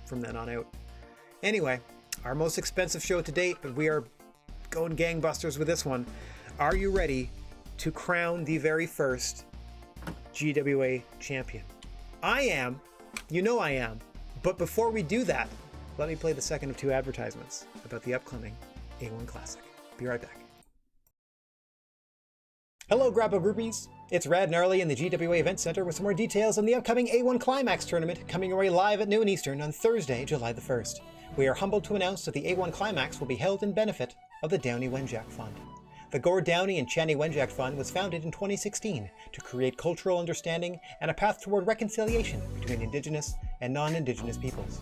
from then on out. Anyway, our most expensive show to date, but we are going gangbusters with this one. Are you ready to crown the very first GWA champion? I am. You know I am. But before we do that, let me play the second of 2 advertisements about the upcoming A1 Classic. Be right back. Hello, Grappa groupies. It's Rad Gnarly in the GWA Event Center with some more details on the upcoming A1 Climax tournament coming away live at noon Eastern on Thursday, July the 1st. We are humbled to announce that the A1 Climax will be held in benefit of the Downey Wenjack Fund. The Gord Downey and Channy Wenjack Fund was founded in 2016 to create cultural understanding and a path toward reconciliation between Indigenous and non-Indigenous peoples.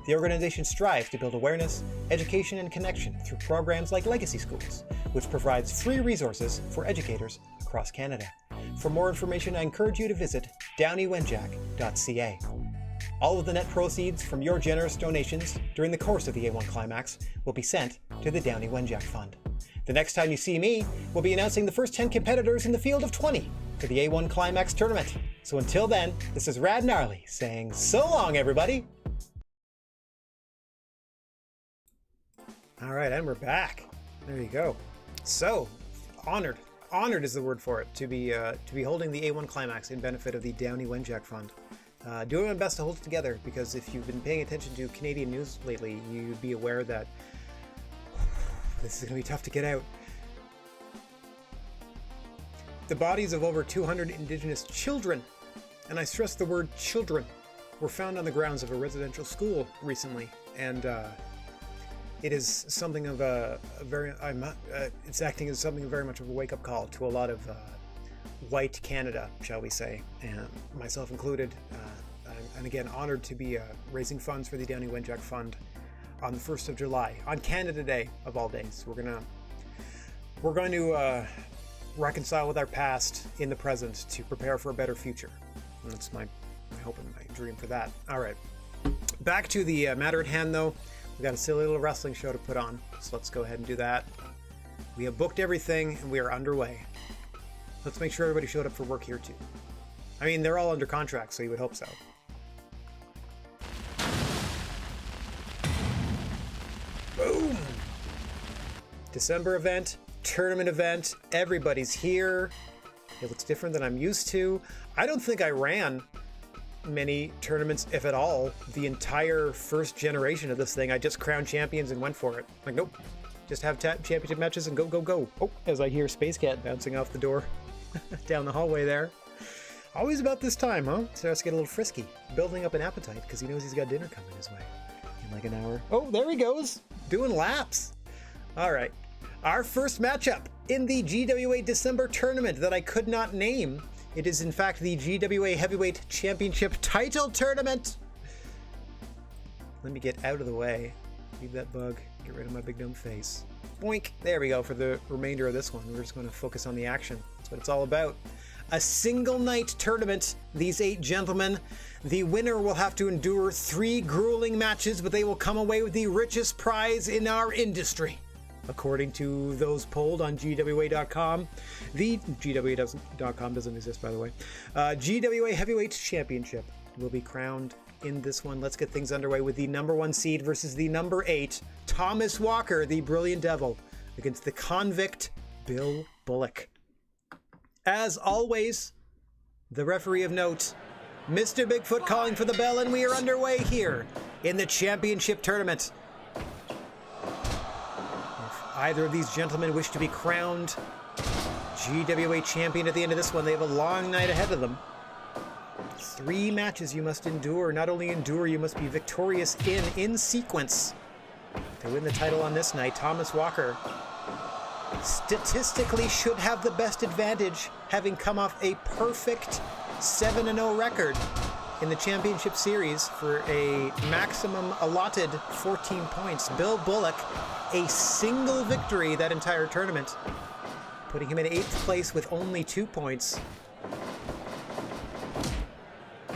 The organization strives to build awareness, education, and connection through programs like Legacy Schools, which provides free resources for educators across Canada. For more information, I encourage you to visit downeywenjack.ca. All of the net proceeds from your generous donations during the course of the A1 Climax will be sent to the Downey Wenjack Fund. The next time you see me, we'll be announcing the first 10 competitors in the field of 20 for the A1 Climax tournament. So until then, this is Rad Gnarly saying so long, everybody! All right, and we're back. There you go. So, honored is the word for it, to be holding the A1 Climax in benefit of the Downey Wenjack Fund. Doing my best to hold it together, because if you've been paying attention to Canadian news lately, you'd be aware that this is going to be tough to get out. The bodies of over 200 Indigenous children, and I stress the word children, were found on the grounds of a residential school recently, and it is something of it's acting as something very much of a wake-up call to a lot of white Canada, shall we say, and myself included. And again, honored to be raising funds for the Downey Wenjack Fund on the 1st of July, on Canada Day of all days. We're going to reconcile with our past in the present to prepare for a better future. And that's my hope and my dream for that. All right, back to the matter at hand, though. We got a silly little wrestling show to put on, so let's go ahead and do that. We have booked everything, and we are underway. Let's make sure everybody showed up for work here, too. I mean, they're all under contract, so you would hope so. Boom! December event, tournament event, everybody's here. It looks different than I'm used to. I don't think I ran many tournaments, if at all, the entire first generation of this thing. I just crowned champions and went for it. Like, nope. Just have championship matches and go, go, go. Oh, as I hear Space Cat bouncing off the door down the hallway there. Always about this time, huh? Starts to get a little frisky, building up an appetite because he knows he's got dinner coming his way in like an hour. Oh, there he goes, doing laps. All right, our first matchup in the GWA December tournament that I could not name. It is in fact the GWA Heavyweight Championship title tournament. Let me get out of the way. Leave that bug. Get rid of my big dumb face. Boink. There we go for the remainder of this one. We're just going to focus on the action. That's what it's all about. A single night tournament. These 8 gentlemen. The winner will have to endure 3 grueling matches, but they will come away with the richest prize in our industry. According to those polled on GWA.com. The GWA.com doesn't exist, by the way. GWA Heavyweight Championship will be crowned in this one. Let's get things underway with the number 1 seed versus the number 8, Thomas Walker, the Brilliant Devil, against the convict, Bill Bullock. As always, the referee of note, Mr. Bigfoot calling for the bell, and we are underway here in the championship tournament. If either of these gentlemen wish to be crowned GWA champion at the end of this one, they have a long night ahead of them. 3 matches you must endure. Not only endure, you must be victorious in sequence. To win the title on this night, Thomas Walker statistically should have the best advantage, having come off a perfect 7-0 record in the championship series for a maximum allotted 14 points. Bill Bullock, a single victory that entire tournament, putting him in 8th place with only 2 points.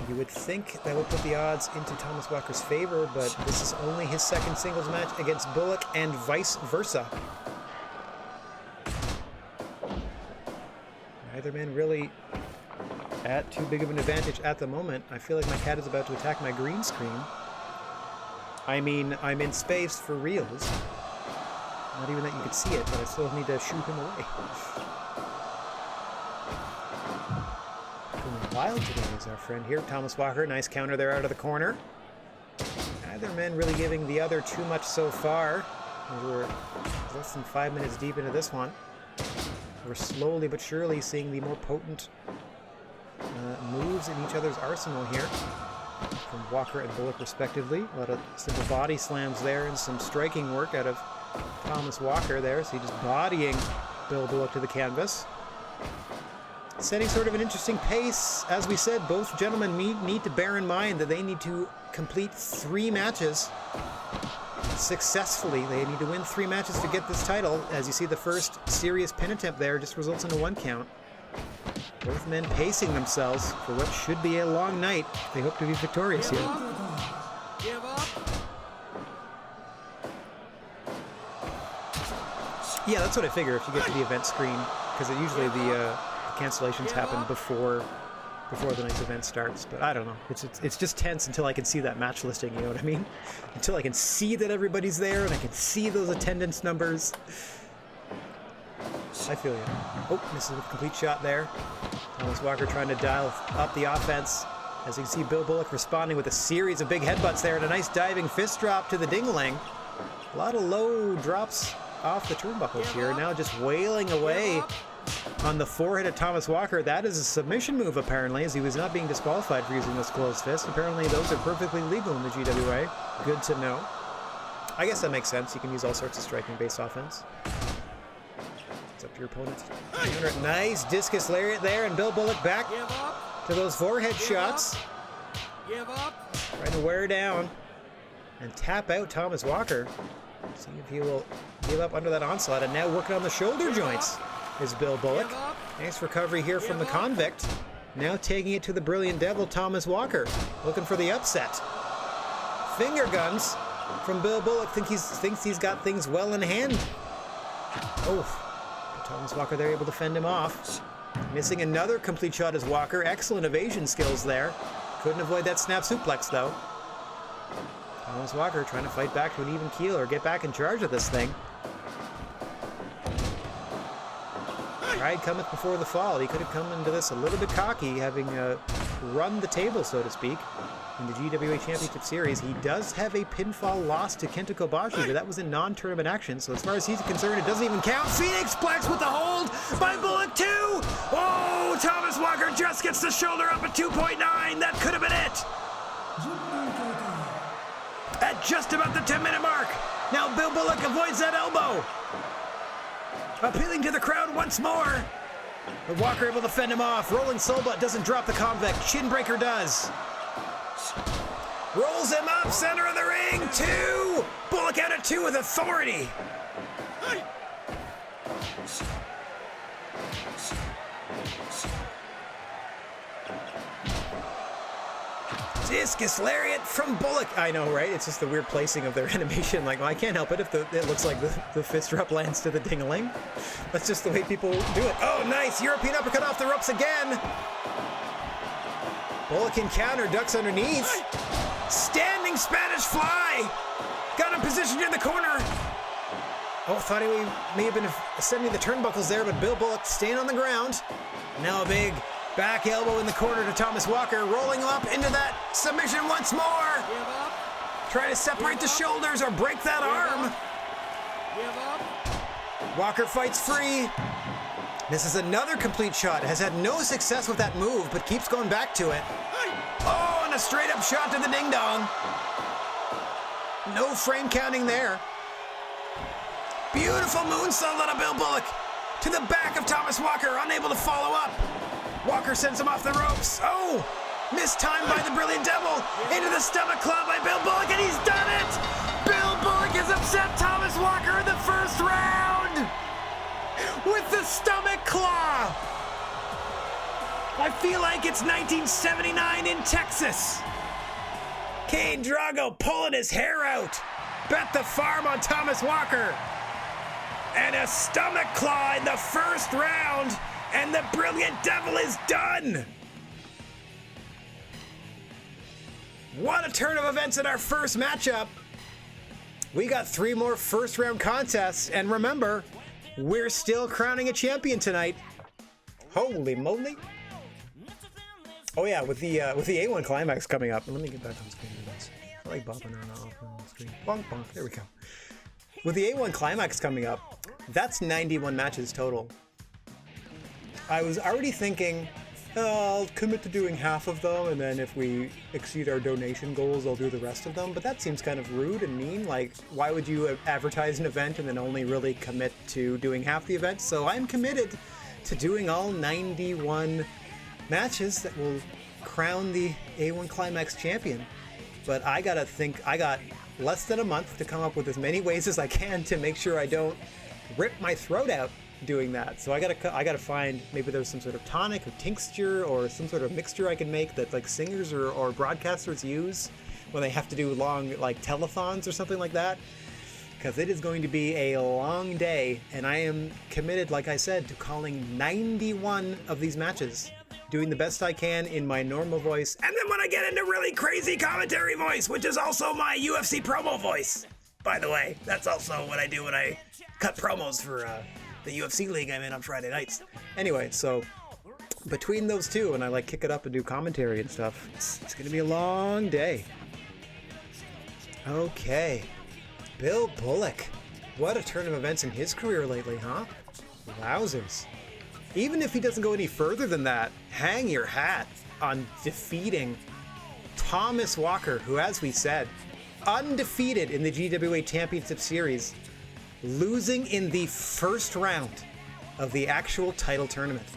You would think that would put the odds into Thomas Walker's favor, but this is only his second singles match against Bullock and vice versa. Neither man really at too big of an advantage at the moment. I feel like my cat is about to attack my green screen. I mean, I'm in space for reals. Not even that you could see it, but I still need to shoo him away. Wild today is our friend here, Thomas Walker. Nice counter there out of the corner. Neither man really giving the other too much so far. We're less than 5 minutes deep into this one. We're slowly but surely seeing the more potent moves in each other's arsenal here from Walker and Bullock respectively. A lot of simple body slams there and some striking work out of Thomas Walker there. So he's just bodying Bill Bullock to the canvas. Setting sort of an interesting pace. As we said, both gentlemen need to bear in mind that they need to complete 3 matches successfully. They need to win 3 matches to get this title. As you see, the first serious pin attempt there just results in a 1 count. Both men pacing themselves for what should be a long night. They hope to be victorious here. Give up. Yeah, that's what I figure if you get to the event screen, because usually the cancellations happen before the night's event starts. But I don't know. It's just tense until I can see that match listing. You know what I mean? Until I can see that everybody's there and I can see those attendance numbers. I feel you. Oh, misses with a complete shot there. Thomas Walker trying to dial up the offense. As you can see, Bill Bullock responding with a series of big headbutts there and a nice diving fist drop to the ding-a-ling. A lot of low drops off the turnbuckles here. Now just wailing away on the forehead of Thomas Walker. That is a submission move, apparently, as he was not being disqualified for using those closed fists. Apparently, those are perfectly legal in the GWA. Good to know. I guess that makes sense. You can use all sorts of striking-based offense. It's up to your opponent. Nice discus lariat there, and Bill Bullock back to those forehead shots. Give up. Trying to wear down and tap out Thomas Walker. See if he will give up under that onslaught, and now working on the shoulder joints is Bill Bullock. Nice recovery here from the convict. Now taking it to the Brilliant Devil, Thomas Walker. Looking for the upset. Finger guns from Bill Bullock. Thinks he's got things well in hand. Oh, but Thomas Walker there able to fend him off. Missing another complete shot as Walker. Excellent evasion skills there. Couldn't avoid that snap suplex though. Thomas Walker trying to fight back to an even keel or get back in charge of this thing. Pride cometh before the fall. He could have come into this a little bit cocky, having run the table, so to speak, in the GWA Championship Series. He does have a pinfall loss to Kenta Kobashi, but that was in non-tournament action, so as far as he's concerned, it doesn't even count. Phoenix Plex with the hold by Bullock 2! Oh, Thomas Walker just gets the shoulder up at 2.9. That could have been it. At just about the 10-minute mark. Now Bill Bullock avoids that elbow. Appealing to the crowd once more. But Walker able to fend him off. Rolling Soulbutt doesn't drop the convict. Shinbreaker does. Rolls him up, center of the ring. 2. Bullock out at 2 with authority. Discus lariat from Bullock. I know, right? It's just the weird placing of their animation. Like, well, I can't help it if it looks like the fist drop lands to the ding-a-ling. That's just the way people do it. Oh, nice. European uppercut off the ropes again. Bullock can counter, ducks underneath. Standing Spanish fly. Got him positioned in the corner. Oh, thought he may have been sending the turnbuckles there, but Bill Bullock staying on the ground. Now a big back elbow in the corner to Thomas Walker, rolling him up into that submission once more. Trying to separate the shoulders or break that arm. Walker fights free. This is another complete shot. Has had no success with that move, but keeps going back to it. Oh, and a straight up shot to the ding dong. No frame counting there. Beautiful moonsault out of Bill Bullock to the back of Thomas Walker, unable to follow up. Walker sends him off the ropes. Oh, mistimed by the Brilliant Devil. Into the stomach claw by Bill Bullock, and he's done it! Bill Bullock has upset Thomas Walker in the first round with the stomach claw. I feel like it's 1979 in Texas. Kane Drago pulling his hair out. Bet the farm on Thomas Walker. And a stomach claw in the first round. And the Brilliant Devil is done! What a turn of events in our first matchup! We got 3 more first round contests, and remember, we're still crowning a champion tonight. Holy moly! Oh yeah, with the A1 climax coming up. Let me get back on screen. I like bopping around off on the screen. Bonk bonk. There we go. With the A1 climax coming up, that's 91 matches total. I was already thinking, I'll commit to doing half of them, and then if we exceed our donation goals, I'll do the rest of them. But that seems kind of rude and mean. Like, why would you advertise an event and then only really commit to doing half the event? So I'm committed to doing all 91 matches that will crown the A1 Climax champion. But I gotta think, I got less than a month to come up with as many ways as I can to make sure I don't rip my throat out doing that. So I gotta find, maybe there's some sort of tonic or tincture or some sort of mixture I can make that like singers or broadcasters use when they have to do long like telethons or something like that, because it is going to be a long day, and I am committed, like I said, to calling 91 of these matches, doing the best I can in my normal voice, and then when I get into really crazy commentary voice, which is also my UFC promo voice, by the way. That's also what I do when I cut promos for the UFC league I'm in on Friday nights. Anyway, so between those two, and I like kick it up and do commentary and stuff, it's gonna be a long day. Okay, Bill Bullock. What a turn of events in his career lately, huh? Wowzers. Even if he doesn't go any further than that, hang your hat on defeating Thomas Walker, who, as we said, undefeated in the GWA Championship Series, losing in the first round of the actual title tournament.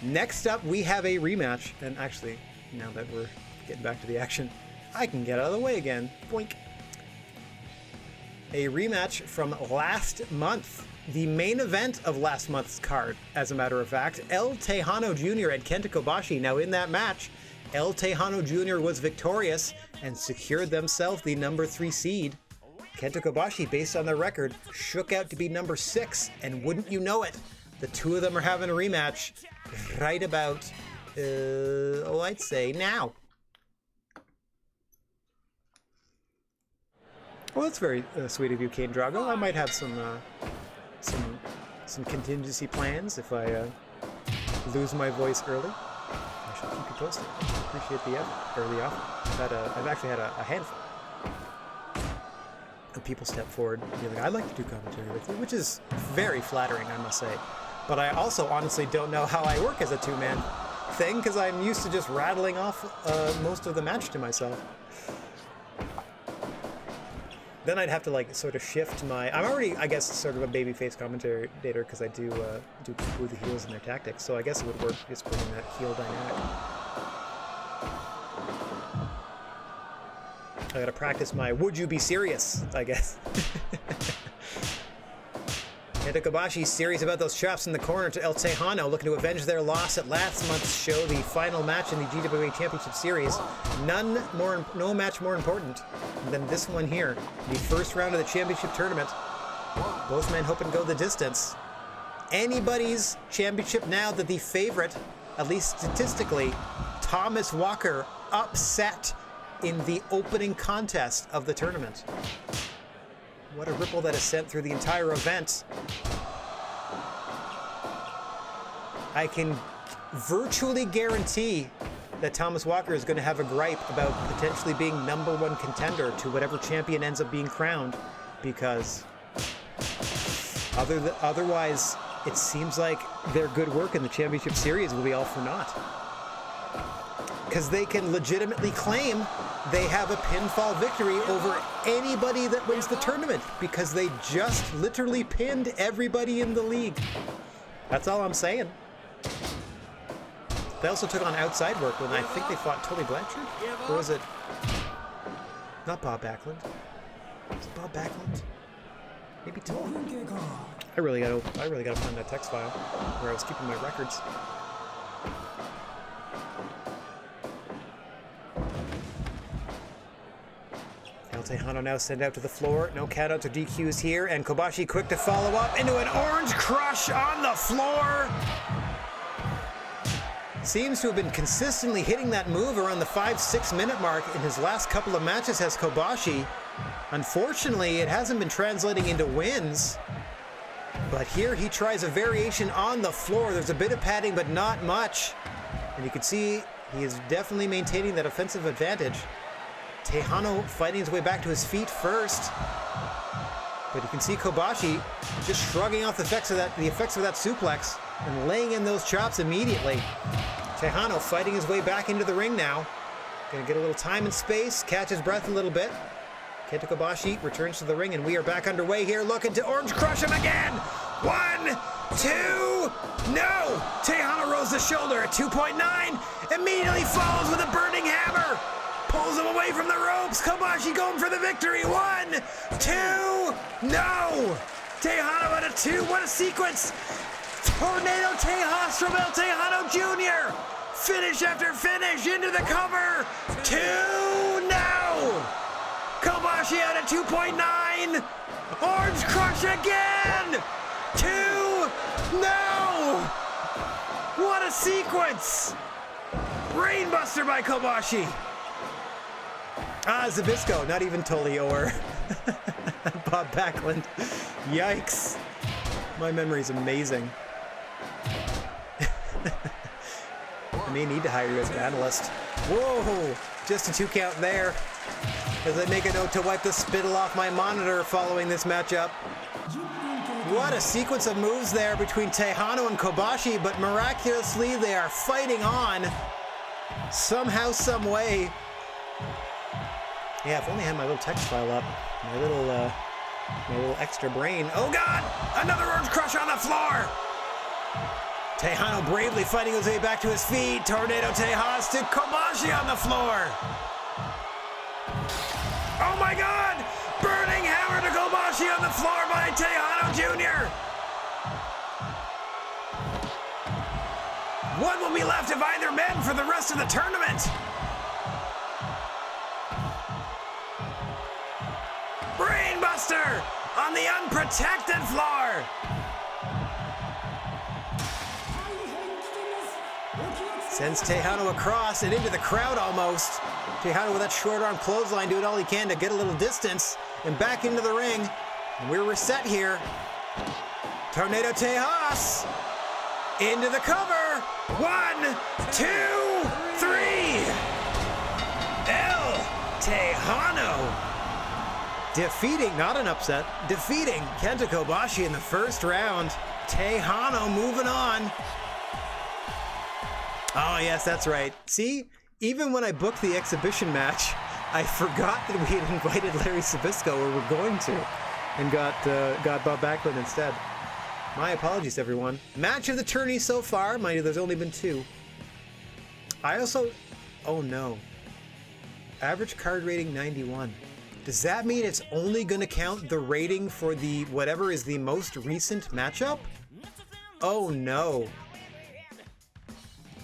Next up, we have a rematch. And actually, now that we're getting back to the action, I can get out of the way again. Boink. A rematch from last month. The main event of last month's card, as a matter of fact. El Tejano Jr. and Kenta Kobashi. Now in that match, El Tejano Jr. was victorious and secured themselves the number 3 seed. Kenta Kobashi, based on their record, shook out to be number 6, and wouldn't you know it, the two of them are having a rematch right about, I'd say now. Well, that's very sweet of you, Kane Drago. I might have some some contingency plans if I lose my voice early. I shall keep you posted. Appreciate the effort, or the offer. I've actually had a handful of people step forward and be like, I'd like to do commentary with you, which is very flattering, I must say. But I also honestly don't know how I work as a two-man thing, because I'm used to just rattling off most of the match to myself. Then I'd have to like sort of shift my... I'm already, I guess, sort of a babyface commentator because I do poo the heels and their tactics, so I guess it would work just bringing that heel dynamic. I gotta practice my would you be serious, I guess. Kenta Kobashi serious about those chops in the corner to El Tejano, looking to avenge their loss at last month's show, the final match in the GWA Championship Series. No match more important than this one here, the first round of the championship tournament. Both men hoping to go the distance. Anybody's championship now that the favorite, at least statistically, Thomas Walker, upset in the opening contest of the tournament. What a ripple that is sent through the entire event. I can virtually guarantee that Thomas Walker is going to have a gripe about potentially being #1 contender to whatever champion ends up being crowned, because otherwise it seems like their good work in the championship series will be all for naught. Because they can legitimately claim they have a pinfall victory over anybody that wins the tournament, because they just literally pinned everybody in the league. That's all I'm saying. They also took on outside work when I think they fought Tully Blanchard? Or was it... not Bob Backlund? Was it Bob Backlund? Maybe Tully? I really gotta find that text file where I was keeping my records. El Tejano now sent out to the floor. No count out to DQs here, and Kobashi quick to follow up into an orange crush on the floor. Seems to have been consistently hitting that move around the 5-6 minute mark in his last couple of matches as Kobashi. Unfortunately, it hasn't been translating into wins. But here he tries a variation on the floor. There's a bit of padding, but not much. And you can see he is definitely maintaining that offensive advantage. Tejano fighting his way back to his feet first. But you can see Kobashi just shrugging off the effects of that suplex and laying in those chops immediately. Tejano fighting his way back into the ring now. Gonna get a little time and space, catch his breath a little bit. Kenta Kobashi returns to the ring, and we are back underway here, looking to orange crush him again. 1, 2, no! Tejano rolls the shoulder at 2.9, immediately follows with a burning hammer. Pulls him away from the ropes. Kobashi going for the victory. 1, 2, no! Tejano at a 2. What a sequence! Tornado Tejas from El Tejano Jr. Finish after finish into the cover. 2, no! Kobashi out at 2.9. Orange crush again. 2, no! What a sequence! Brainbuster by Kobashi. Zabisco, not even Tully or Bob Backlund. Yikes. My memory's amazing. I may need to hire you as an analyst. Whoa, just a 2 count there. As I make a note to wipe the spittle off my monitor following this matchup. What a sequence of moves there between Tejano and Kobashi, but miraculously they are fighting on. Somehow, some way. Yeah, if only I had my little text file up. My little extra brain. Oh God! Another orange crush on the floor! Tejano bravely fighting his way back to his feet. Tornado Tejas to Kobashi on the floor. Oh my God! Burning hammer to Kobashi on the floor by Tejano Jr. What will be left of either men for the rest of the tournament? Brainbuster on the unprotected floor. Sends Tejano across and into the crowd almost. Tejano with that short arm clothesline doing all he can to get a little distance and back into the ring. And we're reset here. Tornado Tejas. Into the cover. 1, 2, 3. El Tejano. Defeating, not an upset, defeating Kenta Kobashi in the first round. Tejano moving on. Oh, yes, that's right. See, even when I booked the exhibition match, I forgot that we had invited Larry Sabisco, or were going to, and got Bob Backlund instead. My apologies, everyone. Match of the tourney so far. Mind you, there's only been 2. I also... Oh, no. Average card rating 91. Does that mean it's only going to count the rating for the whatever is the most recent matchup? Oh, no.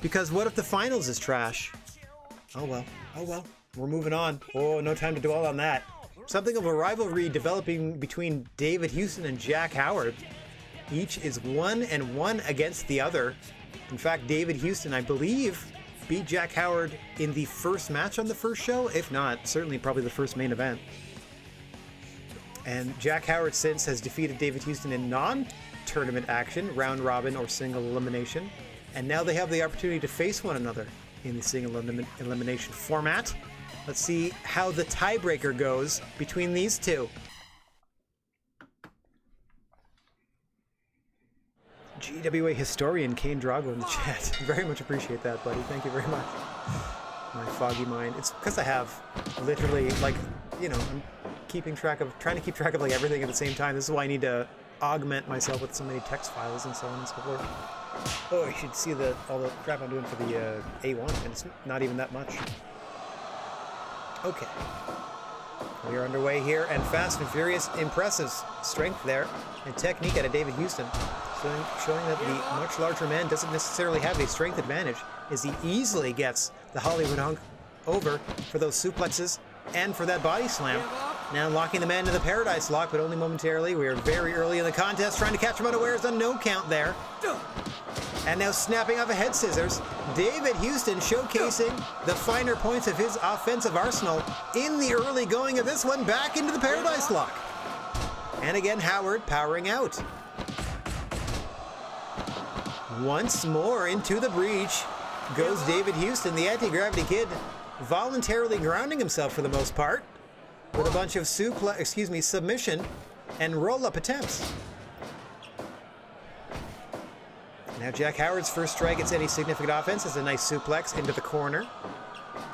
Because what if the finals is trash? Oh, well. Oh, well. We're moving on. Oh, no time to dwell on that. Something of a rivalry developing between David Houston and Jack Howard. Each is 1-1 against the other. In fact, David Houston, I believe, beat Jack Howard in the first match on the first show. If not, certainly probably the first main event. And Jack Howard since has defeated David Houston in non-tournament action, round robin or single elimination. And now they have the opportunity to face one another in the single elimination format. Let's see how the tiebreaker goes between these two. GWA historian Kane Drago in the chat. Very much appreciate that, buddy. Thank you very much. My foggy mind. It's because I have literally, like, you know, I'm trying to keep track of like everything at the same time. This is why I need to augment myself with so many text files and so on and so forth. Oh, you should see all the crap I'm doing for the A1, and it's not even that much. Okay. We are underway here, and Fast and Furious impresses strength there and technique out of David Houston, showing that the much larger man doesn't necessarily have a strength advantage, as he easily gets the Hollywood Hunk over for those suplexes and for that body slam. Now locking the man into the Paradise Lock, but only momentarily. We are very early in the contest, trying to catch him unawares. A no count there. And now snapping off a head scissors. David Houston showcasing the finer points of his offensive arsenal in the early going of this one, back into the Paradise Lock. And again, Howard powering out. Once more into the breach goes David Houston, the anti-gravity kid, voluntarily grounding himself for the most part, with a bunch of submission and roll-up attempts. Now Jack Howard's first strike against any significant offense is a nice suplex into the corner.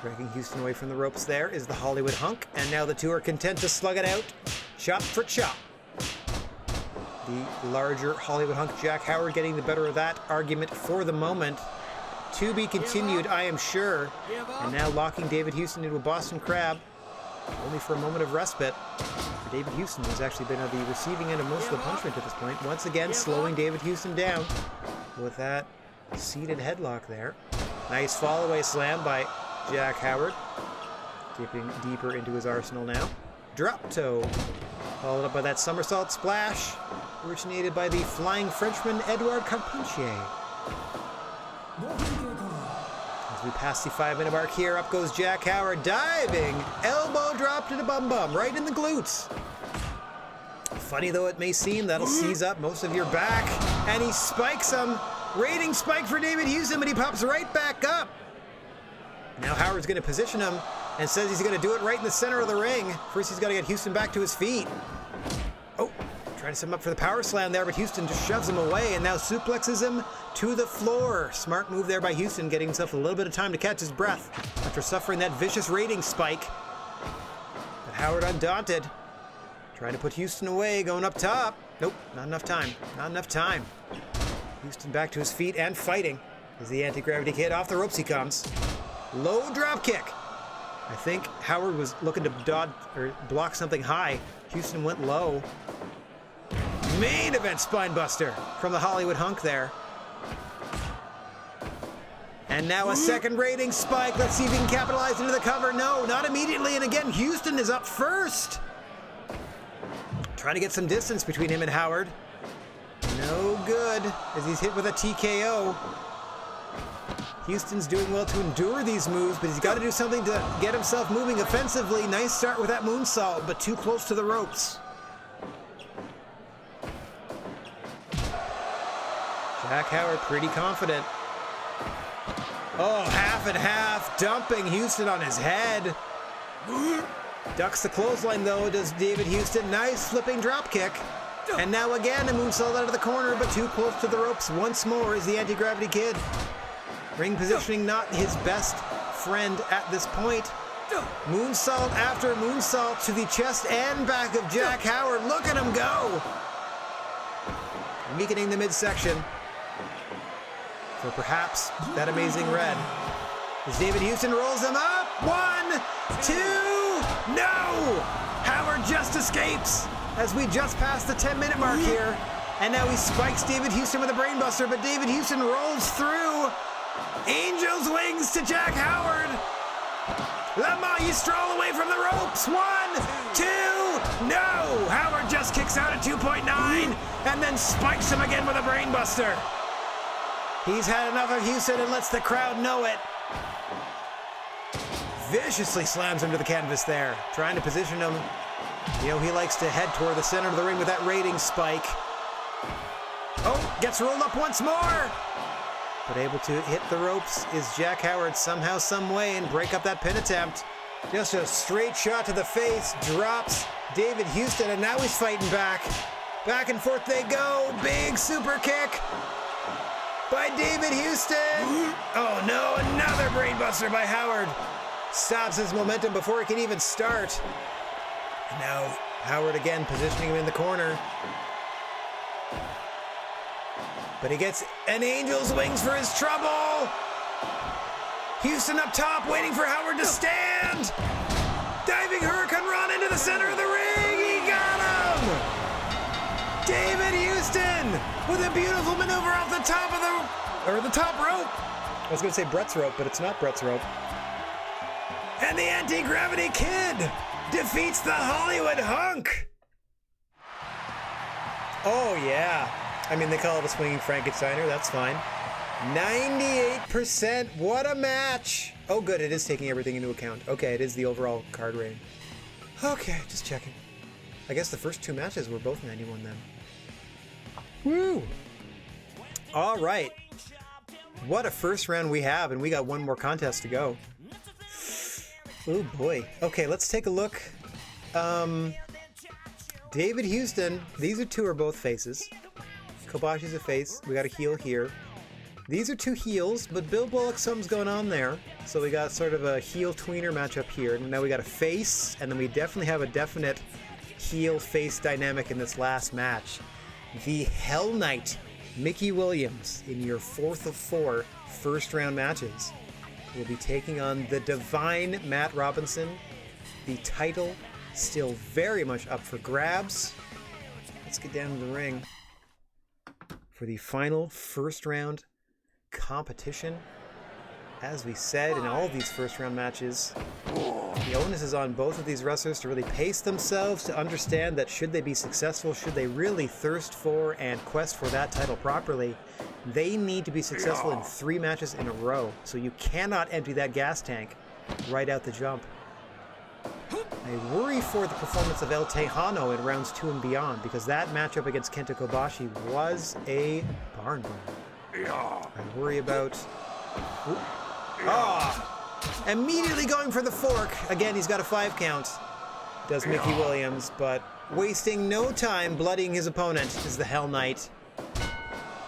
Dragging Houston away from the ropes there is the Hollywood Hunk, and now the two are content to slug it out, chop for chop. The larger Hollywood Hunk, Jack Howard, getting the better of that argument for the moment. To be continued, I am sure. And now locking David Houston into a Boston Crab, only for a moment of respite. David Houston has actually been on the receiving end of most of the punishment at this point. Once again, slowing David Houston down with that seated headlock there. Nice fall-away slam by Jack Howard. Dipping deeper into his arsenal now. Drop toe. Followed up by that somersault splash, originated by the flying Frenchman Edouard Carpentier. As we pass the 5-minute mark here, up goes Jack Howard, diving, elbow drop to the bum-bum, right in the glutes. Funny though it may seem, that'll seize up most of your back, and he spikes him. Rating spike for David Houston, but he pops right back up. Now Howard's going to position him and says he's going to do it right in the center of the ring. First he's got to get Houston back to his feet. Oh, trying to set him up for the power slam there, but Houston just shoves him away and now suplexes him to the floor. Smart move there by Houston, getting himself a little bit of time to catch his breath after suffering that vicious rating spike. But Howard undaunted, trying to put Houston away, going up top. Nope, not enough time, not enough time. Houston back to his feet and fighting as the anti-gravity kid off the ropes he comes. Low drop kick. I think Howard was looking to dodge or block something high. Houston went low. Main event spine buster from the Hollywood Hunk there. And now a second rating spike. Let's see if he can capitalize into the cover. No, not immediately. And again, Houston is up first. Trying to get some distance between him and Howard. No good, as he's hit with a TKO. Houston's doing well to endure these moves, but he's got to do something to get himself moving offensively. Nice start with that moonsault, but too close to the ropes. Jack Howard pretty confident. Oh, half and half, dumping Houston on his head. Ducks the clothesline though, does David Houston. Nice flipping drop kick. And now again a moonsault out of the corner, but too close to the ropes once more is the Anti-Gravity Kid. Ring positioning not his best friend at this point. Moonsault after moonsault to the chest and back of Jack Howard. Look at him go. Weakening the midsection for perhaps that amazing red. As David Houston rolls him up. 1, 2, no! Howard just escapes as we just passed the 10-minute mark here. And now he spikes David Houston with a brainbuster, but David Houston rolls through. Angel's wings to Jack Howard. Lamont stroll away from the ropes. 1, 2, no! Howard just kicks out at 2.9 and then spikes him again with a brainbuster. He's had enough of Houston and lets the crowd know it. Viciously slams him to the canvas there, trying to position him. You know, he likes to head toward the center of the ring with that rating spike. Oh, gets rolled up once more. But able to hit the ropes is Jack Howard somehow, some way, and break up that pin attempt. Just a straight shot to the face, drops David Houston, and now he's fighting back. Back and forth they go. Big super kick by David Houston. Oh no, another brainbuster by Howard. Stops his momentum before he can even start. And now Howard again positioning him in the corner. But he gets an Angel's wings for his trouble. Houston up top, waiting for Howard to stand. Diving Hurricane Run into the center of the ring. He got him. David Houston with a beautiful maneuver off the top of the top rope. I was going to say Brett's rope, but it's not Brett's rope. And the Anti-Gravity Kid defeats the Hollywood Hunk. Oh yeah. I mean, they call it a swinging Frankensteiner. That's fine. 98%. What a match. Oh, good. It is taking everything into account. Okay, it is the overall card rating. Okay, just checking. I guess the first two matches were both 91 then. Woo! All right. What a first round we have, and we got one more contest to go. Oh, boy. Okay, let's take a look. David Houston. These two are both faces. Kobashi's a face. We got a heel here. These are two heels, but Bill Bullock, something's going on there. So we got sort of a heel tweener matchup here. And now we got a face, and then we definitely have a definite heel-face dynamic in this last match. The Hell Knight, Mickey Williams, in your 4th of 4 first-round matches, will be taking on the Divine Matt Robinson. The title still very much up for grabs. Let's get down to the ring for the final first round competition. As we said in all of these first round matches, the onus is on both of these wrestlers to really pace themselves, to understand that should they be successful, should they really thirst for and quest for that title properly, they need to be successful in 3 matches in a row. So you cannot empty that gas tank right out the jump. I worry for the performance of El Tejano in rounds 2 and beyond, because that matchup against Kenta Kobashi was a barn burner. I worry about... Immediately going for the fork. Again, he's got a 5 count. Does Mickey Williams, but wasting no time bloodying his opponent is the Hell Knight.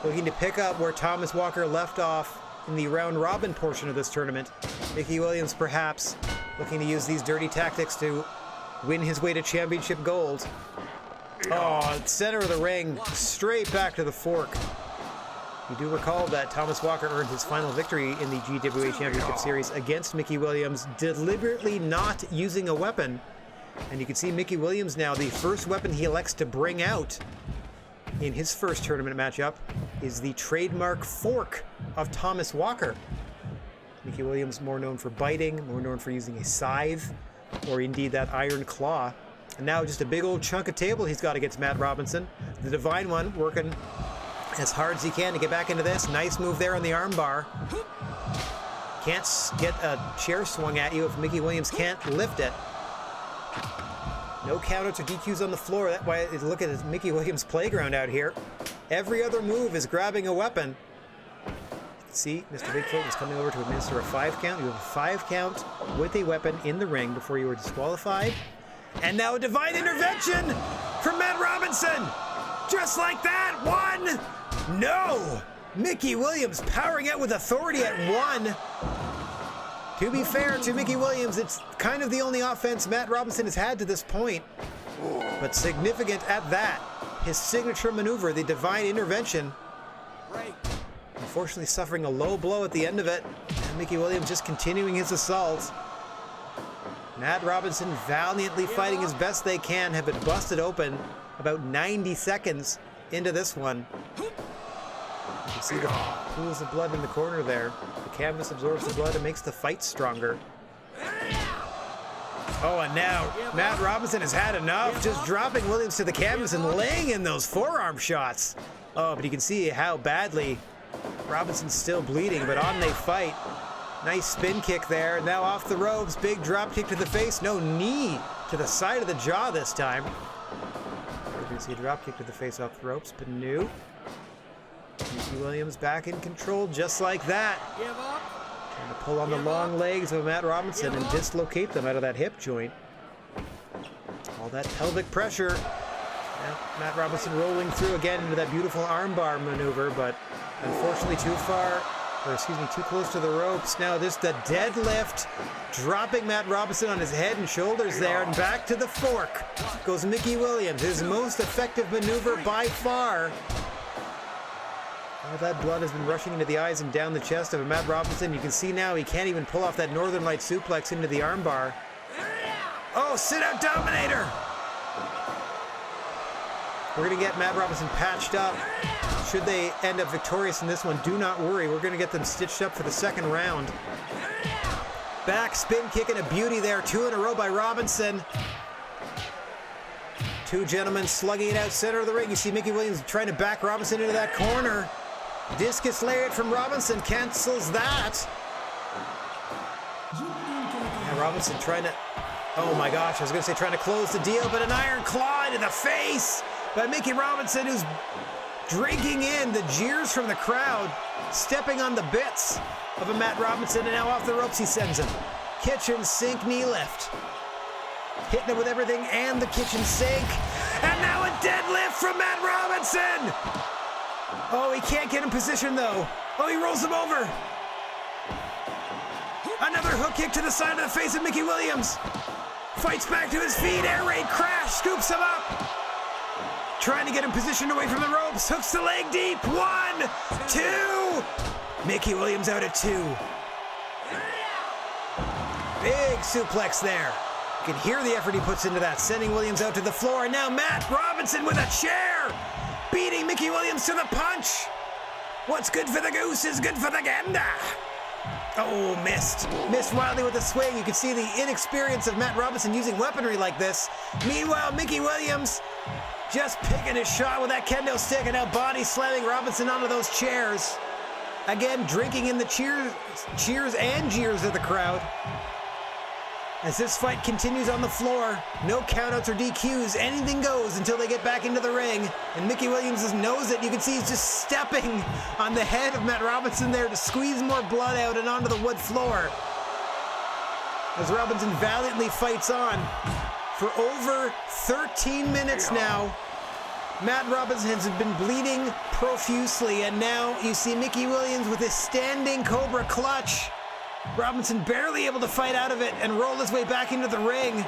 Looking to pick up where Thomas Walker left off in the round robin portion of this tournament. Mickey Williams perhaps looking to use these dirty tactics to win his way to championship gold. Oh, center of the ring, straight back to the fork. You do recall that Thomas Walker earned his final victory in the GWA Championship Series against Mickey Williams, deliberately not using a weapon. And you can see Mickey Williams now, the first weapon he elects to bring out in his first tournament matchup is the trademark fork of Thomas Walker. Mickey Williams more known for biting, more known for using a scythe, or indeed that iron claw. And now just a big old chunk of table he's got against Matt Robinson. The Divine One working as hard as he can to get back into this. Nice move there on the arm bar. Can't get a chair swung at you if Mickey Williams can't lift it. No countouts or DQs on the floor. That's why look at this Mickey Williams playground out here. Every other move is grabbing a weapon. See, Mr. Bigfoot was coming over to administer a 5 count. You have a 5 count with a weapon in the ring before you were disqualified. And now a divine intervention from Matt Robinson. Just like that. 1. No. Mickey Williams powering out with authority at 1. To be fair to Mickey Williams, it's kind of the only offense Matt Robinson has had to this point. But significant at that. His signature maneuver, the divine intervention. Break. Unfortunately suffering a low blow at the end of it. And Mickey Williams just continuing his assault. Matt Robinson valiantly fighting as best they can, have been busted open about 90 seconds into this one. You can see the pools of blood in the corner there. The canvas absorbs the blood and makes the fight stronger. Oh, and now Matt Robinson has had enough, just dropping Williams to the canvas and laying in those forearm shots. Oh, but you can see how badly Robinson's still bleeding, but on they fight. Nice spin kick there. Now off the ropes. Big drop kick to the face. No, knee to the side of the jaw this time. You can see a drop kick to the face off the ropes. Benu. Mickey Williams back in control just like that. Give up. Trying to pull on the long legs of Matt Robinson and dislocate them out of that hip joint. All that pelvic pressure. Now, Matt Robinson rolling through again into that beautiful armbar maneuver, but unfortunately too close to the ropes. Now this the deadlift, dropping Matt Robinson on his head and shoulders there, and back to the fork goes Mickey Williams, his most effective maneuver by far. All that blood has been rushing into the eyes and down the chest of Matt Robinson. You can see now he can't even pull off that Northern Light suplex into the armbar. Oh, sit out Dominator! We're going to get Matt Robinson patched up. Should they end up victorious in this one, do not worry. We're going to get them stitched up for the second round. Back spin kick and a beauty there. 2 in a row by Robinson. 2 gentlemen slugging it out center of the ring. You see Mickey Williams trying to back Robinson into that corner. Discus lariat from Robinson cancels that. And Robinson trying to... Oh my gosh, I was going to say trying to close the deal, but an iron claw into the face by Mickey Robinson, who's drinking in the jeers from the crowd, stepping on the bits of a Matt Robinson, and now off the ropes he sends him. Kitchen sink knee lift. Hitting it with everything and the kitchen sink. And now a deadlift from Matt Robinson! Oh, he can't get in position though. Oh, he rolls him over. Another hook kick to the side of the face of Mickey Williams. Fights back to his feet, air raid crash, scoops him up. Trying to get him positioned away from the ropes, hooks the leg deep. 1, 2. Mickey Williams out at 2. Big suplex there. You can hear the effort he puts into that, sending Williams out to the floor. And now Matt Robinson with a chair, beating Mickey Williams to the punch. What's good for the goose is good for the gander. Oh, missed. Missed wildly with a swing. You can see the inexperience of Matt Robinson using weaponry like this. Meanwhile, Mickey Williams just picking his shot with that kendo stick and now body slamming Robinson onto those chairs. Again, drinking in the cheers and jeers of the crowd. As this fight continues on the floor, no countouts or DQs, anything goes until they get back into the ring. And Mickey Williams knows it. You can see he's just stepping on the head of Matt Robinson there to squeeze more blood out and onto the wood floor. As Robinson valiantly fights on for over 13 minutes now. Matt Robinson has been bleeding profusely, and now you see Mickey Williams with his standing Cobra clutch. Robinson barely able to fight out of it and roll his way back into the ring.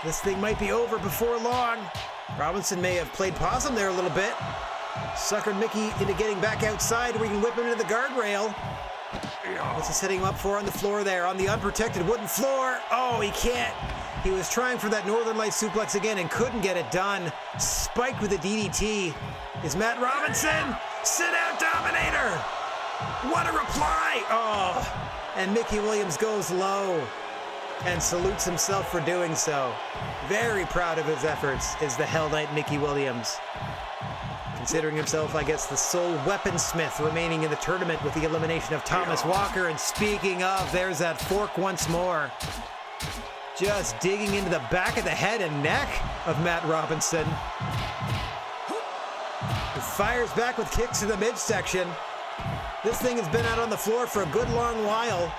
This thing might be over before long. Robinson may have played possum there a little bit. Suckered Mickey into getting back outside where he can whip him into the guardrail. What's he setting him up for on the floor there? On the unprotected wooden floor. Oh, he can't. He was trying for that Northern Light suplex again and couldn't get it done. Spiked with a DDT. Is Matt Robinson? Sit out, Dominator! What a reply! Oh, and Mickey Williams goes low and salutes himself for doing so. Very proud of his efforts is the Hell Knight Mickey Williams. Considering himself, I guess, the sole weaponsmith remaining in the tournament with the elimination of Thomas Walker. And speaking of, there's that fork once more. Just digging into the back of the head and neck of Matt Robinson. fires back with kicks to the midsection. This thing has been out on the floor for a good long while.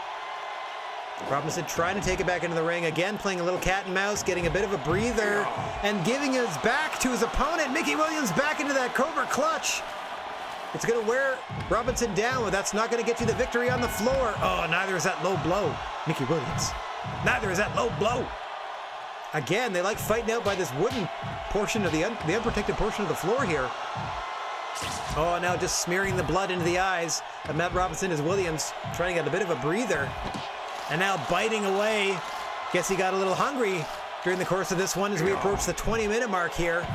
Robinson trying to take it back into the ring. Again, playing a little cat and mouse, getting a bit of a breather, and giving his back to his opponent. Mickey Williams back into that Cobra clutch. It's going to wear Robinson down, but that's not going to get you the victory on the floor. Oh, neither is that low blow, Mickey Williams. Neither is that low blow. Again, they like fighting out by this wooden portion of the unprotected portion of the floor here. Oh, now just smearing the blood into the eyes of Matt Robinson as Williams trying to get a bit of a breather. And now biting away. Guess he got a little hungry during the course of this one as we approach the 20-minute mark here.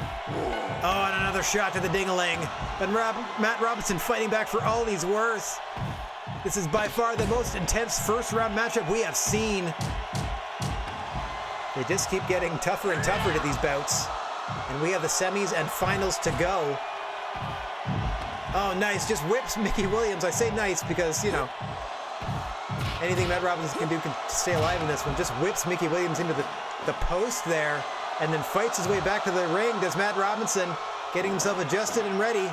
Oh, and another shot to the ding-a-ling. But Matt Robinson fighting back for all he's worth. This is by far the most intense first-round matchup we have seen. They just keep getting tougher and tougher to these bouts. And we have the semis and finals to go. Oh, nice. Just whips Mickey Williams. I say nice because, you know, anything Matt Robinson can do to stay alive in this one. Just whips Mickey Williams into the post there and then fights his way back to the ring. Does Matt Robinson, getting himself adjusted and ready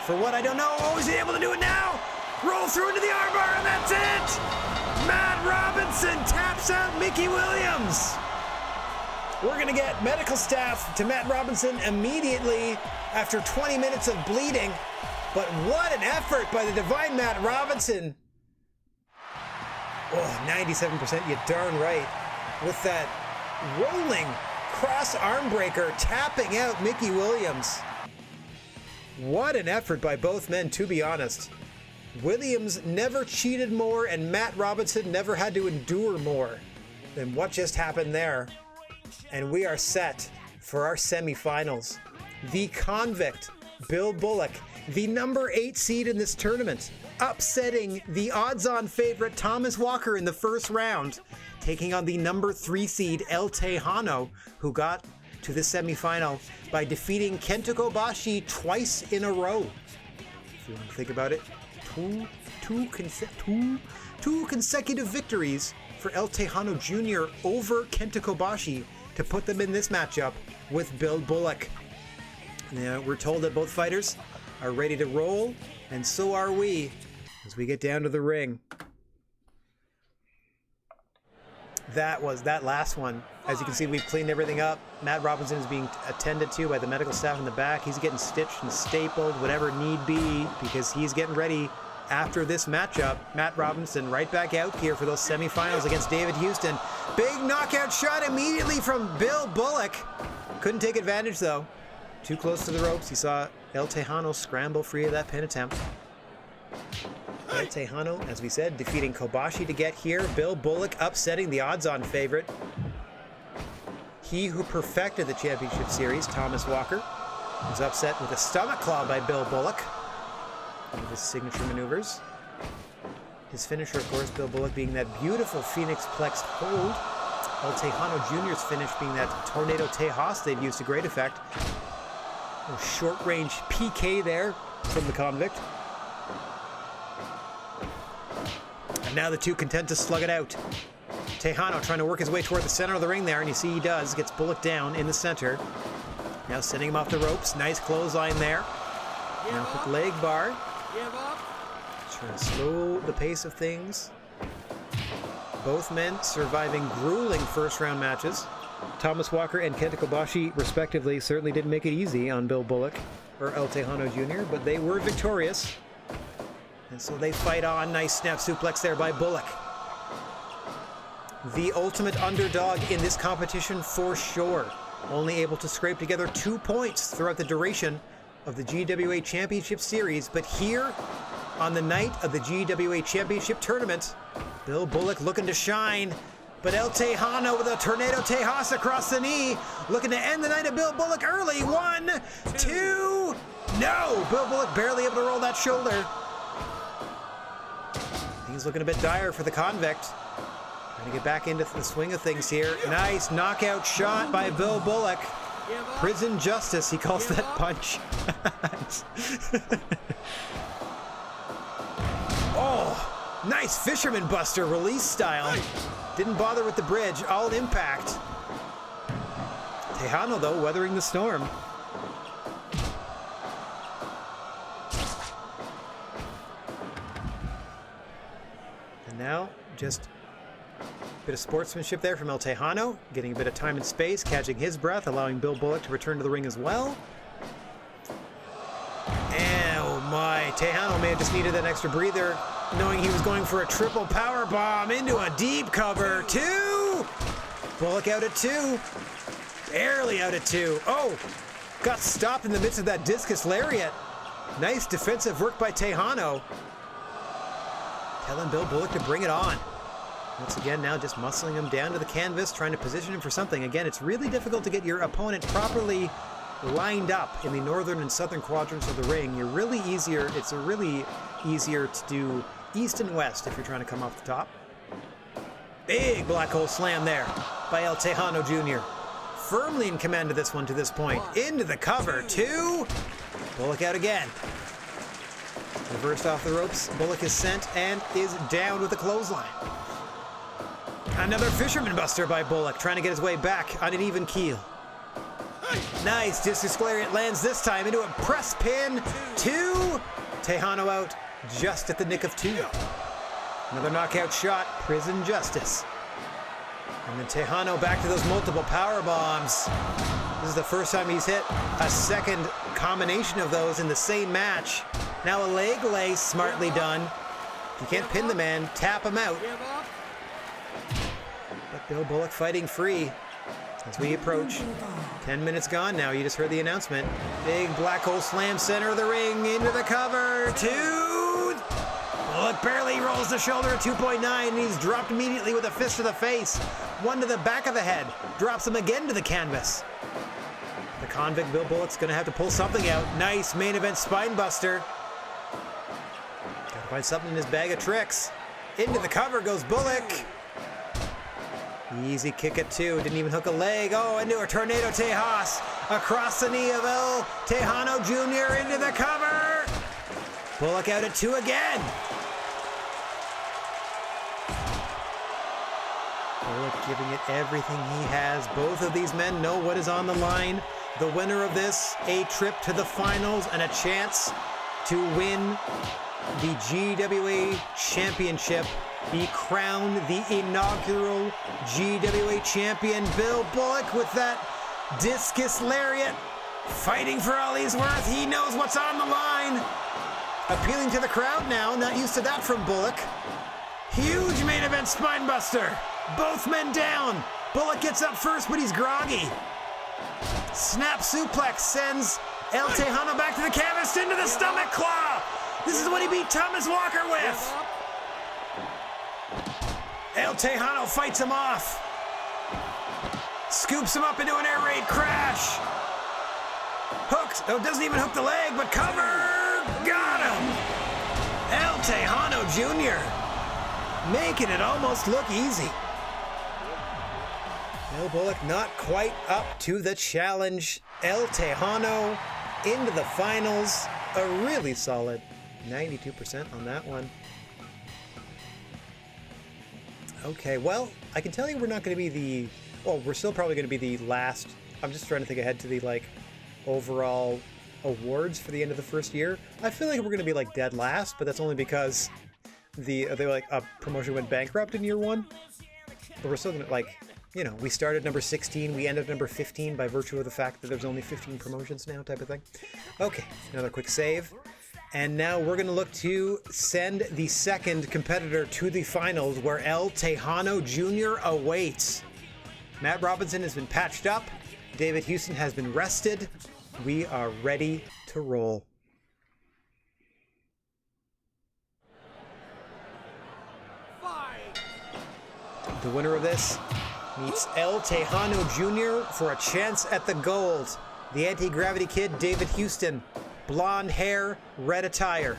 for what? I don't know. Oh, is he able to do it now? Roll through into the armbar, and that's it! Matt Robinson taps out Mickey Williams. We're going to get medical staff to Matt Robinson immediately after 20 minutes of bleeding. But what an effort by the divine Matt Robinson. Oh, 97%, you're darn right. With that rolling cross arm breaker tapping out Mickey Williams. What an effort by both men, to be honest. Williams never cheated more and Matt Robinson never had to endure more than what just happened there. And we are set for our semifinals. The convict, Bill Bullock, the number 8 seed in this tournament, upsetting the odds-on favorite Thomas Walker in the first round, taking on the number 3 seed El Tejano, who got to the semifinal by defeating Kenta Kobashi twice in a row. If you want to think about it, two consecutive victories for El Tejano Jr. over Kenta Kobashi to put them in this matchup with Bill Bullock. Now, we're told that both fighters are ready to roll, and so are we as we get down to the ring. That last one. As you can see, we've cleaned everything up. Matt Robinson is being attended to by the medical staff in the back. He's getting stitched and stapled, whatever need be, because he's getting ready after this matchup. Matt Robinson right back out here for those semifinals against David Houston. Big knockout shot immediately from Bill Bullock. Couldn't take advantage, though. Too close to the ropes. He saw El Tejano scramble free of that pin attempt. El Tejano, as we said, defeating Kobashi to get here. Bill Bullock upsetting the odds-on favorite. He who perfected the championship series, Thomas Walker, was upset with a stomach claw by Bill Bullock. One of his signature maneuvers. His finisher, of course, Bill Bullock being that beautiful Phoenix Plex hold. El Tejano Jr.'s finish being that Tornado Tejas they've used to great effect. A short-range PK there from the convict. And now the two content to slug it out. Tejano trying to work his way toward the center of the ring there, and you see he does. Gets Bullock down in the center. Now sending him off the ropes. Nice clothesline there. Now quick leg bar. Trying to slow the pace of things. Both men surviving grueling first-round matches. Thomas Walker and Kenta Kobashi, respectively, certainly didn't make it easy on Bill Bullock or El Tejano Jr., but they were victorious. And so they fight on. Nice snap suplex there by Bullock. The ultimate underdog in this competition for sure. Only able to scrape together 2 points throughout the duration of the GWA Championship Series. But here, on the night of the GWA Championship Tournament, Bill Bullock looking to shine. But El Tejano with a Tornado Tejas across the knee, looking to end the night of Bill Bullock early. 1, 2, no! Bill Bullock barely able to roll that shoulder. Things looking a bit dire for the convict. Trying to get back into the swing of things here. Nice knockout shot by Bill Bullock. Prison justice, he calls that punch. Oh, nice fisherman buster release style. Didn't bother with the bridge, all impact. Tejano, though, weathering the storm. Just a bit of sportsmanship there from El Tejano, getting a bit of time and space, catching his breath, allowing Bill Bullock to return to the ring as well. And, oh my, Tejano may have just needed that extra breather, knowing he was going for a triple power bomb into a deep cover. 2! Bullock out at 2. Barely out at 2. Oh, got stopped in the midst of that discus lariat. Nice defensive work by Tejano. Telling Bill Bullock to bring it on. Once again, now just muscling him down to the canvas, trying to position him for something. Again, it's really difficult to get your opponent properly lined up in the northern and southern quadrants of the ring. It's really easier to do east and west if you're trying to come off the top. Big black hole slam there by El Tejano Jr. Firmly in command of this one to this point. Into the cover, 2. Bullock out again. Reversed off the ropes. Bullock is sent and is down with a clothesline. Another fisherman buster by Bullock, trying to get his way back on an even keel. Nice discus lariat lands this time into a press pin. 2. Tejano out just at the nick of 2. Another knockout shot, prison justice. And then Tejano back to those multiple power bombs. This is the first time he's hit a second combination of those in the same match. Now a leg lay, smartly done. If you can't pin the man, tap him out. But Bill Bullock fighting free as we approach. 10 minutes gone now. You just heard the announcement. Big black hole slam, center of the ring, into the cover. 2. Bullock barely rolls the shoulder at 2.9, and he's dropped immediately with a fist to the face. 1 to the back of the head. Drops him again to the canvas. The convict Bill Bullock's going to have to pull something out. Nice main event spine buster. Got to find something in his bag of tricks. Into the cover goes Bullock. Easy kick at 2. Didn't even hook a leg. Oh, into a tornado Tejas. Across the knee of El Tejano Jr. into the cover. Bullock out at 2 again. Bullock giving it everything he has. Both of these men know what is on the line. The winner of this, a trip to the finals and a chance to win the GWA Championship. Be crowned the inaugural GWA champion. Bill Bullock with that discus lariat, fighting for all he's worth. He knows what's on the line. Appealing to the crowd now, not used to that from Bullock. Huge main event spine buster. Both men down. Bullock gets up first, but he's groggy. Snap suplex sends El Tejano back to the canvas into the stomach claw. This is what he beat Thomas Walker with. El Tejano fights him off. Scoops him up into an air raid crash. Hooks. Oh, doesn't even hook the leg, but cover. Got him. El Tejano Jr. making it almost look easy. Bill Bullock not quite up to the challenge. El Tejano into the finals. A really solid 92% on that one. Okay, well, I can tell you we're not going to be we're still probably going to be the last. I'm just trying to think ahead to the, overall awards for the end of the first year. I feel like we're going to be, dead last, but that's only because a promotion went bankrupt in year 1. But we're still going to, we started number 16, we ended number 15 by virtue of the fact that there's only 15 promotions now type of thing. Okay, another quick save. And now we're going to look to send the second competitor to the finals where El Tejano Jr. awaits. Matt Robinson has been patched up. David Houston has been rested. We are ready to roll. The winner of this meets El Tejano Jr. for a chance at the gold. The Anti-Gravity Kid, David Houston. Blonde hair, red attire.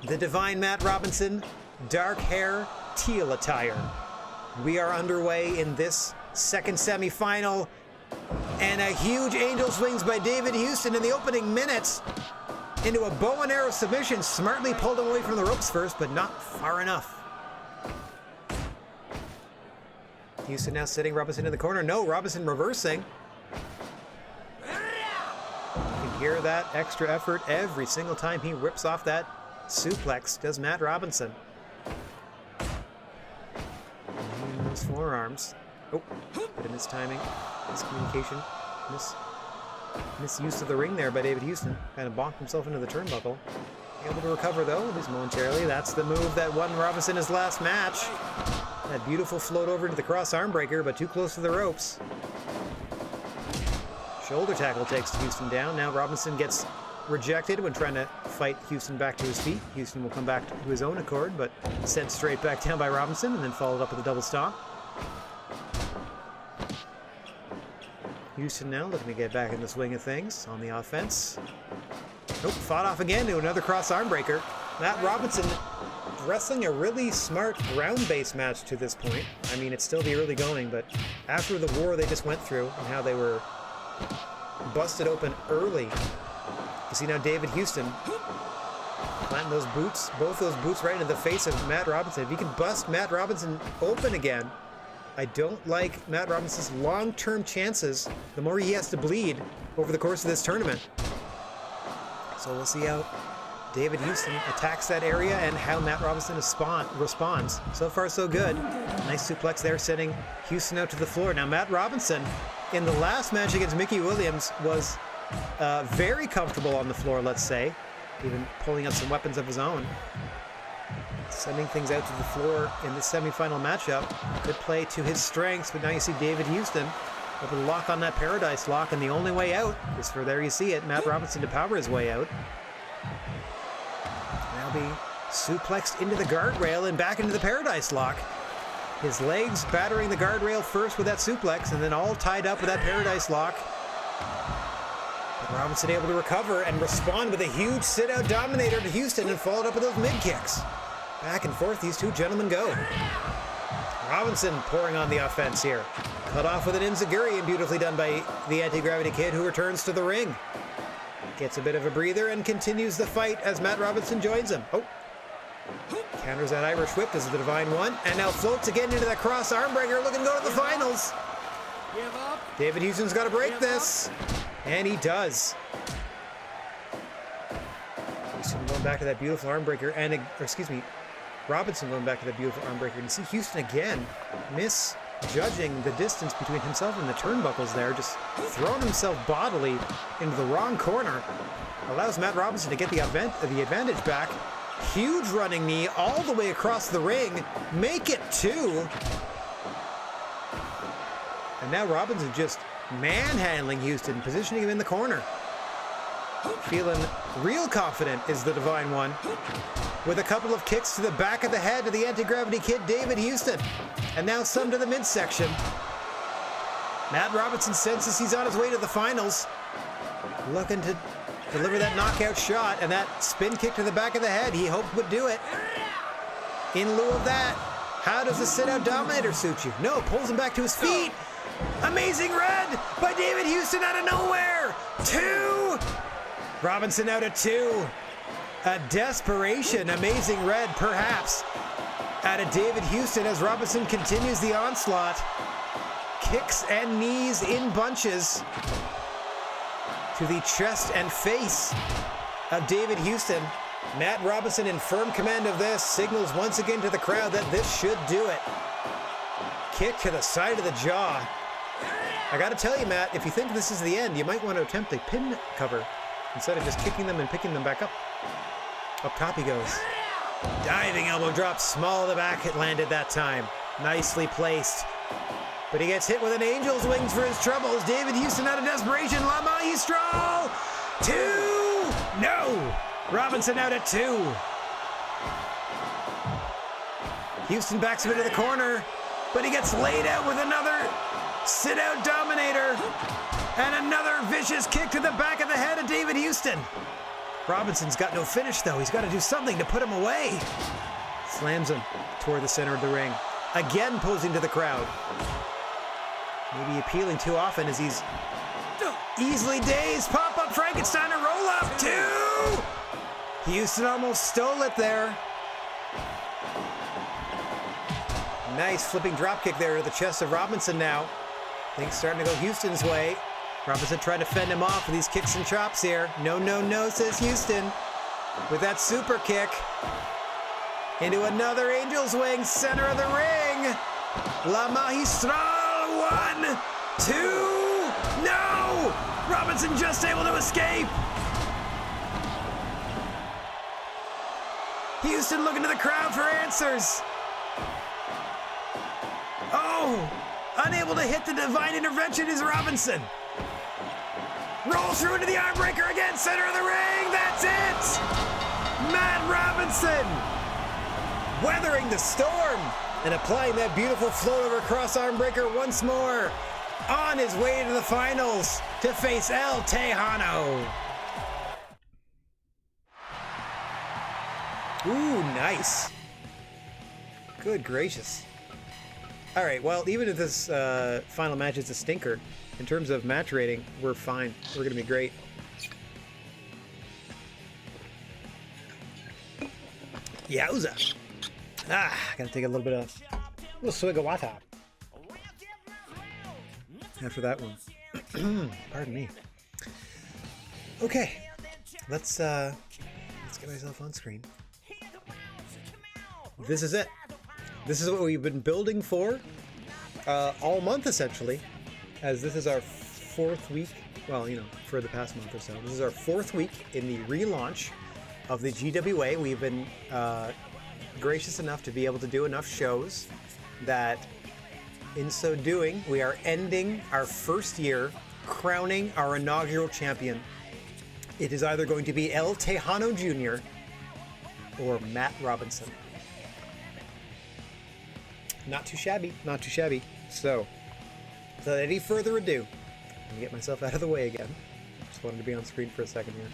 The Divine Matt Robinson, dark hair, teal attire. We are underway in this second semifinal, and a huge angel swings by David Houston in the opening minutes into a bow and arrow submission. Smartly pulled him away from the ropes first, but not far enough. Houston now sitting Robinson in the corner. No, Robinson reversing. Hear that extra effort every single time he rips off that suplex, does Matt Robinson. those forearms. Oh, bit of mistiming, miscommunication, misuse of the ring there by David Houston. Kind of bonked himself into the turnbuckle. Able to recover though, at least momentarily. That's the move that won Robinson his last match. That beautiful float over into the cross arm breaker, but too close to the ropes. Shoulder tackle takes Houston down. Now Robinson gets rejected when trying to fight Houston back to his feet. Houston will come back to his own accord, but sent straight back down by Robinson and then followed up with a double stomp. Houston now looking to get back in the swing of things on the offense. Nope, fought off again to another cross arm breaker. Matt Robinson wrestling a really smart ground-based match to this point. I mean, it's still the early going, but after the war they just went through and how they were busted open early. You see now David Houston planting those boots, both those boots right into the face of Matt Robinson. If he can bust Matt Robinson open again, I don't like Matt Robinson's long-term chances the more he has to bleed over the course of this tournament. So we'll see how David Houston attacks that area and how Matt Robinson responds. So far, so good. Nice suplex there, sending Houston out to the floor. Now, Matt Robinson, in the last match against Mickey Williams, was very comfortable on the floor, let's say, even pulling out some weapons of his own. Sending things out to the floor in this semifinal matchup could play to his strengths, but now you see David Houston able to lock on that Paradise Lock, and the only way out is for, there you see it, Matt Robinson to power his way out. Now be suplexed into the guardrail and back into the Paradise Lock. His legs battering the guardrail first with that suplex, and then all tied up with that Paradise Lock. But Robinson able to recover and respond with a huge sit-out dominator to Houston and followed up with those mid-kicks. Back and forth these two gentlemen go. Robinson pouring on the offense here. Cut off with an enziguri, and beautifully done by the Anti-Gravity Kid, who returns to the ring. Gets a bit of a breather and continues the fight as Matt Robinson joins him. Oh. Counters that Irish whip, does the Divine One, and now floats again into that cross armbreaker, looking to go to the finals. David Houston's got to break this, and he does. Houston going back to that beautiful armbreaker, and, Robinson going back to that beautiful armbreaker. And you see Houston again misjudging the distance between himself and the turnbuckles there, just throwing himself bodily into the wrong corner. Allows Matt Robinson to get the advantage back. Huge running knee all the way across the ring. Make it 2. And now Robinson just manhandling Houston, positioning him in the corner. Feeling real confident is the Divine One, with a couple of kicks to the back of the head to the Anti-Gravity Kid, David Houston. And now some to the midsection. Matt Robinson senses he's on his way to the finals. Looking to deliver that knockout shot, and that spin kick to the back of the head he hoped would do it. In lieu of that, how does the sit-out dominator suit you? No, pulls him back to his feet. Amazing Red by David Houston out of nowhere. 2! Robinson out at 2. A desperation, Amazing Red, perhaps, out of David Houston as Robinson continues the onslaught. Kicks and knees in bunches to the chest and face of David Houston. Matt Robinson in firm command of this, signals once again to the crowd that this should do it. Kick to the side of the jaw. I gotta tell you, Matt, if you think this is the end, you might want to attempt a pin cover instead of just kicking them and picking them back up. Up top he goes. Diving elbow drop, small of the back, it landed that time. Nicely placed. But he gets hit with an angel's wings for his troubles. David Houston out of desperation. La Magistral! 2! No! Robinson out at 2. Houston backs him into the corner, but he gets laid out with another sit-out dominator and another vicious kick to the back of the head of David Houston. Robinson's got no finish, though. He's got to do something to put him away. Slams him toward the center of the ring. Again posing to the crowd. Maybe appealing too often as he's easily dazed. Pop-up Frankenstein, a roll-up. 2! Houston almost stole it there. Nice flipping dropkick there to the chest of Robinson now. Things starting to go Houston's way. Robinson trying to fend him off with these kicks and chops here. No, no, no, says Houston. With that super kick. Into another angel's wing, center of the ring. La Magistral, 1, 2, no! Robinson just able to escape. Houston looking to the crowd for answers. Oh, unable to hit the divine intervention is Robinson. Rolls through into the arm breaker again, center of the ring, that's it! Matt Robinson, weathering the storm and applying that beautiful float over cross arm breaker once more, on his way to the finals to face El Tejano. Ooh, nice. Good gracious. All right, well, even if this final match is a stinker, in terms of match rating, we're fine. We're going to be great. Yowza. Gotta take a little swig of water after that one. Pardon me. Okay, let's get myself on screen. This is it. This is what we've been building for all month, essentially, as this is our 4th week. Well, you know, for the past month or so. This is our 4th week in the relaunch of the GWA. We've been gracious enough to be able to do enough shows that in so doing, we are ending our 1st year crowning our inaugural champion. It is either going to be El Tejano Jr. or Matt Robinson. Not too shabby, not too shabby. So, without any further ado, let me get myself out of the way again. Just wanted to be on screen for a second here.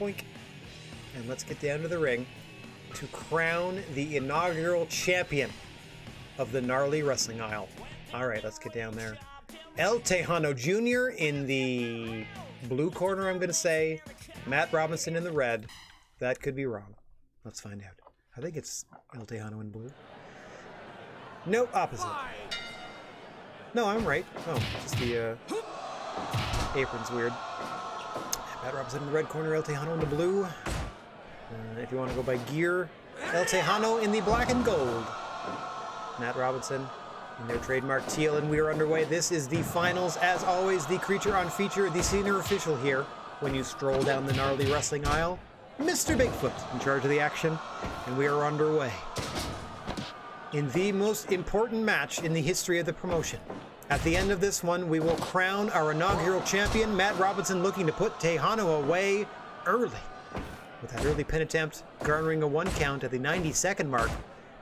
Boink. And let's get down to the ring to crown the inaugural champion of the Gnarly Wrestling Aisle. All right, let's get down there. El Tejano Jr. in the blue corner, I'm going to say. Matt Robinson in the red. That could be wrong. Let's find out. I think it's El Tejano in blue. No, opposite. No, I'm right. Oh, just the apron's weird. Matt Robinson in the red corner, El Tejano in the blue. If you want to go by gear, El Tejano in the black and gold. Matt Robinson in their trademark teal, and we are underway. This is the finals. As always, the creature on feature, the senior official here when you stroll down the Gnarly Wrestling Aisle, Mr. Bigfoot in charge of the action, and we are underway. In the most important match in the history of the promotion. At the end of this one, we will crown our inaugural champion, Matt Robinson, looking to put Tejano away early. With that early pin attempt, garnering a 1 count at the 90-second mark,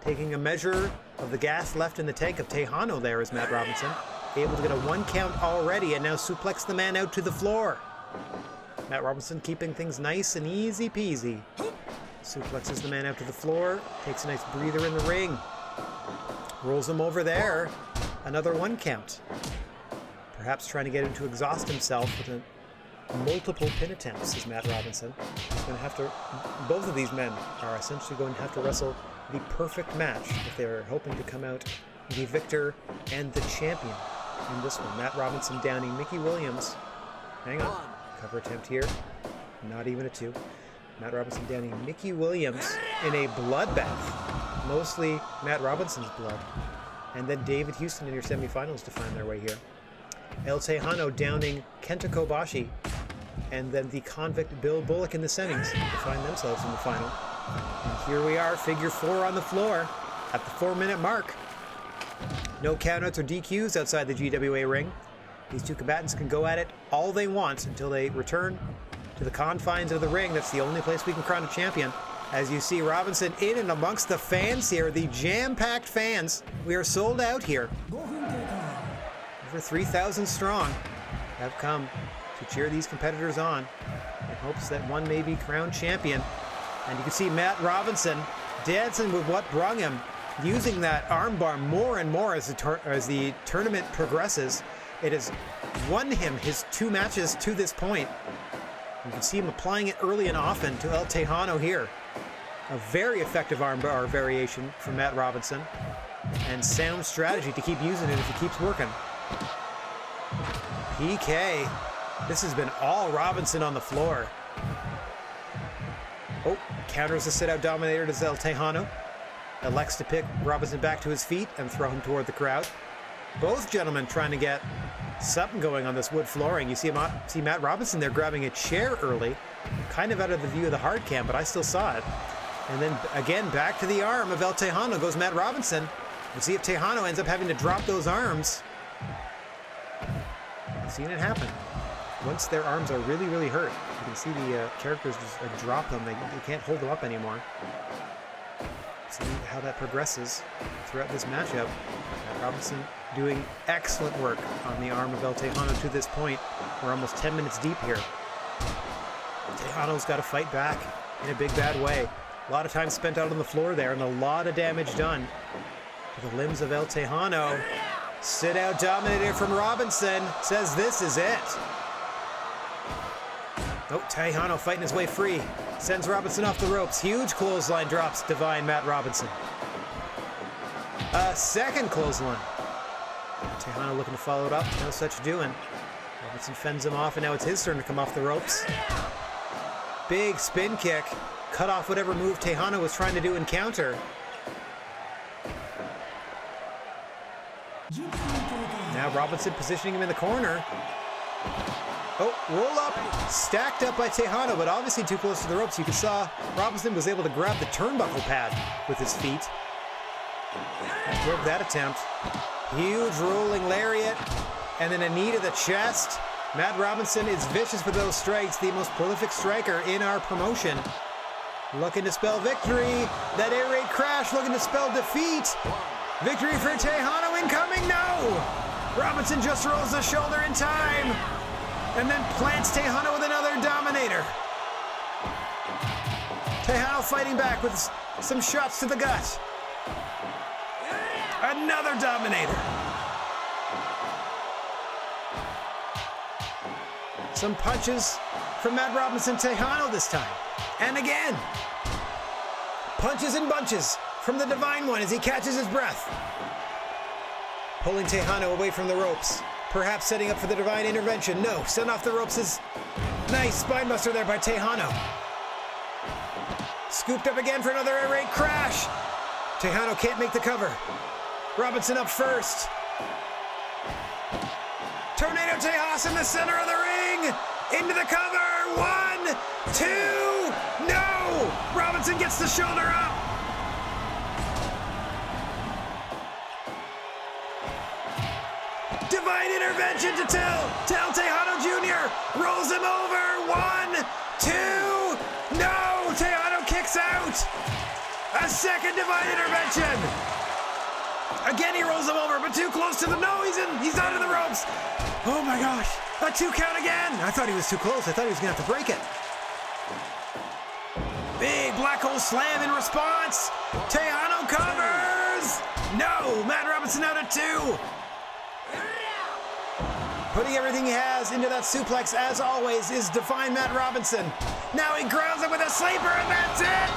taking a measure of the gas left in the tank of Tejano there is Matt Robinson, able to get a 1 count already and now suplex the man out to the floor. Matt Robinson keeping things nice and easy peasy. Suplexes the man out to the floor, takes a nice breather in the ring. Rolls him over there. Another 1 count. Perhaps trying to get him to exhaust himself with multiple pin attempts is Matt Robinson. He's going to have to... Both of these men are essentially going to have to wrestle the perfect match if they're hoping to come out the victor and the champion in this one. Matt Robinson downing Mickey Williams. Hang on. Cover attempt here. Not even a 2. Matt Robinson downing Mickey Williams in a bloodbath. Mostly Matt Robinson's blood. And then David Houston in your semifinals to find their way here. El Tejano downing Kenta Kobashi. And then the convict Bill Bullock in the semis to find themselves in the final. And here we are, figure 4 on the floor at the 4-minute mark. No countouts or DQs outside the GWA ring. These two combatants can go at it all they want until they return to the confines of the ring. That's the only place we can crown a champion. As you see Robinson in and amongst the fans here, the jam-packed fans. We are sold out here. Over 3,000 strong have come to cheer these competitors on in hopes that one may be crowned champion. And you can see Matt Robinson dancing with what brung him, using that armbar more and more as the tournament progresses. It has won him his 2 matches to this point. You can see him applying it early and often to El Tejano here. A very effective armbar variation from Matt Robinson. And sound strategy to keep using it if it keeps working. PK. This has been all Robinson on the floor. Oh, counters the sit-out dominator to El Tejano. elects to pick Robinson back to his feet and throw him toward the crowd. Both gentlemen trying to get something going on this wood flooring. You see Matt Robinson there grabbing a chair early, kind of out of the view of the hard cam, but I still saw it. And then again, back to the arm of El Tejano goes Matt Robinson. We'll see if Tejano ends up having to drop those arms. I've seen it happen. Once their arms are really, really hurt, you can see the characters just like drop them. They can't hold them up anymore. See how that progresses throughout this matchup. Matt Robinson doing excellent work on the arm of El Tejano to this point. We're almost 10 minutes deep here. Tejano's got to fight back in a big bad way. A lot of time spent out on the floor there and a lot of damage done to the limbs of El Tejano. Sit out dominator from Robinson says this is it. Oh, Tejano fighting his way free. Sends Robinson off the ropes. Huge clothesline drops divine Matt Robinson. A second clothesline. Tejano looking to follow it up. No such doing. Robinson fends him off, and now it's his turn to come off the ropes. Big spin kick. Cut off whatever move Tejano was trying to do in counter. Now Robinson positioning him in the corner. Oh, roll up. Stacked up by Tejano, but obviously too close to the ropes. You can saw Robinson was able to grab the turnbuckle pad with his feet. Broke that attempt. Huge rolling lariat. And then a knee to the chest. Matt Robinson is vicious with those strikes. The most prolific striker in our promotion. Looking to spell victory. That air raid crash looking to spell defeat. Victory for Tejano incoming. No! Robinson just rolls the shoulder in time. And then plants Tejano with another dominator. Tejano fighting back with some shots to the gut. Another dominator. Some punches from Matt Robinson. Tejano this time. And again. Punches and bunches from the Divine One as he catches his breath. Pulling Tejano away from the ropes. Perhaps setting up for the divine intervention. No, sent off the ropes is nice spinebuster there by Tejano. Scooped up again for another air raid crash. Tejano can't make the cover. Robinson up first. Tornado Tejas in the center of the ring. Into the cover. 1, 2. No! Robinson gets the shoulder up. Divine intervention to tell Tejano Jr. Rolls him over. 1, 2. No! Tejano kicks out. A second divine intervention. Again, he rolls him over, but too close to the... No, he's out of the ropes. Oh my gosh. A 2 count again. I thought he was too close. I thought he was going to have to break it. Big black hole slam in response. Tejano covers. No, Matt Robinson out at 2. Putting everything he has into that suplex, as always, is Divine Matt Robinson. Now he grounds it with a sleeper, and that's it!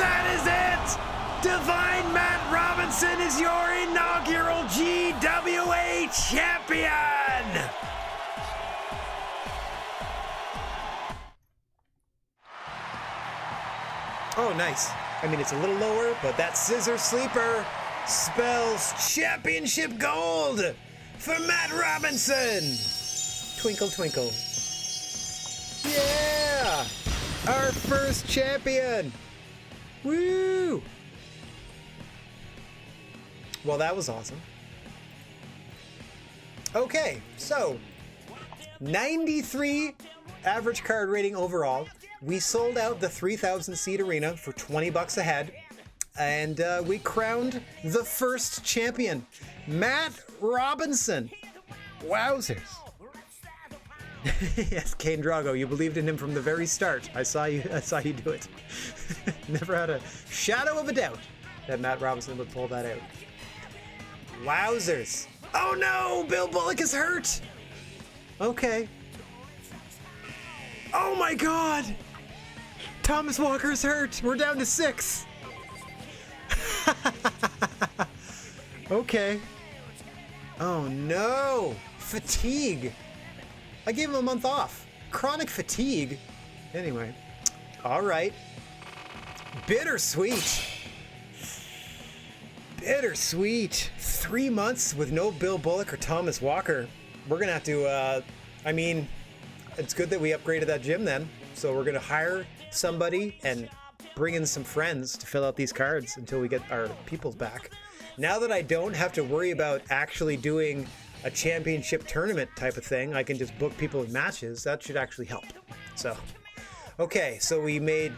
That is it! Divine Matt Robinson is your inaugural GWA champion! Oh, nice. I mean, it's a little lower, but that scissor sleeper spells championship gold! For Matt Robinson! Twinkle, twinkle. Yeah! Our first champion! Woo! Well, that was awesome. Okay, so 93 average card rating overall. We sold out the 3,000 seat arena for $20 a head. And we crowned the first champion, Matt Robinson. Wowzers. Yes, Kane Drago, you believed in him from the very start. I saw you do it. Never had a shadow of a doubt that Matt Robinson would pull that out. Wowzers. Oh no, Bill Bullock is hurt. Okay. Oh my God. Thomas Walker's hurt. We're down to 6. Okay. Oh no! Fatigue! I gave him a month off. Chronic fatigue. Anyway. Alright. Bittersweet. Bittersweet. 3 months with no Bill Bullock or Thomas Walker. We're gonna have to, I mean, it's good that we upgraded that gym then. So we're gonna hire somebody and bring in some friends to fill out these cards until we get our peoples back. Now that I don't have to worry about actually doing a championship tournament type of thing, I can just book people in matches. That should actually help. So, okay, so we made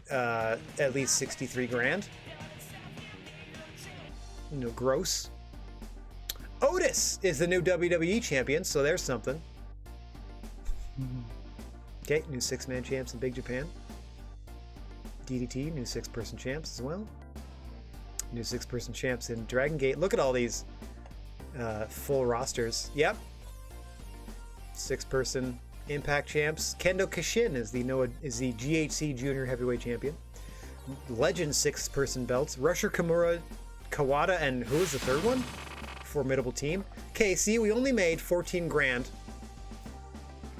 at least 63 grand. No, gross. Otis is the new WWE champion, so there's something. Okay, new 6-man champs in Big Japan. DDT, new 6-person champs as well. New 6-person champs in Dragon Gate. Look at all these full rosters. Yep. 6-person Impact champs. Kendo Kashin is the GHC Junior Heavyweight Champion. Legend 6-person belts. Rusher Kimura, Kawada, and who is the third one? Formidable team. Okay, see, we only made 14 grand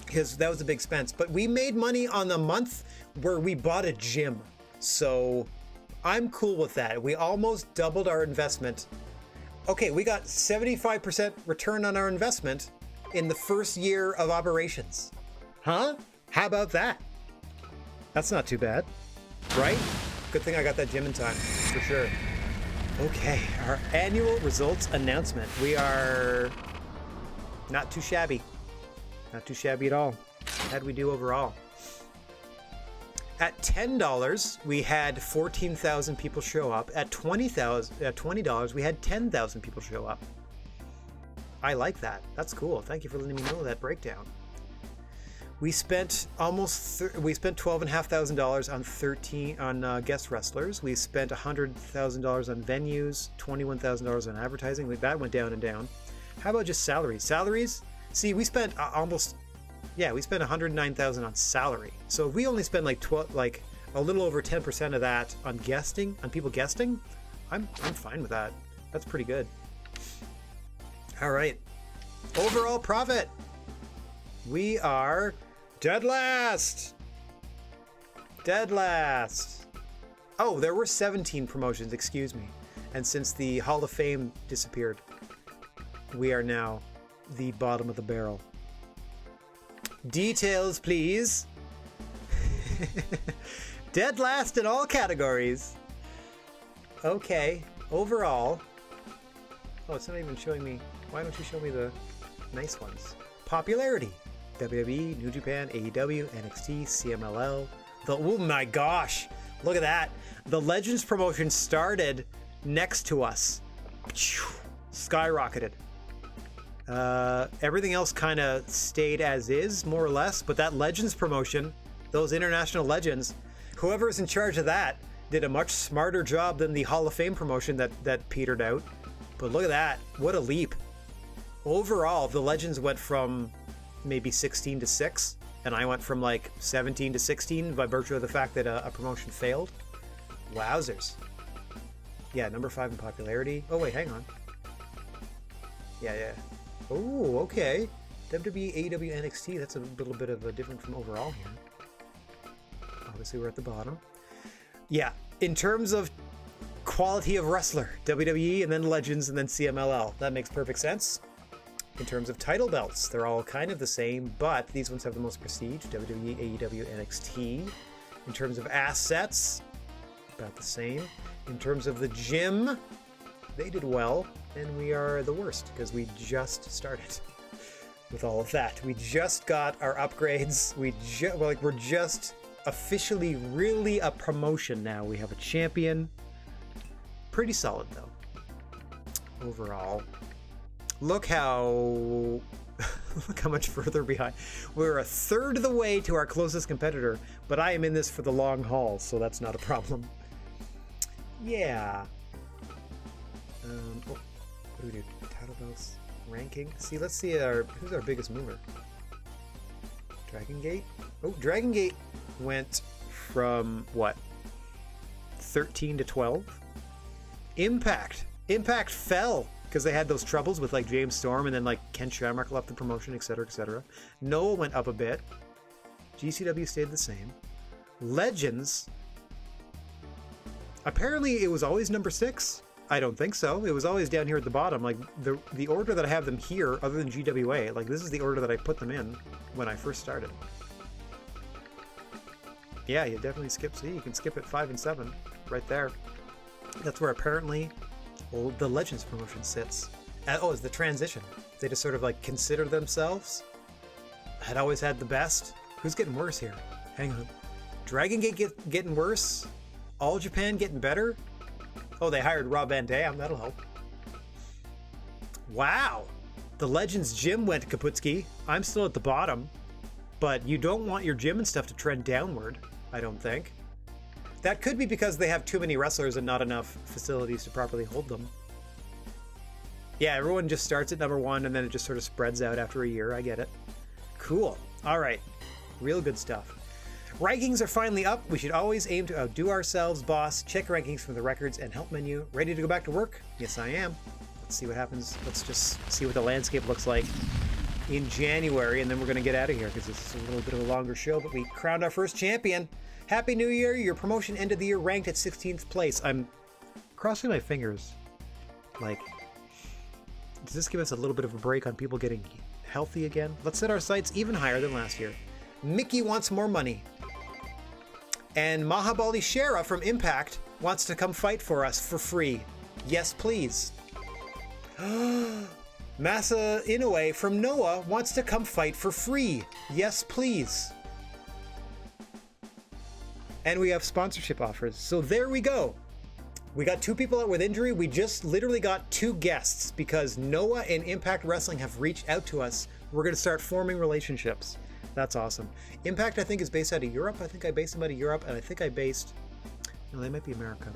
because that was a big expense, but we made money on the month where we bought a gym. So I'm cool with that. We almost doubled our investment. Okay, we got 75% return on our investment in the first year of operations. Huh? How about that? That's not too bad, right? Good thing I got that gym in time, for sure. Okay, our annual results announcement. We are not too shabby. Not too shabby at all. How'd we do overall? At $10, we had 14,000 people show up. At $20, we had 10,000 people show up. I like that. That's cool. Thank you for letting me know that breakdown. We spent $12,500 on guest wrestlers. We spent $100,000 on venues, $21,000 on advertising. That went down and down. How about just salaries? Salaries? See, we spent we spent $109,000 on salary. So if we only spend like a little over 10% of that on guesting, on people guesting, I'm fine with that. That's pretty good. All right. Overall profit. We are dead last. Dead last. Oh, there were 17 promotions, excuse me. And since the Hall of Fame disappeared, we are now the bottom of the barrel. Details, please. Dead last in all categories. Okay, overall. Oh, it's not even showing me. Why don't you show me the nice ones? Popularity. WWE, New Japan, AEW, NXT, CMLL. Oh my gosh, look at that. The Legends promotion started next to us. Skyrocketed. Everything else kind of stayed as is, more or less, but that Legends promotion, those international legends, whoever is in charge of that did a much smarter job than the Hall of Fame promotion that petered out. But look at that, what a leap. Overall, the Legends went from maybe 16 to 6, and I went from like 17 to 16 by virtue of the fact that a promotion failed. Wowzers. Yeah, number 5 in popularity. Oh wait, hang on. Yeah. Oh, okay. WWE, AEW, NXT, that's a little bit of a different from overall here. Obviously, we're at the bottom. Yeah, in terms of quality of wrestler, WWE, and then Legends, and then CMLL. That makes perfect sense. In terms of title belts, they're all kind of the same, but these ones have the most prestige, WWE, AEW, NXT. In terms of assets, about the same. In terms of the gym, they did well, and we are the worst because we just started with all of that. We just got our upgrades. We're just officially really a promotion now. We have a champion. Pretty solid though. Overall, look how much further behind. We're a third of the way to our closest competitor, but I am in this for the long haul, so that's not a problem. Yeah. What do we do? Title belts, ranking. See, let's see who's our biggest mover. Dragon Gate. Oh, Dragon Gate went from what? 13 to 12. Impact fell because they had those troubles with like James Storm, and then like Ken Shamrock left the promotion, etc., etc. Noah went up a bit. GCW stayed the same. Legends. Apparently, it was always number 6. I don't think so. It was always down here at the bottom. Like the order that I have them here, other than GWA, like this is the order that I put them in when I first started. Yeah, you definitely skip. See, you can skip at 5 and 7 right there. That's where apparently the Legends promotion sits. Oh, it's the transition. They just sort of like consider themselves. Had always had the best. Who's getting worse here? Hang on. Dragon Gate getting worse. All Japan getting better. Oh, they hired Rob Van Dam. That'll help. Wow. The Legends gym went kaputski. I'm still at the bottom. But you don't want your gym and stuff to trend downward, I don't think. That could be because they have too many wrestlers and not enough facilities to properly hold them. Yeah, everyone just starts at number 1 and then it just sort of spreads out after a year. I get it. Cool. All right. Real good stuff. Rankings are finally up. We should always aim to outdo ourselves, boss. Check rankings from the records and help menu. Ready to go back to work? Yes, I am. Let's see what happens. Let's just see what the landscape looks like in January, and then we're going to get out of here because this is a little bit of a longer show, but we crowned our first champion. Happy New Year. Your promotion ended the year ranked at 16th place. I'm crossing my fingers. Like, does this give us a little bit of a break on people getting healthy again? Let's set our sights even higher than last year. Mickey wants more money. And Mahabali Shera from Impact wants to come fight for us for free. Yes, please. Masa Inoue from Noah wants to come fight for free. Yes, please. And we have sponsorship offers. So there we go. We got 2 people out with injury. We just literally got 2 guests because Noah and Impact Wrestling have reached out to us. We're going to start forming relationships. That's awesome. Impact, I think, is based out of Europe. I think I based them out of Europe, and I think I based... No, they might be America.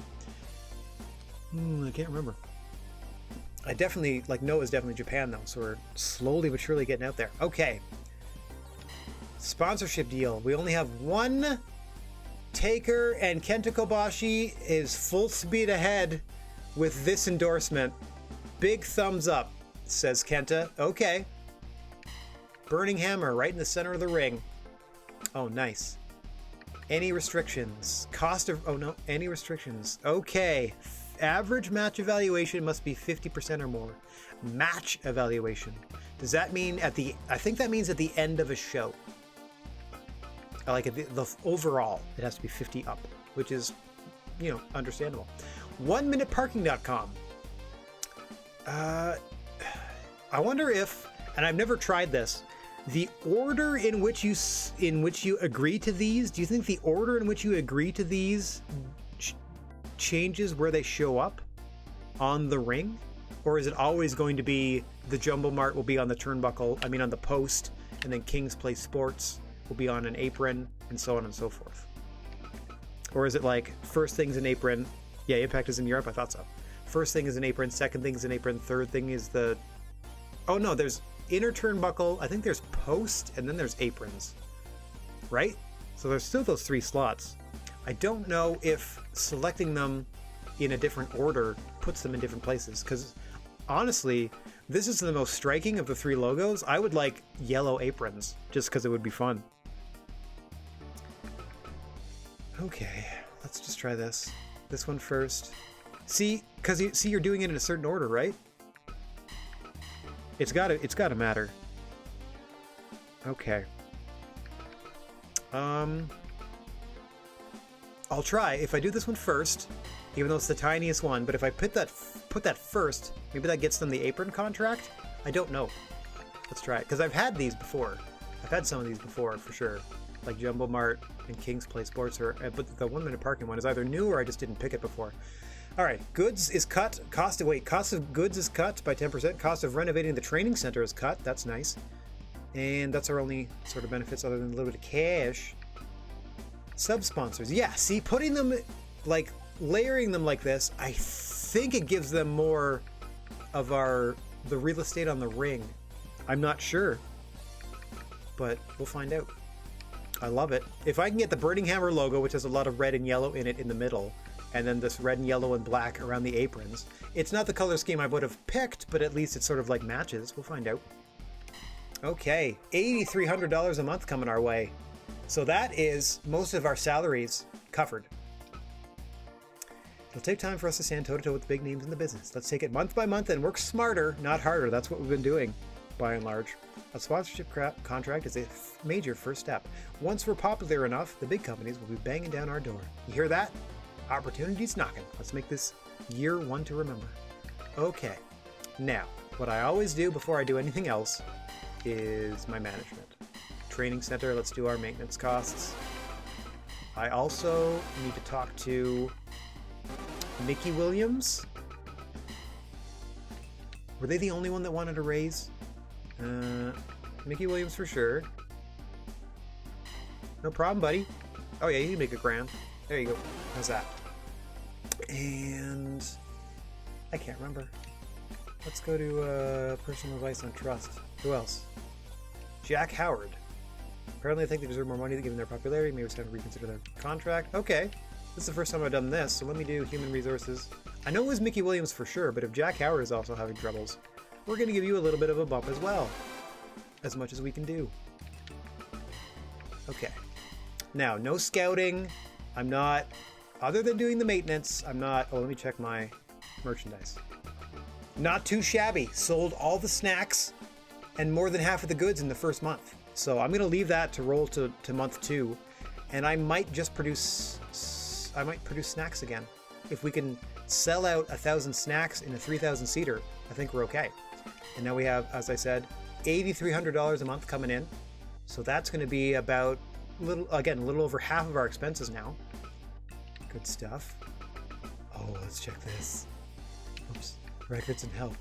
I can't remember. I definitely... Like, Noah's definitely Japan, though, so we're slowly but surely getting out there. Okay. Sponsorship deal. We only have 1 taker, and Kenta Kobashi is full speed ahead with this endorsement. Big thumbs up, says Kenta. Okay. Burning Hammer right in the center of the ring. Oh, nice. Any restrictions? Cost of... Oh, no. Any restrictions. Okay. Average match evaluation must be 50% or more. Match evaluation. Does that mean at the... I think that means at the end of a show. Like, at the overall, it has to be 50 up, which is, you know, understandable. 1minuteparking.com. I wonder if... And I've never tried this. The order in which you agree to these, do you think the order in which you agree to these changes where they show up on the ring? Or is it always going to be the Jumbo Mart will be on the turnbuckle, I mean on the post, and then King's Place Sports will be on an apron, and so on and so forth? Or is it like, first thing's an apron, yeah, Impact is in Europe, I thought so. First thing is an apron, second thing is an apron, third thing is the... Oh no, there's inner turnbuckle, I think there's post, and then there's aprons, right? So there's still those 3 slots. I don't know if selecting them in a different order puts them in different places, because honestly, this is the most striking of the 3 logos. I would like yellow aprons, just because it would be fun. Okay, let's just try this. This one first. See, because you're doing it in a certain order, right? It's gotta matter. Okay. I'll try. If I do this one first, even though it's the tiniest one, but if I put that first, maybe that gets them the apron contract? I don't know. Let's try it, because I've had these before. I've had some of these before, for sure. Like Jumbo Mart and King's Place Sports, but the 1 minute parking one is either new or I just didn't pick it before. All right, goods is cut. Cost of goods is cut by 10%. Cost of renovating the training center is cut. That's nice. And that's our only sort of benefits other than a little bit of cash. Sub-sponsors. Yeah, see, putting them, like, layering them like this, I think it gives them more of the real estate on the ring. I'm not sure, but we'll find out. I love it. If I can get the Burning Hammer logo, which has a lot of red and yellow in it in the middle, and then this red and yellow and black around the aprons. It's not the color scheme I would have picked, but at least it sort of like matches. We'll find out. Okay, $8,300 a month coming our way. So that is most of our salaries covered. It'll take time for us to stand toe-to-toe with the big names in the business. Let's take it month by month and work smarter, not harder. That's what we've been doing, by and large. A sponsorship contract is a major first step. Once we're popular enough, the big companies will be banging down our door. You hear that? Opportunity's knocking. Let's make this year one to remember. Okay. Now, what I always do before I do anything else is my management. Training center, let's do our maintenance costs. I also need to talk to Mickey Williams. Were they the only one that wanted a raise? Mickey Williams for sure. No problem, buddy. Oh yeah, you can make a grand. There you go. How's that? And I can't remember. Let's go to personal advice on trust. Who else? Jack Howard. Apparently I think they deserve more money given their popularity. Maybe it's time to reconsider their contract. Okay. This is the first time I've done this, so let me do human resources. I know it was Mickey Williams for sure, but if Jack Howard is also having troubles, we're going to give you a little bit of a bump as well. As much as we can do. Okay. Now, no scouting. I'm not, other than doing the maintenance, I'm not, oh, let me check my merchandise. Not too shabby. Sold all the snacks and more than half of the goods in the first month. So I'm going to leave that to roll to month 2. And I might just produce snacks again. If we can sell out 1,000 snacks in a 3,000 seater, I think we're okay. And now we have, as I said, $8,300 a month coming in. So that's going to be about, a little over half of our expenses now. Good stuff. Oh, let's check this. Oops. Records and help.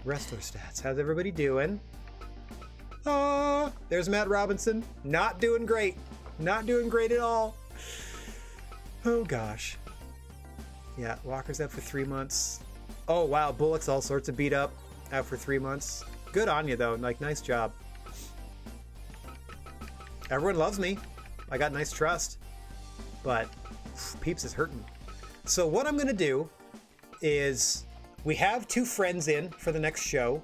Wrestler stats. How's everybody doing? Oh, there's Matt Robinson. Not doing great. Not doing great at all. Oh, gosh. Yeah, Walker's out for 3 months. Oh, wow. Bullock's all sorts of beat up. Out for 3 months. Good on you, though. Like, nice job. Everyone loves me. I got nice trust. But Peeps is hurting. So what I'm going to do is we have 2 friends in for the next show.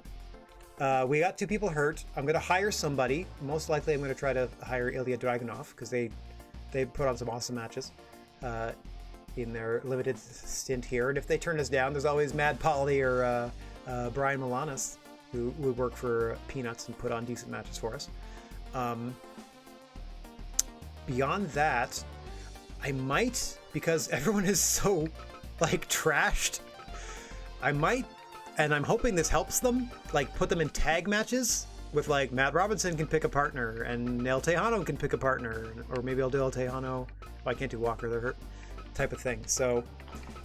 We got 2 people hurt. I'm going to hire somebody. Most likely I'm going to try to hire Ilya Dragunov because they put on some awesome matches in their limited stint here. And if they turn us down, there's always Mad Polly or Brian Milanis, who would work for Peanuts and put on decent matches for us. Beyond that, I might, because everyone is so, like, trashed, I might, and I'm hoping this helps them, like, put them in tag matches with, like, Matt Robinson can pick a partner, and El Tejano can pick a partner, or maybe I'll do El Tejano. I can't do Walker, they're hurt, type of thing. So,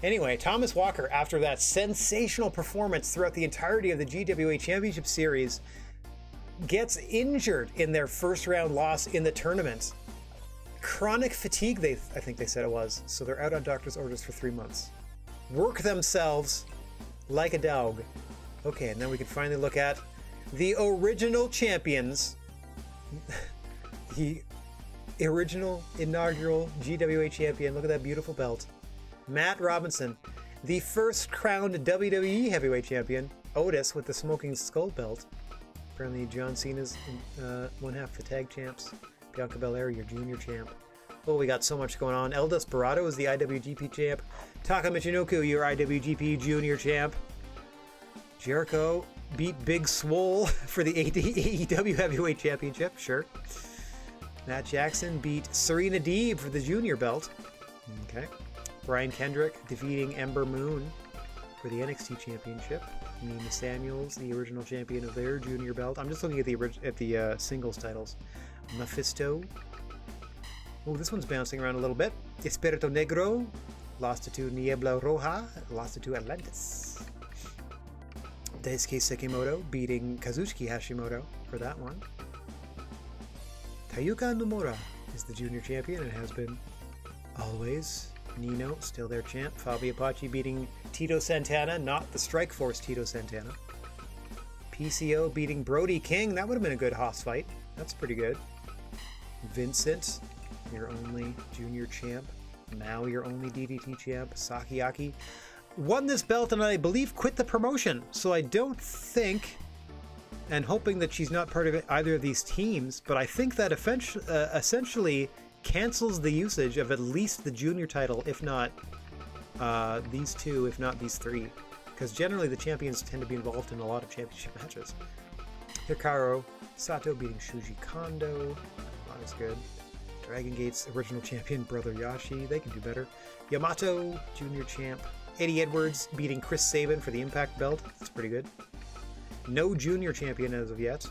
anyway, Thomas Walker, after that sensational performance throughout the entirety of the GWA Championship Series, gets injured in their first round loss in the tournament. Chronic fatigue, I think they said it was. So they're out on doctor's orders for 3 months. Work themselves like a dog. Okay, and then we can finally look at the original champions. The original inaugural GWA champion. Look at that beautiful belt. Matt Robinson. The first crowned WWE heavyweight champion. Otis with the Smoking Skull belt. Apparently John Cena's one half the tag champs. Bianca Belair, your junior champ. Oh, we got so much going on. El Desperado is the IWGP champ. Taka Michinoku, your IWGP junior champ. Jericho beat Big Swole for the AEW Heavyweight Championship, sure. Matt Jackson beat Serena Deeb for the junior belt. Okay. Brian Kendrick defeating Ember Moon for the NXT Championship. Nina Samuels, the original champion of their junior belt. I'm just looking at the singles titles. Mephisto. Oh, this one's bouncing around a little bit. Espirito Negro lost to Niebla Roja, lost to Atlantis. Daisuke Sekimoto beating Kazuchika Hashimoto for that one. Tayuka Nomura is the junior champion and has been always. Nino, still their champ. Fabio Apache beating Tito Santana, not the Strike Force Tito Santana. PCO beating Brody King. That would have been a good Haas fight. That's pretty good. Vincent, your only junior champ. Now your only DDT champ. Sakiaki won this belt and I believe quit the promotion. So I don't think, and hoping that she's not part of either of these teams, but I think that essentially cancels the usage of at least the junior title, if not these two, if not these three, because generally the champions tend to be involved in a lot of championship matches. Hikaru Sato beating Shuji Kondo. That is good. Dragon Gate's original champion, Brother Yashi. They can do better. Yamato, junior champ. Eddie Edwards beating Chris Sabin for the Impact belt. That's pretty good. No junior champion as of yet.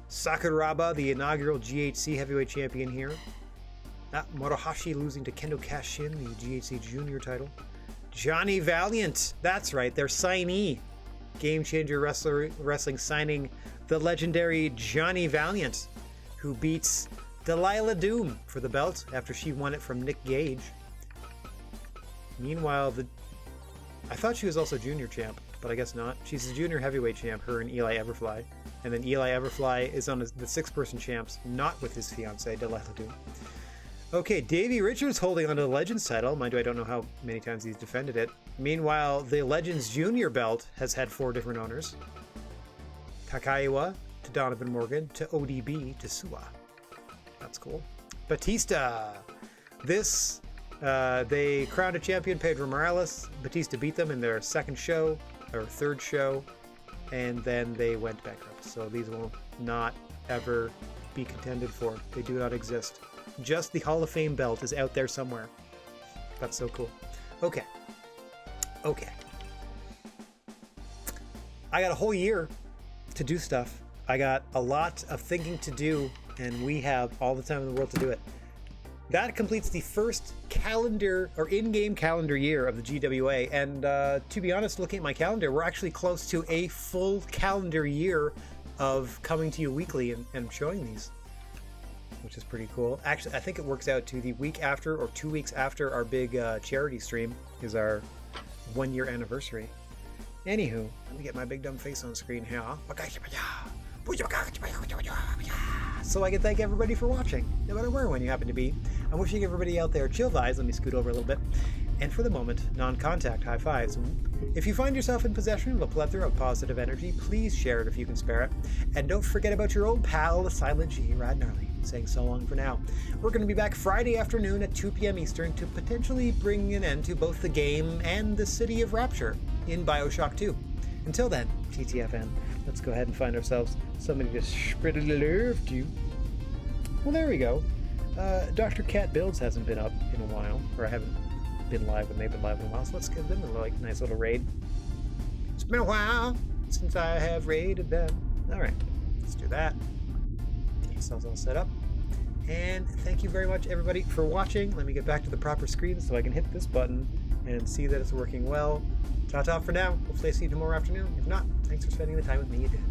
Sakuraba, the inaugural GHC heavyweight champion here. Morohashi losing to Kendo Kashin, the GHC junior title. Johnny Valiant. That's right, their signee. Game Changer Wrestling signing the legendary Johnny Valiant, who beats Delilah Doom for the belt after she won it from Nick Gage. Meanwhile, I thought she was also junior champ, but I guess not. She's the junior heavyweight champ, her and Eli Everfly. And then Eli Everfly is on the six-person champs, not with his fiancée, Delilah Doom. Okay, Davey Richards holding onto the Legends title. Mind you, I don't know how many times he's defended it. Meanwhile, the Legends Junior belt has had 4 different owners. Takaiwa to Donovan Morgan to ODB to Suwa. That's cool. Batista. They crowned a champion, Pedro Morales. Batista beat them in their second show, or third show, and then they went bankrupt. So these will not ever be contended for. They do not exist. Just the Hall of Fame belt is out there somewhere. That's so cool. Okay. I got a whole year to do stuff. I got a lot of thinking to do, and we have all the time in the world to do it. That completes the first calendar or in-game calendar year of the GWA. And to be honest, looking at my calendar, we're actually close to a full calendar year of coming to you weekly and showing these, which is pretty cool. Actually, I think it works out to the week after or 2 weeks after our big charity stream is our 1-year anniversary. Anywho, let me get my big dumb face on screen here. So I can thank everybody for watching, no matter where when you happen to be. I'm wishing everybody out there chill vibes. Let me scoot over a little bit. And for the moment, non-contact high fives. If you find yourself in possession of a plethora of positive energy, please share it if you can spare it. And don't forget about your old pal, the Silent G, Rad Gnarly, saying so long for now. We're going to be back Friday afternoon at 2 p.m. Eastern to potentially bring an end to both the game and the City of Rapture in BioShock 2. Until then, TTFN, let's go ahead and find ourselves somebody to spread a love to. Well, there we go. Dr. Cat Builds hasn't been up in a while, or I haven't been live when they've been live in a while, so let's give them a nice little raid. It's been a while since I have raided them. Alright, let's do that. Get ourselves all set up. And thank you very much, everybody, for watching. Let me get back to the proper screen so I can hit this button and see that it's working well. Ta-ta for now. Hopefully I see you tomorrow afternoon. If not, thanks for spending the time with me. You did.